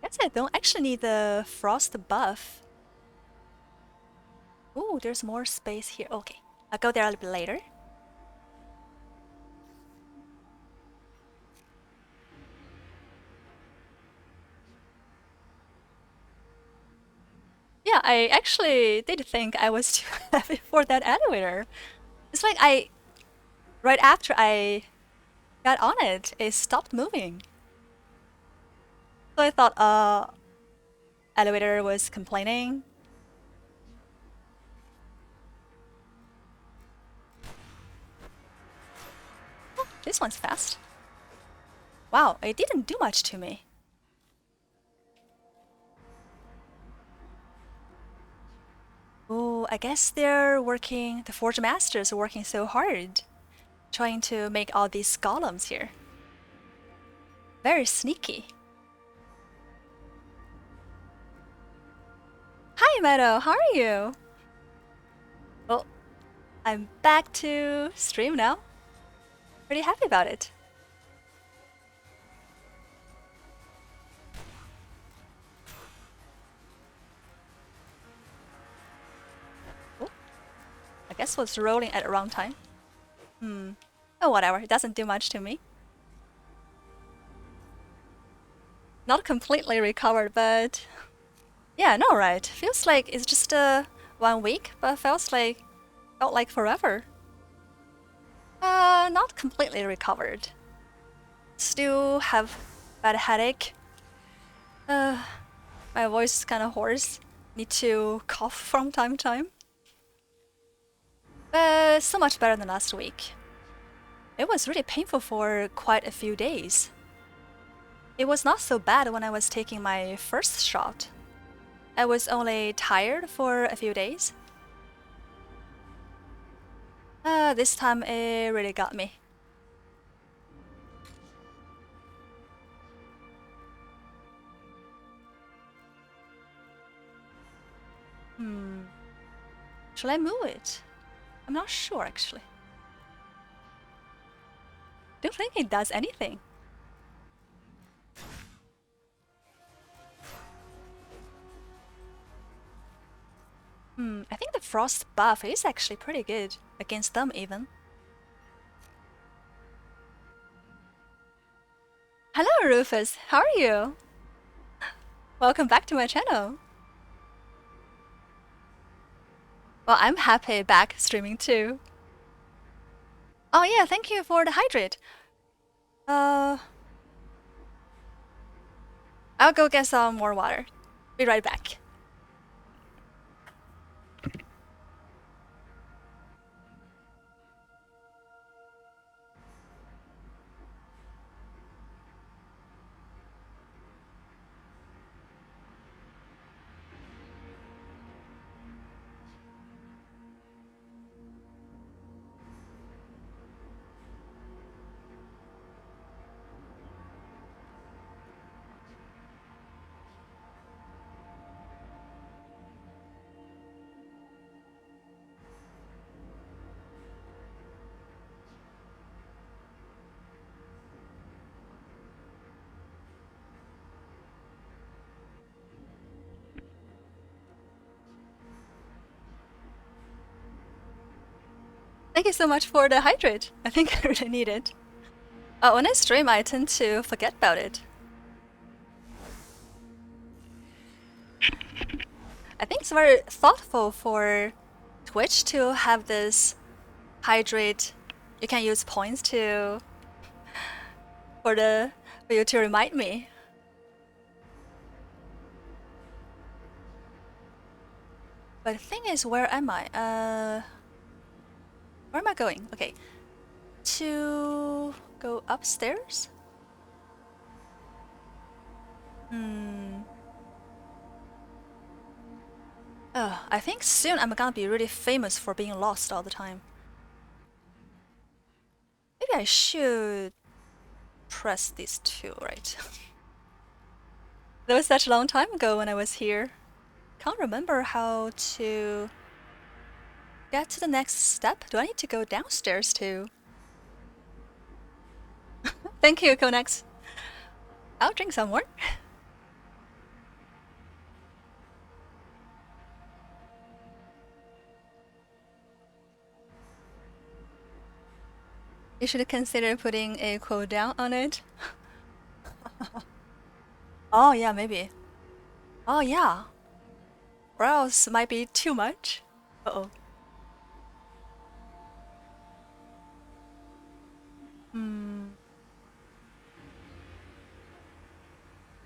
Guess I don't actually need the frost buff. Ooh, there's more space here. Okay, I'll go there a little bit later. Yeah, I actually did think I was too heavy for that elevator. It's like right after I got on it, it stopped moving. So I thought, elevator was complaining. Oh, this one's fast. Wow, it didn't do much to me. Oh, I guess the Forge Masters are working so hard, trying to make all these golems here. Very sneaky. Hi, Meadow, how are you? Well, I'm back to stream now. Pretty happy about it. Oh, I guess was rolling at the wrong time. Oh, whatever, it doesn't do much to me. Not completely recovered, but yeah, no, right. Feels like it's just 1 week, but felt like forever. Not completely recovered. Still have bad headache. My voice is kind of hoarse. Need to cough from time to time. But so much better than last week. It was really painful for quite a few days. It was not so bad when I was taking my first shot. I was only tired for a few days. This time it really got me. Shall I move it? I'm not sure actually. Don't think it does anything. I think the frost buff is actually pretty good against them even. Hello Rufus, how are you? Welcome back to my channel. Well, I'm happy back streaming too. Oh yeah, thank you for the hydrate. I'll go get some more water. Be right back. Thank you so much for the hydrate. I think I really need it. When I stream, I tend to forget about it. I think it's very thoughtful for Twitch to have this hydrate. You can use points to for you to remind me. But the thing is, where am I? Where am I going? Okay. To go upstairs? I think soon I'm gonna be really famous for being lost all the time. Maybe I should press these two, right? That was such a long time ago when I was here. Can't remember how to get to the next step. Do I need to go downstairs too? Thank you, Konex. I'll drink some more. You should consider putting a cooldown on it. Oh yeah, maybe. Oh yeah. Or else might be too much. Uh-oh.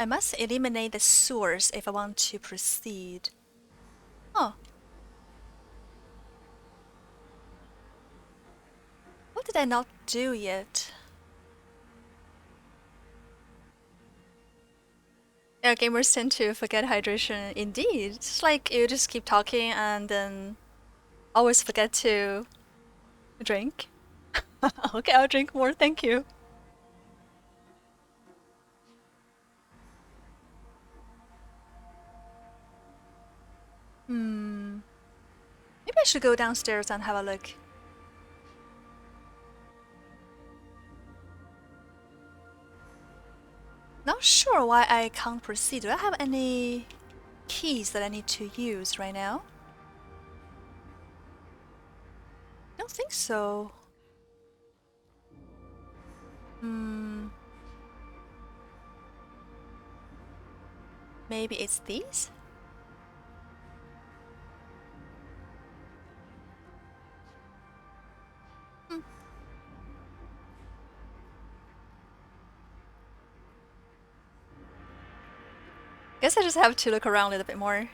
I must eliminate the source if I want to proceed. Oh. What did I not do yet? Yeah, gamers tend to forget hydration. Indeed. It's like you just keep talking and then always forget to drink. Okay, I'll drink more, thank you. Maybe I should go downstairs and have a look. Not sure why I can't proceed. Do I have any keys that I need to use right now? Don't think so. Maybe it's these? Guess I just have to look around a little bit more.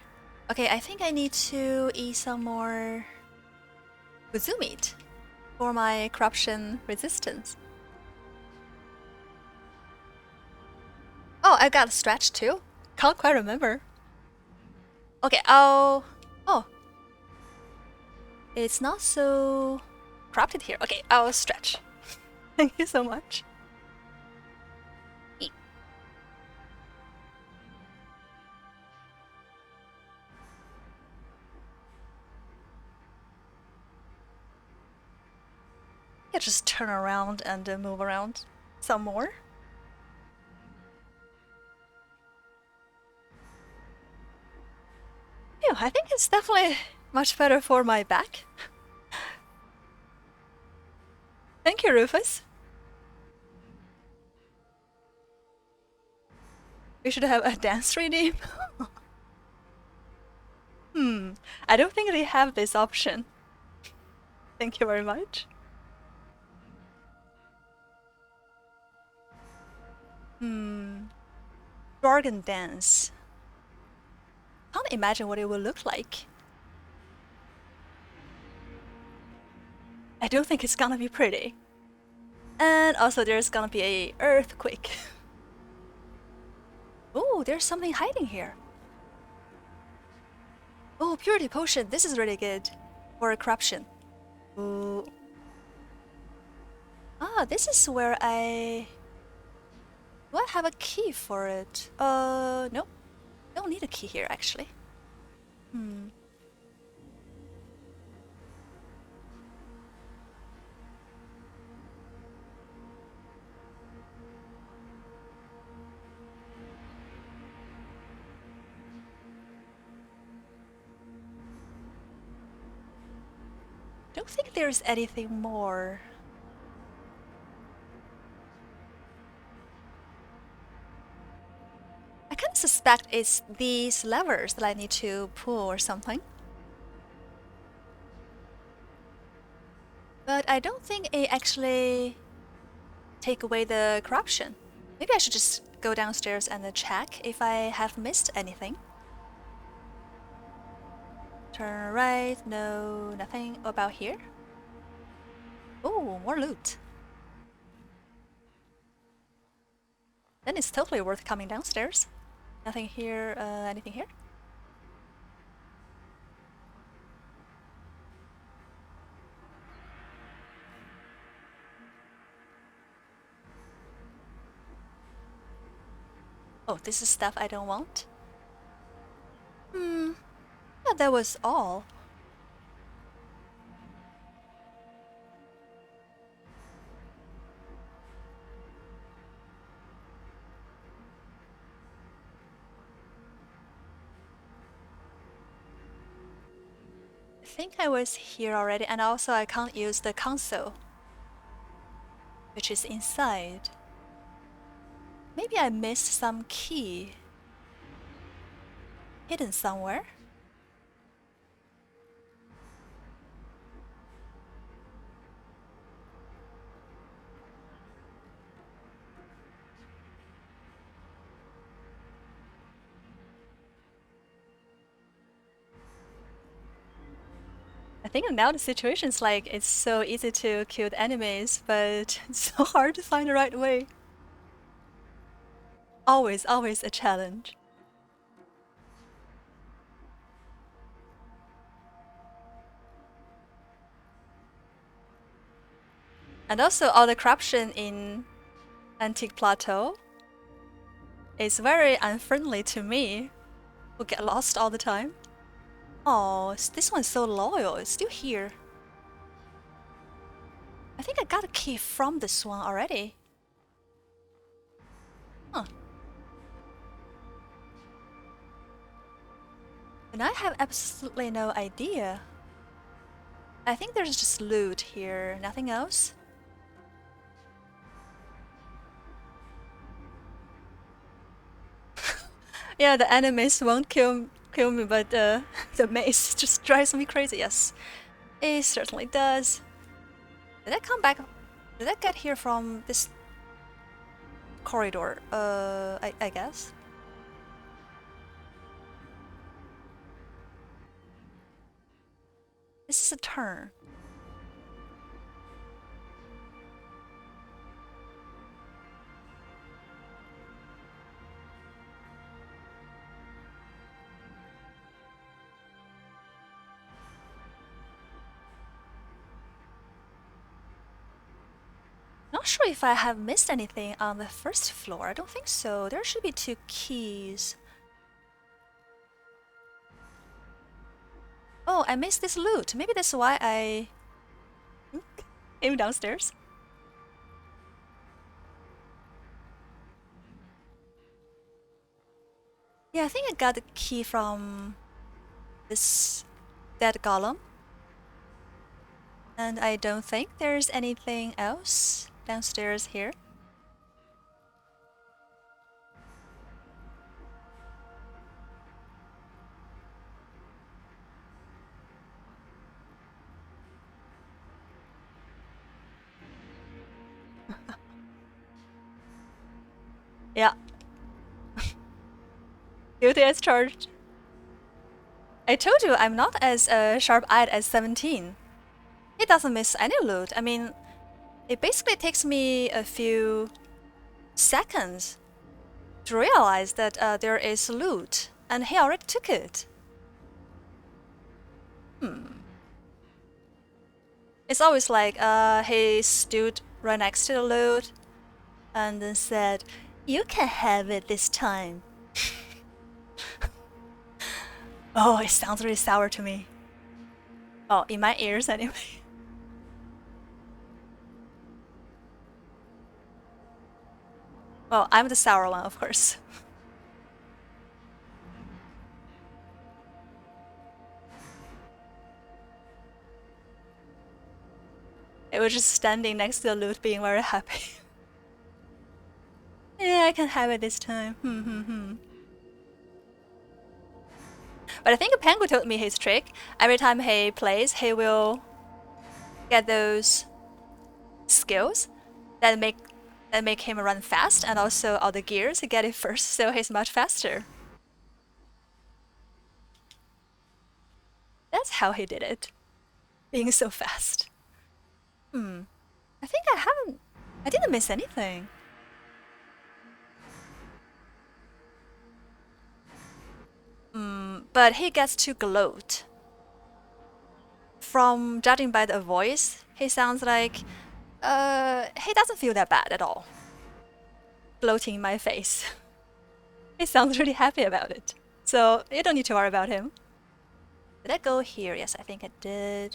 Okay, I think I need to eat some more kuzu meat for my corruption resistance. Oh, I got a stretch too? Can't quite remember. Okay, oh. It's not so corrupted here. Okay, I'll stretch. Thank you so much. Eat. Yeah, just turn around and move around some more. Yeah, I think it's definitely much better for my back. Thank you, Rufus. We should have a dance redeem. I don't think they have this option. Thank you very much. Dragon dance. Can't imagine what it will look like. I don't think it's gonna be pretty. And also there's gonna be a earthquake. Oh, there's something hiding here. Oh, purity potion. This is really good for corruption. Ooh. Ah, this is where I... Do I have a key for it? No. Don't need a key here, actually. Don't think there's anything more. I kind of suspect it's these levers that I need to pull or something. But I don't think it actually take away the corruption. Maybe I should just go downstairs and check if I have missed anything. Turn right, no, nothing about here. Oh, more loot. Then it's totally worth coming downstairs. Nothing here, anything here? Oh, this is stuff I don't want. Yeah, that was all. I think I was here already, and also I can't use the console, which is inside. Maybe I missed some key hidden somewhere. I think now the situation is like it's so easy to kill the enemies, but it's so hard to find the right way. Always a challenge. And also all the corruption in Antique Plateau is very unfriendly to me, who get lost all the time. Oh, this one's so loyal, it's still here. I think I got a key from this one already. Huh. And I have absolutely no idea. I think there's just loot here, nothing else. Yeah, the enemies won't kill me, but the mace just drives me crazy. Yes, it certainly does. Did I come back? Did I get here from this corridor? I guess. This is a turn. Not sure if I have missed anything on the first floor. I don't think so. There should be 2 keys. Oh, I missed this loot. Maybe that's why I came downstairs. Yeah, I think I got the key from this dead golem. And I don't think there's anything else downstairs here. Yeah. Guilty as charged. I told you I'm not as sharp-eyed as 17. He doesn't miss any loot. I mean, it basically takes me a few seconds to realize that there is loot, and he already took it. It's always like he stood right next to the loot and then said, "You can have it this time." Oh, it sounds really sour to me. Oh, in my ears anyway. Well, I'm the sour one, of course. It was just standing next to the loot being very happy. Yeah, I can have it this time. But I think Pengu told me his trick. Every time he plays, he will get those skills that make him run fast, and also all the gears he get it first, so he's much faster. That's how he did it, being so fast. I think I didn't miss anything. But he gets to gloat. From judging by the voice, he sounds like he doesn't feel that bad at all. Gloating in my face. He sounds really happy about it. So you don't need to worry about him. Did I go here? Yes, I think I did.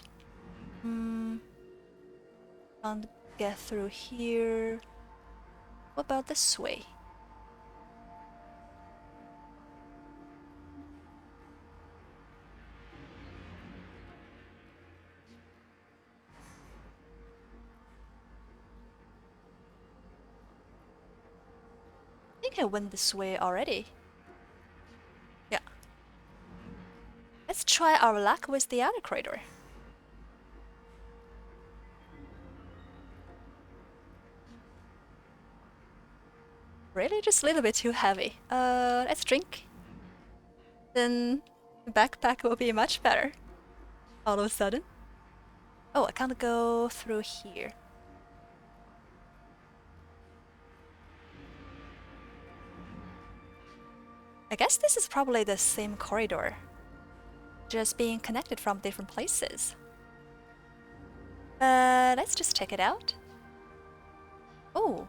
Can't get through here. What about this way? I think I went this way already. Yeah. Let's try our luck with the other corridor. Really, just a little bit too heavy. Let's drink. Then the backpack will be much better. All of a sudden. Oh, I can't go through here. I guess this is probably the same corridor, just being connected from different places. Let's just check it out. Oh.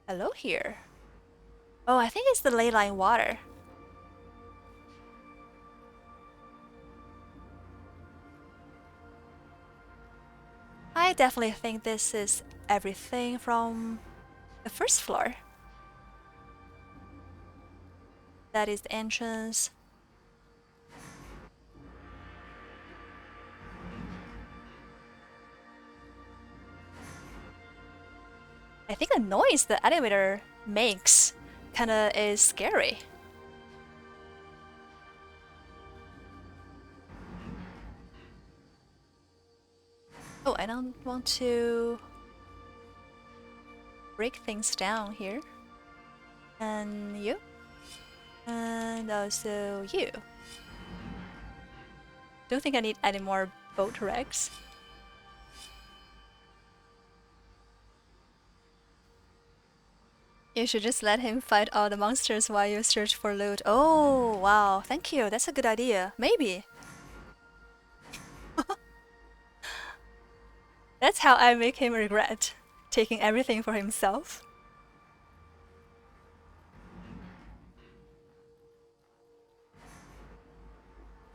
Hello here. Oh, I think it's the ley line water. I definitely think this is everything from the first floor. That is the entrance. I think the noise the elevator makes kinda is scary. Oh, I don't want to break things down here. And you. And also you. Don't think I need any more boat wrecks. You should just let him fight all the monsters while you search for loot. Oh, wow. Thank you. That's a good idea. Maybe. That's how I make him regret taking everything for himself.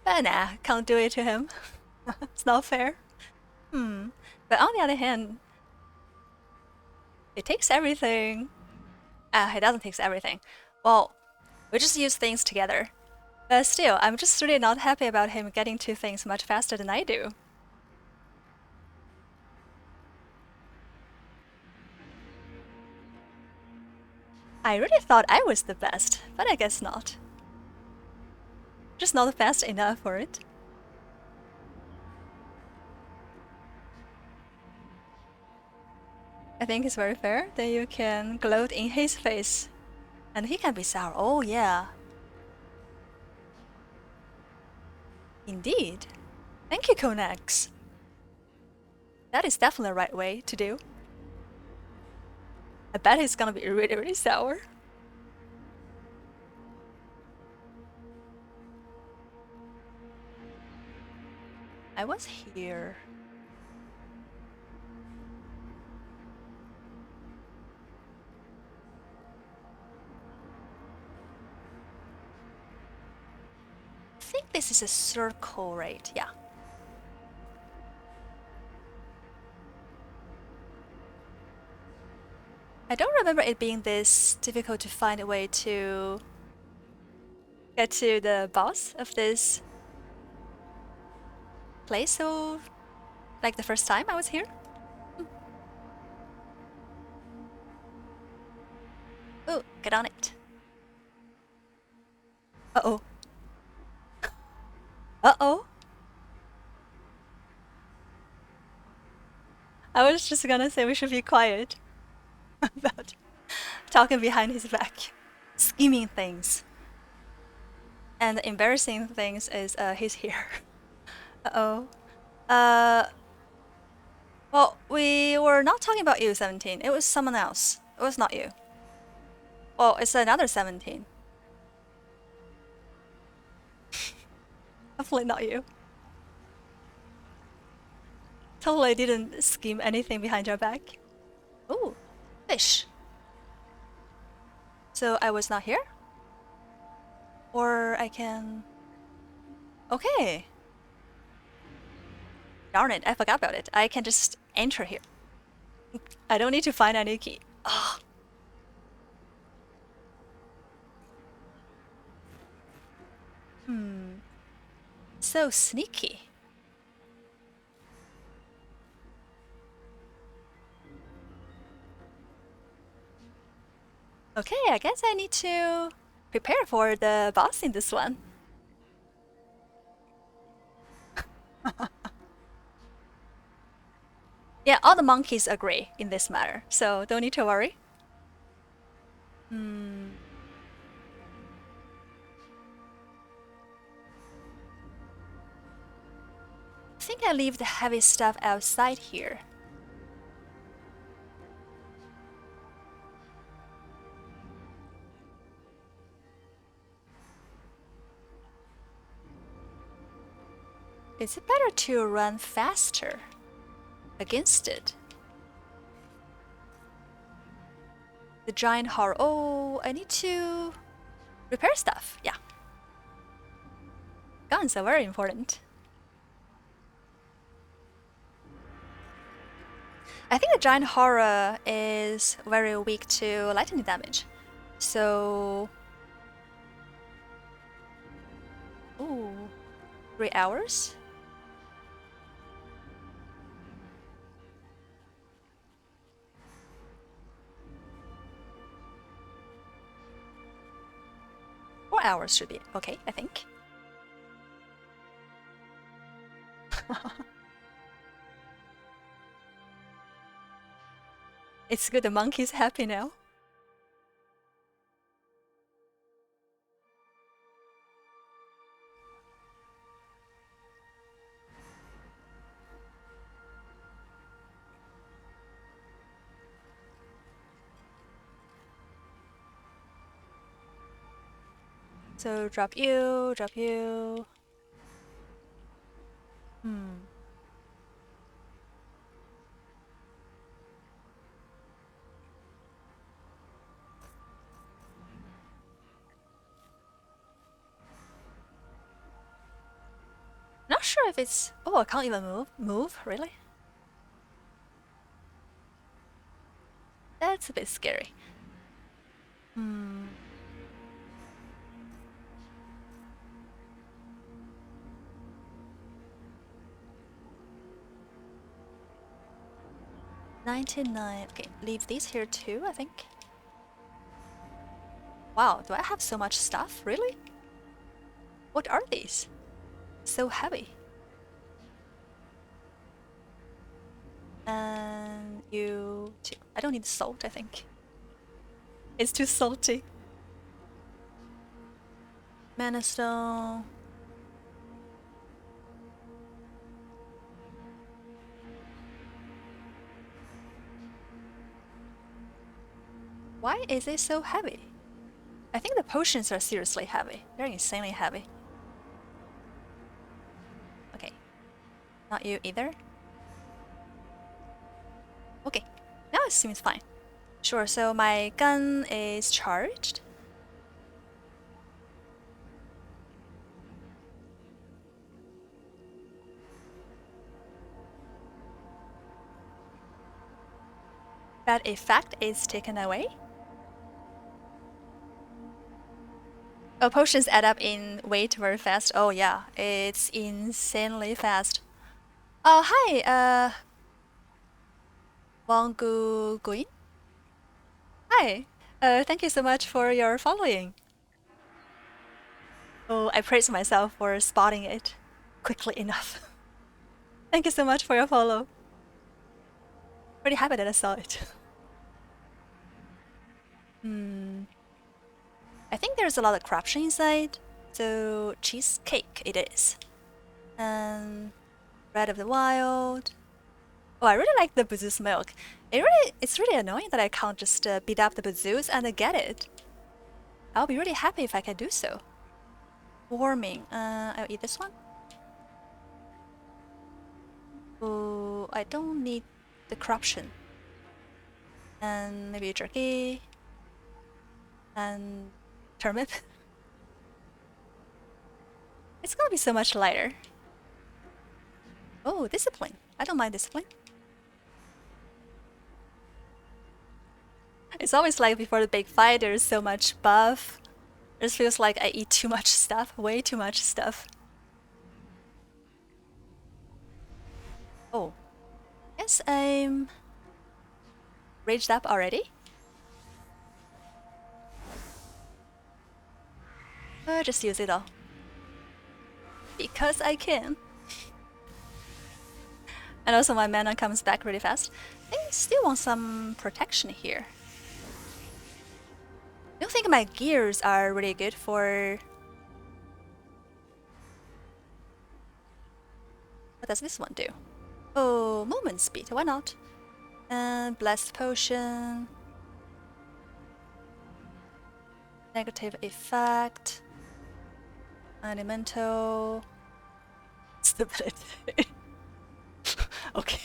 But nah, can't do it to him. It's not fair. But on the other hand, he takes everything. He doesn't take everything. Well, we just use things together. But still, I'm just really not happy about him getting to things much faster than I do. I really thought I was the best, but I guess not. Just not fast enough for it. I think it's very fair that you can gloat in his face And he can be sour. Oh, yeah. Indeed. Thank you, Konax. That is definitely the right way to do. I bet he's gonna be really, really sour. I was here. I think this is a circle, right? Yeah. I don't remember it being this difficult to find a way to get to the boss of this place, so like the first time I was here. Oh, get on it. Uh-oh. Uh-oh. I was just gonna say we should be quiet about talking behind his back, scheming things. And the embarrassing things is he's here. Uh-oh. Well, we were not talking about you, 17. It was someone else. It was not you. Well, it's another 17. Hopefully not you. Totally didn't scheme anything behind your back. Ooh, fish. So I was not here? Or I can... Okay. Darn it, I forgot about it. I can just enter here. I don't need to find any key. Oh. So sneaky. Okay, I guess I need to prepare for the boss in this one. Yeah, all the monkeys agree in this matter, so don't need to worry. I think I leave the heavy stuff outside here. Is it better to run faster against it? The giant horror. Oh, I need to repair stuff. Yeah. Guns are very important. I think the giant horror is very weak to lightning damage. So... Ooh. 3 hours? Hours should be okay, I think. It's good the monkey's happy now. So drop you, drop you. Not sure if it's... Oh, I can't even move. Move? Really? That's a bit scary. 99. Okay, leave these here too, I think. Wow, do I have so much stuff? Really? What are these? So heavy. And you too. I don't need salt, I think. It's too salty. Mana stone. Why is it so heavy? I think the potions are seriously heavy. They're insanely heavy. Okay. Not you either. Okay. Now it seems fine. Sure, so my gun is charged. That effect is taken away. Oh, potions add up in weight very fast. Oh yeah, it's insanely fast. Oh hi, Wanggu Guin. Hi. Thank you so much for your following. Oh, I praise myself for spotting it quickly enough. Thank you so much for your follow. Pretty happy that I saw it. I think there's a lot of corruption inside, so cheesecake it is. And Bread of the Wild. Oh, I really like the Boozoos milk. It's really annoying that I can't just beat up the Boozoos and get it. I'll be really happy if I can do so. Warming. I'll eat this one. Oh, I don't need the corruption. And maybe jerky. And turnip. It's gonna be so much lighter. Oh, discipline. I don't mind discipline. It's always like before the big fight, there's so much buff. It just feels like I eat too much stuff, way too much stuff. Oh, yes, I'm raged up already. Just use it all. Because I can. And also my mana comes back really fast. I still want some protection here. I don't think my gears are really good for... What does this one do? Oh, movement speed, why not? And blessed potion. Negative effect. Elemental. Stability. Okay.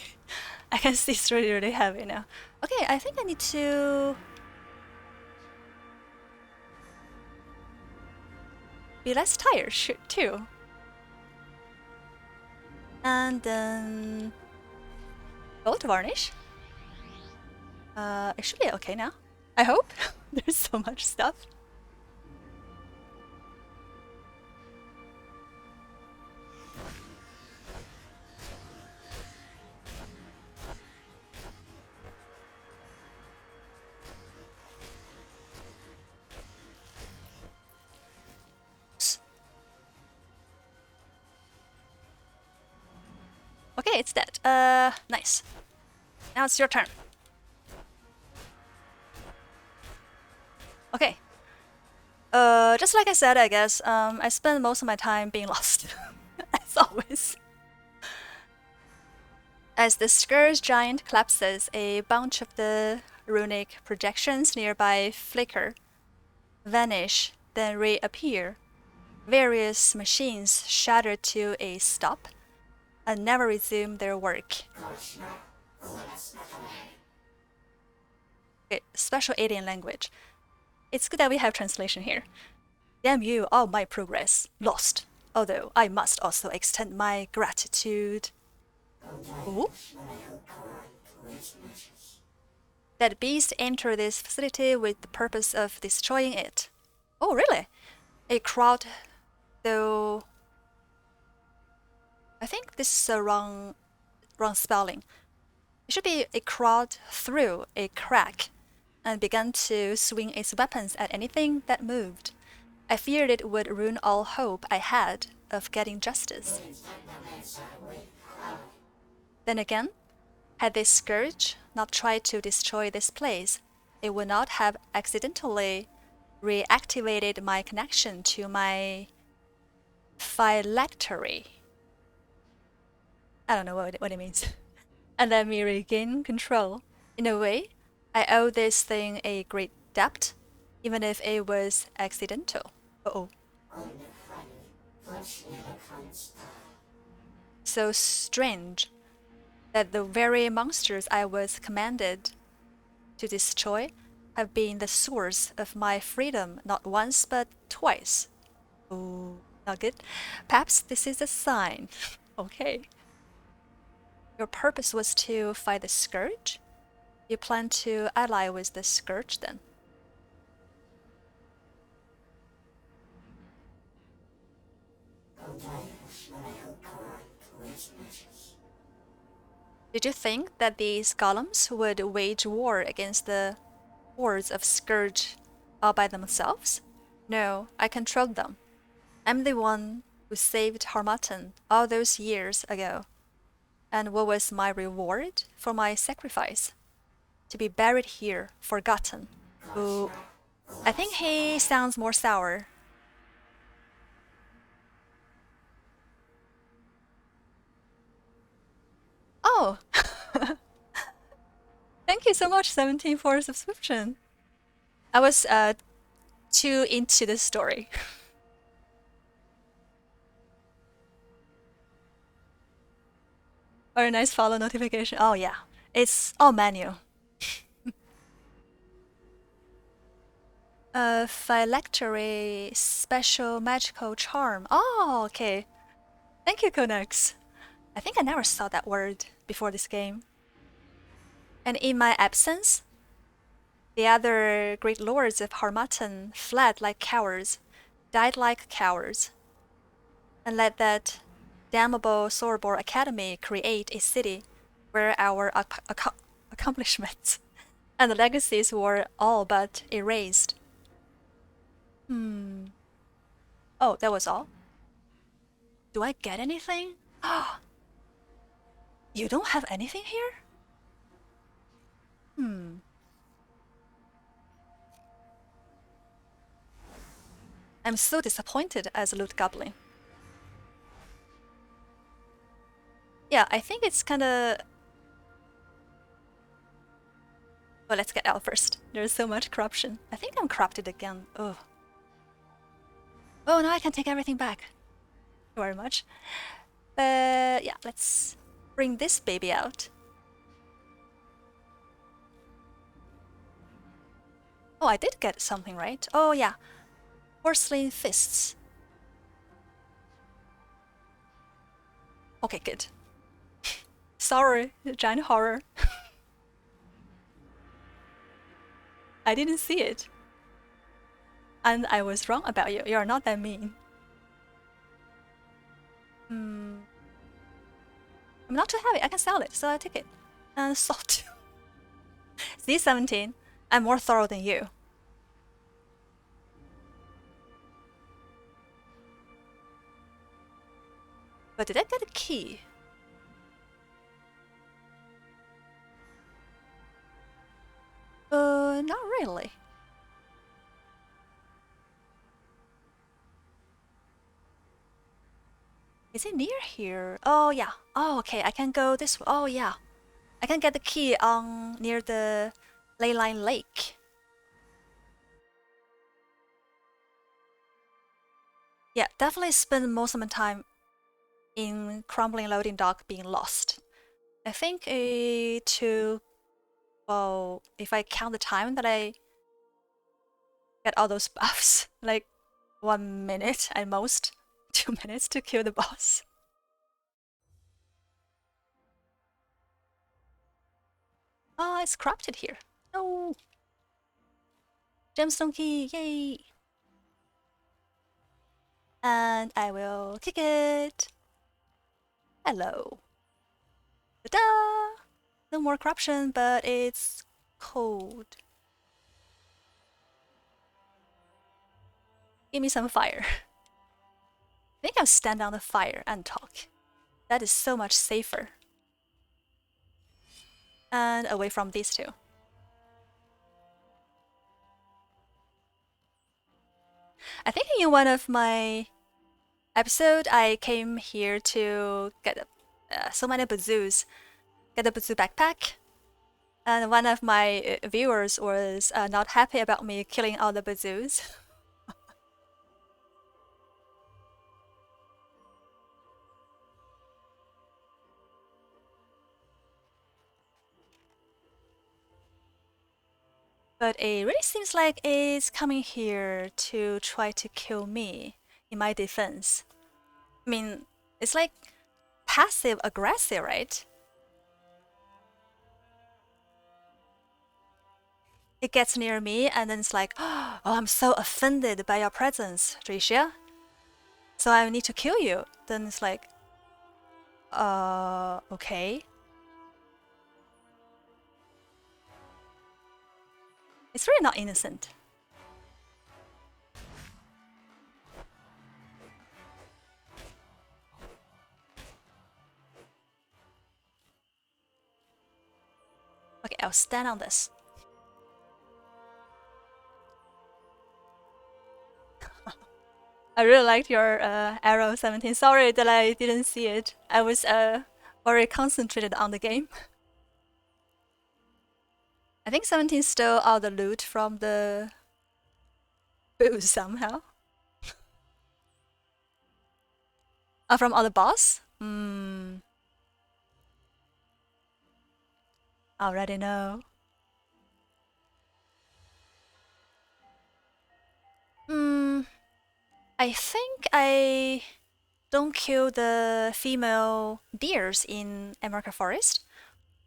I can see it's really, really heavy now. Okay, I think I need to... be less tired, too. And then... gold varnish. It should be okay now. I hope. There's so much stuff. Okay, it's dead. Nice. Now it's your turn. Okay. Just like I said, I guess, I spend most of my time being lost. As always. As the Scourge Giant collapses, a bunch of the runic projections nearby flicker, vanish, then reappear. Various machines shatter to a stop and never resume their work. Okay, special alien language. It's good that we have translation here. Damn you, all my progress lost. Although I must also extend my gratitude. Ooh. That beast entered this facility with the purpose of destroying it. Oh, really? A crowd, though... I think this is a wrong spelling. It should be a crowd through a crack and began to swing its weapons at anything that moved. I feared it would ruin all hope I had of getting justice. Then again, had this scourge not tried to destroy this place, it would not have accidentally reactivated my connection to my phylactery. I don't know what it means. And let me regain control. In a way, I owe this thing a great debt, even if it was accidental. Uh-oh. So strange that the very monsters I was commanded to destroy have been the source of my freedom not once but twice. Oh, not good. Perhaps this is a sign. Okay. Your purpose was to fight the Scourge? You plan to ally with the Scourge then? Did you think that these golems would wage war against the hordes of Scourge all by themselves? No, I controlled them. I'm the one who saved Harmattan all those years ago. And what was my reward for my sacrifice? To be buried here, forgotten. Ooh, I think he sounds more sour. Oh! Thank you so much, 17, for a subscription. I was too into the story. Very nice follow notification. Oh yeah, it's all menu. Phylactery special magical charm. Oh, okay. Thank you, Konex. I think I never saw that word before this game. And in my absence, the other great lords of Harmattan fled like cowards, died like cowards, and let that damnable Sorbor Academy create a city where our accomplishments and the legacies were all but erased. Oh, that was all? Do I get anything? You don't have anything here? I'm so disappointed as a loot goblin. Yeah, I think it's kinda... Well, let's get out first. There's so much corruption. I think I'm corrupted again. Oh. Oh, now I can take everything back. Thank you very much. Yeah, let's bring this baby out. Oh, I did get something, right? Oh, yeah. Porcelain fists. Okay, good. Sorry, giant horror. I didn't see it. And I was wrong about you. You're not that mean. I'm not too heavy. I can sell it, so I take it. And salt. Z17. I'm more thorough than you. But did I get a key? Not really. Is it near here? Oh, yeah. Oh, okay. I can go this way. Oh, yeah. I can get the key on near the Leyline Lake. Yeah, definitely spend most of my time in crumbling loading dock being lost. I think it took, well, if I count the time that I get all those buffs, like 1 minute at most, 2 minutes to kill the boss. Oh, it's corrupted here. No! Gemstone key, yay! And I will kick it. Hello. Ta-da! No more corruption, but it's cold. Give me some fire. I think I'll stand on the fire and talk. That is so much safer. And away from these two. I think in one of my episode, I came here to get so many bazoos, get a bazoo backpack, and one of my viewers was not happy about me killing all the bazoos. But it really seems like it's coming here to try to kill me in my defense. I mean, it's like passive aggressive, right? It gets near me and then it's like, oh, I'm so offended by your presence, Dracia. So I need to kill you. Then it's like, okay. It's really not innocent. Okay, I'll stand on this. I really liked your arrow 17. Sorry that I didn't see it. I was very concentrated on the game. I think 17 stole all the loot from the booth somehow. From all the boss? Already know. I think I don't kill the female deers in America Forest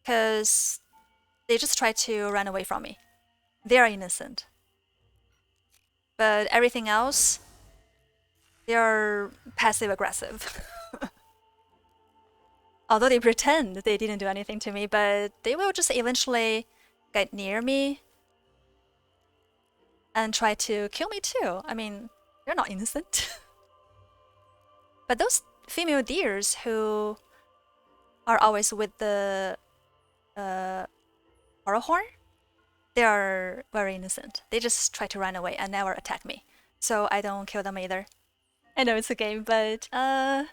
because they just try to run away from me. They are innocent. But everything else, they are passive aggressive. Although they pretend they didn't do anything to me, but they will just eventually get near me and try to kill me too. I mean, they're not innocent. But those female deers who are always with the horror horn, they are very innocent. They just try to run away and never attack me. So I don't kill them either. I know it's a game, but eh.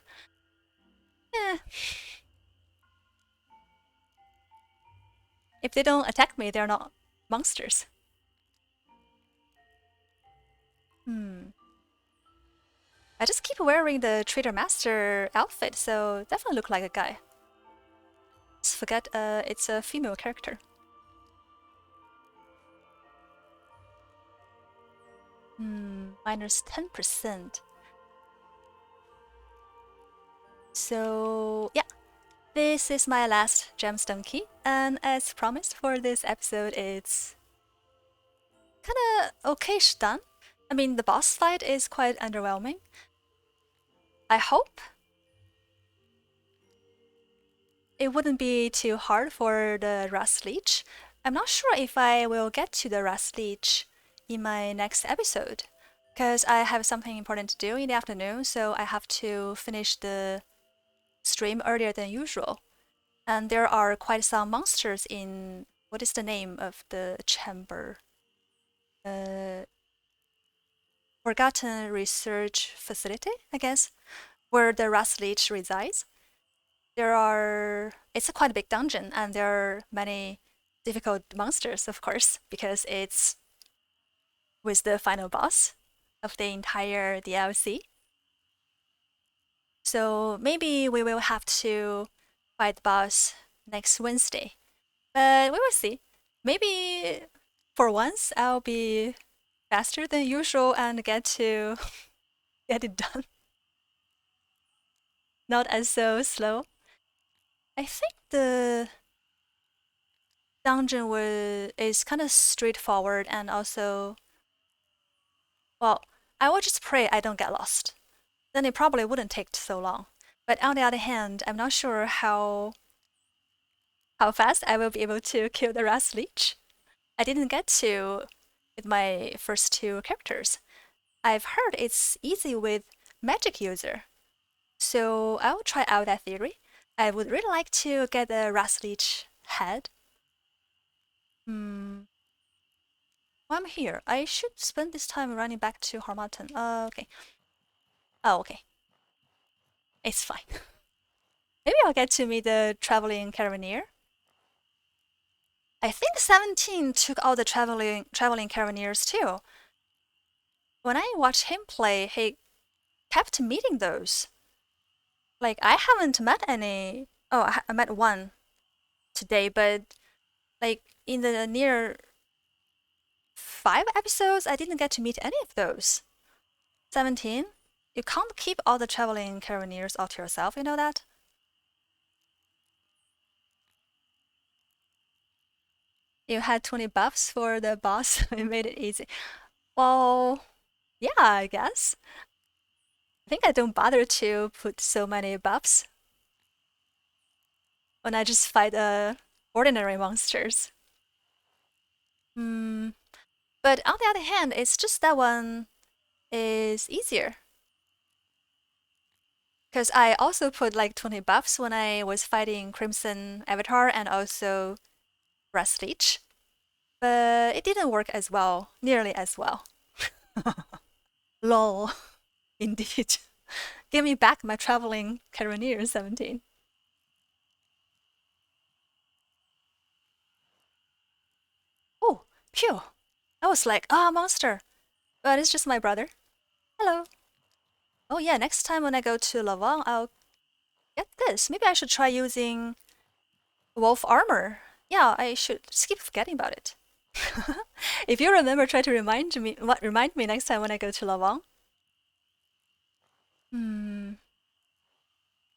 If they don't attack me, they're not monsters. I just keep wearing the Trader Master outfit, so definitely look like a guy. Just forget it's a female character. Minus 10%. So yeah, this is my last gemstone key, and as promised for this episode, it's kinda okayish done. I mean, the boss fight is quite underwhelming. I hope it wouldn't be too hard for the Rust Lich. I'm not sure if I will get to the Rust Lich in my next episode, because I have something important to do in the afternoon, so I have to finish the stream earlier than usual. And there are quite some monsters in, what is the name of the chamber? Forgotten Research Facility, I guess, where the Rust Lich resides. It's a quite big dungeon, and there are many difficult monsters, of course, because it's with the final boss of the entire DLC. So maybe we will have to fight the boss next Wednesday. But we will see. Maybe for once I'll be faster than usual and get to get it done. Not as so slow. I think the dungeon is kind of straightforward and also, well, I will just pray I don't get lost. Then it probably wouldn't take so long. But on the other hand, I'm not sure how fast I will be able to kill the Rust Lich. I didn't get to with my first two characters. I've heard it's easy with magic user. So I will try out that theory. I would really like to get the Rust Lich head. What I'm here. I should spend this time running back to Harmattan. Okay. Oh, okay. It's fine. Maybe I'll get to meet the traveling caravaneer. I think 17 took all the traveling caravaneers too. When I watched him play, he kept meeting those. Like, I haven't met any. Oh, I met one today, but like in the near 5 episodes, I didn't get to meet any of those. 17? You can't keep all the traveling caravaneers all to yourself, you know that? You had 20 buffs for the boss, it made it easy. Well, yeah, I guess. I think I don't bother to put so many buffs when I just fight ordinary monsters. But on the other hand, it's just that one is easier. Because I also put like 20 buffs when I was fighting Crimson Avatar and also Rust Lich. But it didn't work as well, nearly as well. Lol. Indeed. Give me back my traveling caravaneer 17. Oh, phew. I was like, monster. But it's just my brother. Hello. Oh yeah, next time when I go to Lavang, I'll get this. Maybe I should try using wolf armor. Yeah, I should just keep forgetting about it. If you remember, try to remind me next time when I go to Lavang.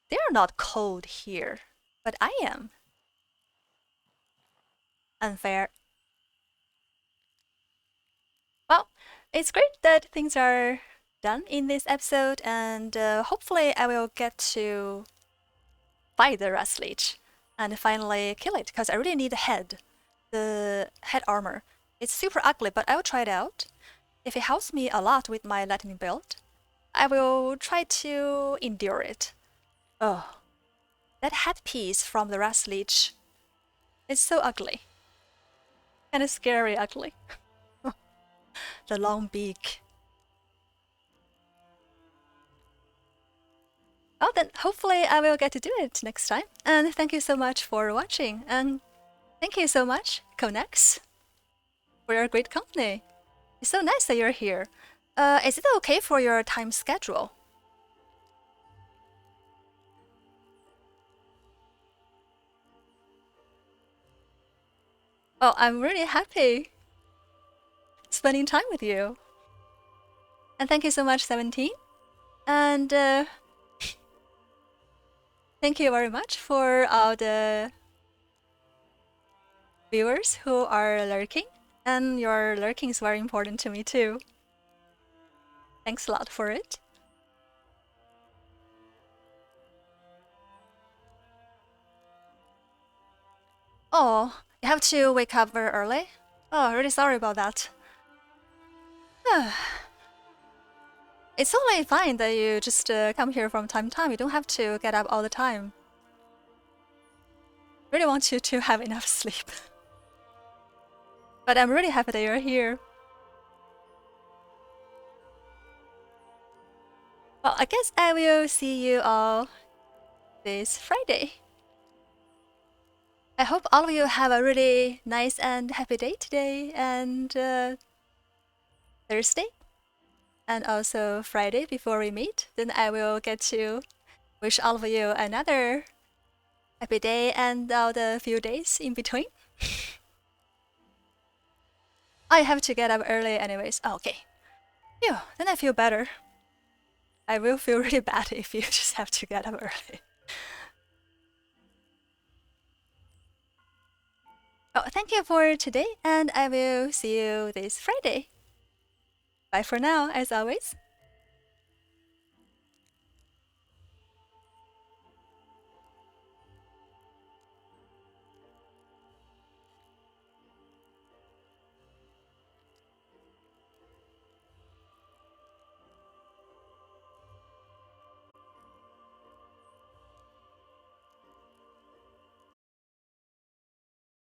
They are not cold here, but I am. Unfair. Well, it's great that things are done in this episode, and hopefully I will get to fight the Rust Lich and finally kill it, because I really need the head armor. It's super ugly, but I will try it out. If it helps me a lot with my lightning build, I will try to endure it. Oh, that headpiece from the Rust Lich is so ugly. And it's scary ugly. The long beak. Oh, then hopefully I will get to do it next time. And thank you so much for watching. And thank you so much, Konex, for your great company. It's so nice that you're here. Is it okay for your time schedule? Oh, I'm really happy spending time with you. And thank you so much, 17. And thank you very much for all the viewers who are lurking. And your lurking is very important to me too. Thanks a lot for it. Oh, you have to wake up very early? Oh, really sorry about that. It's totally fine that you just come here from time to time. You don't have to get up all the time. Really want you to have enough sleep. But I'm really happy that you're here. Well, I guess I will see you all this Friday. I hope all of you have a really nice and happy day today and Thursday. And also Friday before we meet. Then I will get to wish all of you another happy day and all the few days in between. I have to get up early anyways. Oh, okay. Phew, then I feel better. I will feel really bad if you just have to get up early. Oh, thank you for today, and I will see you this Friday. Bye for now, as always.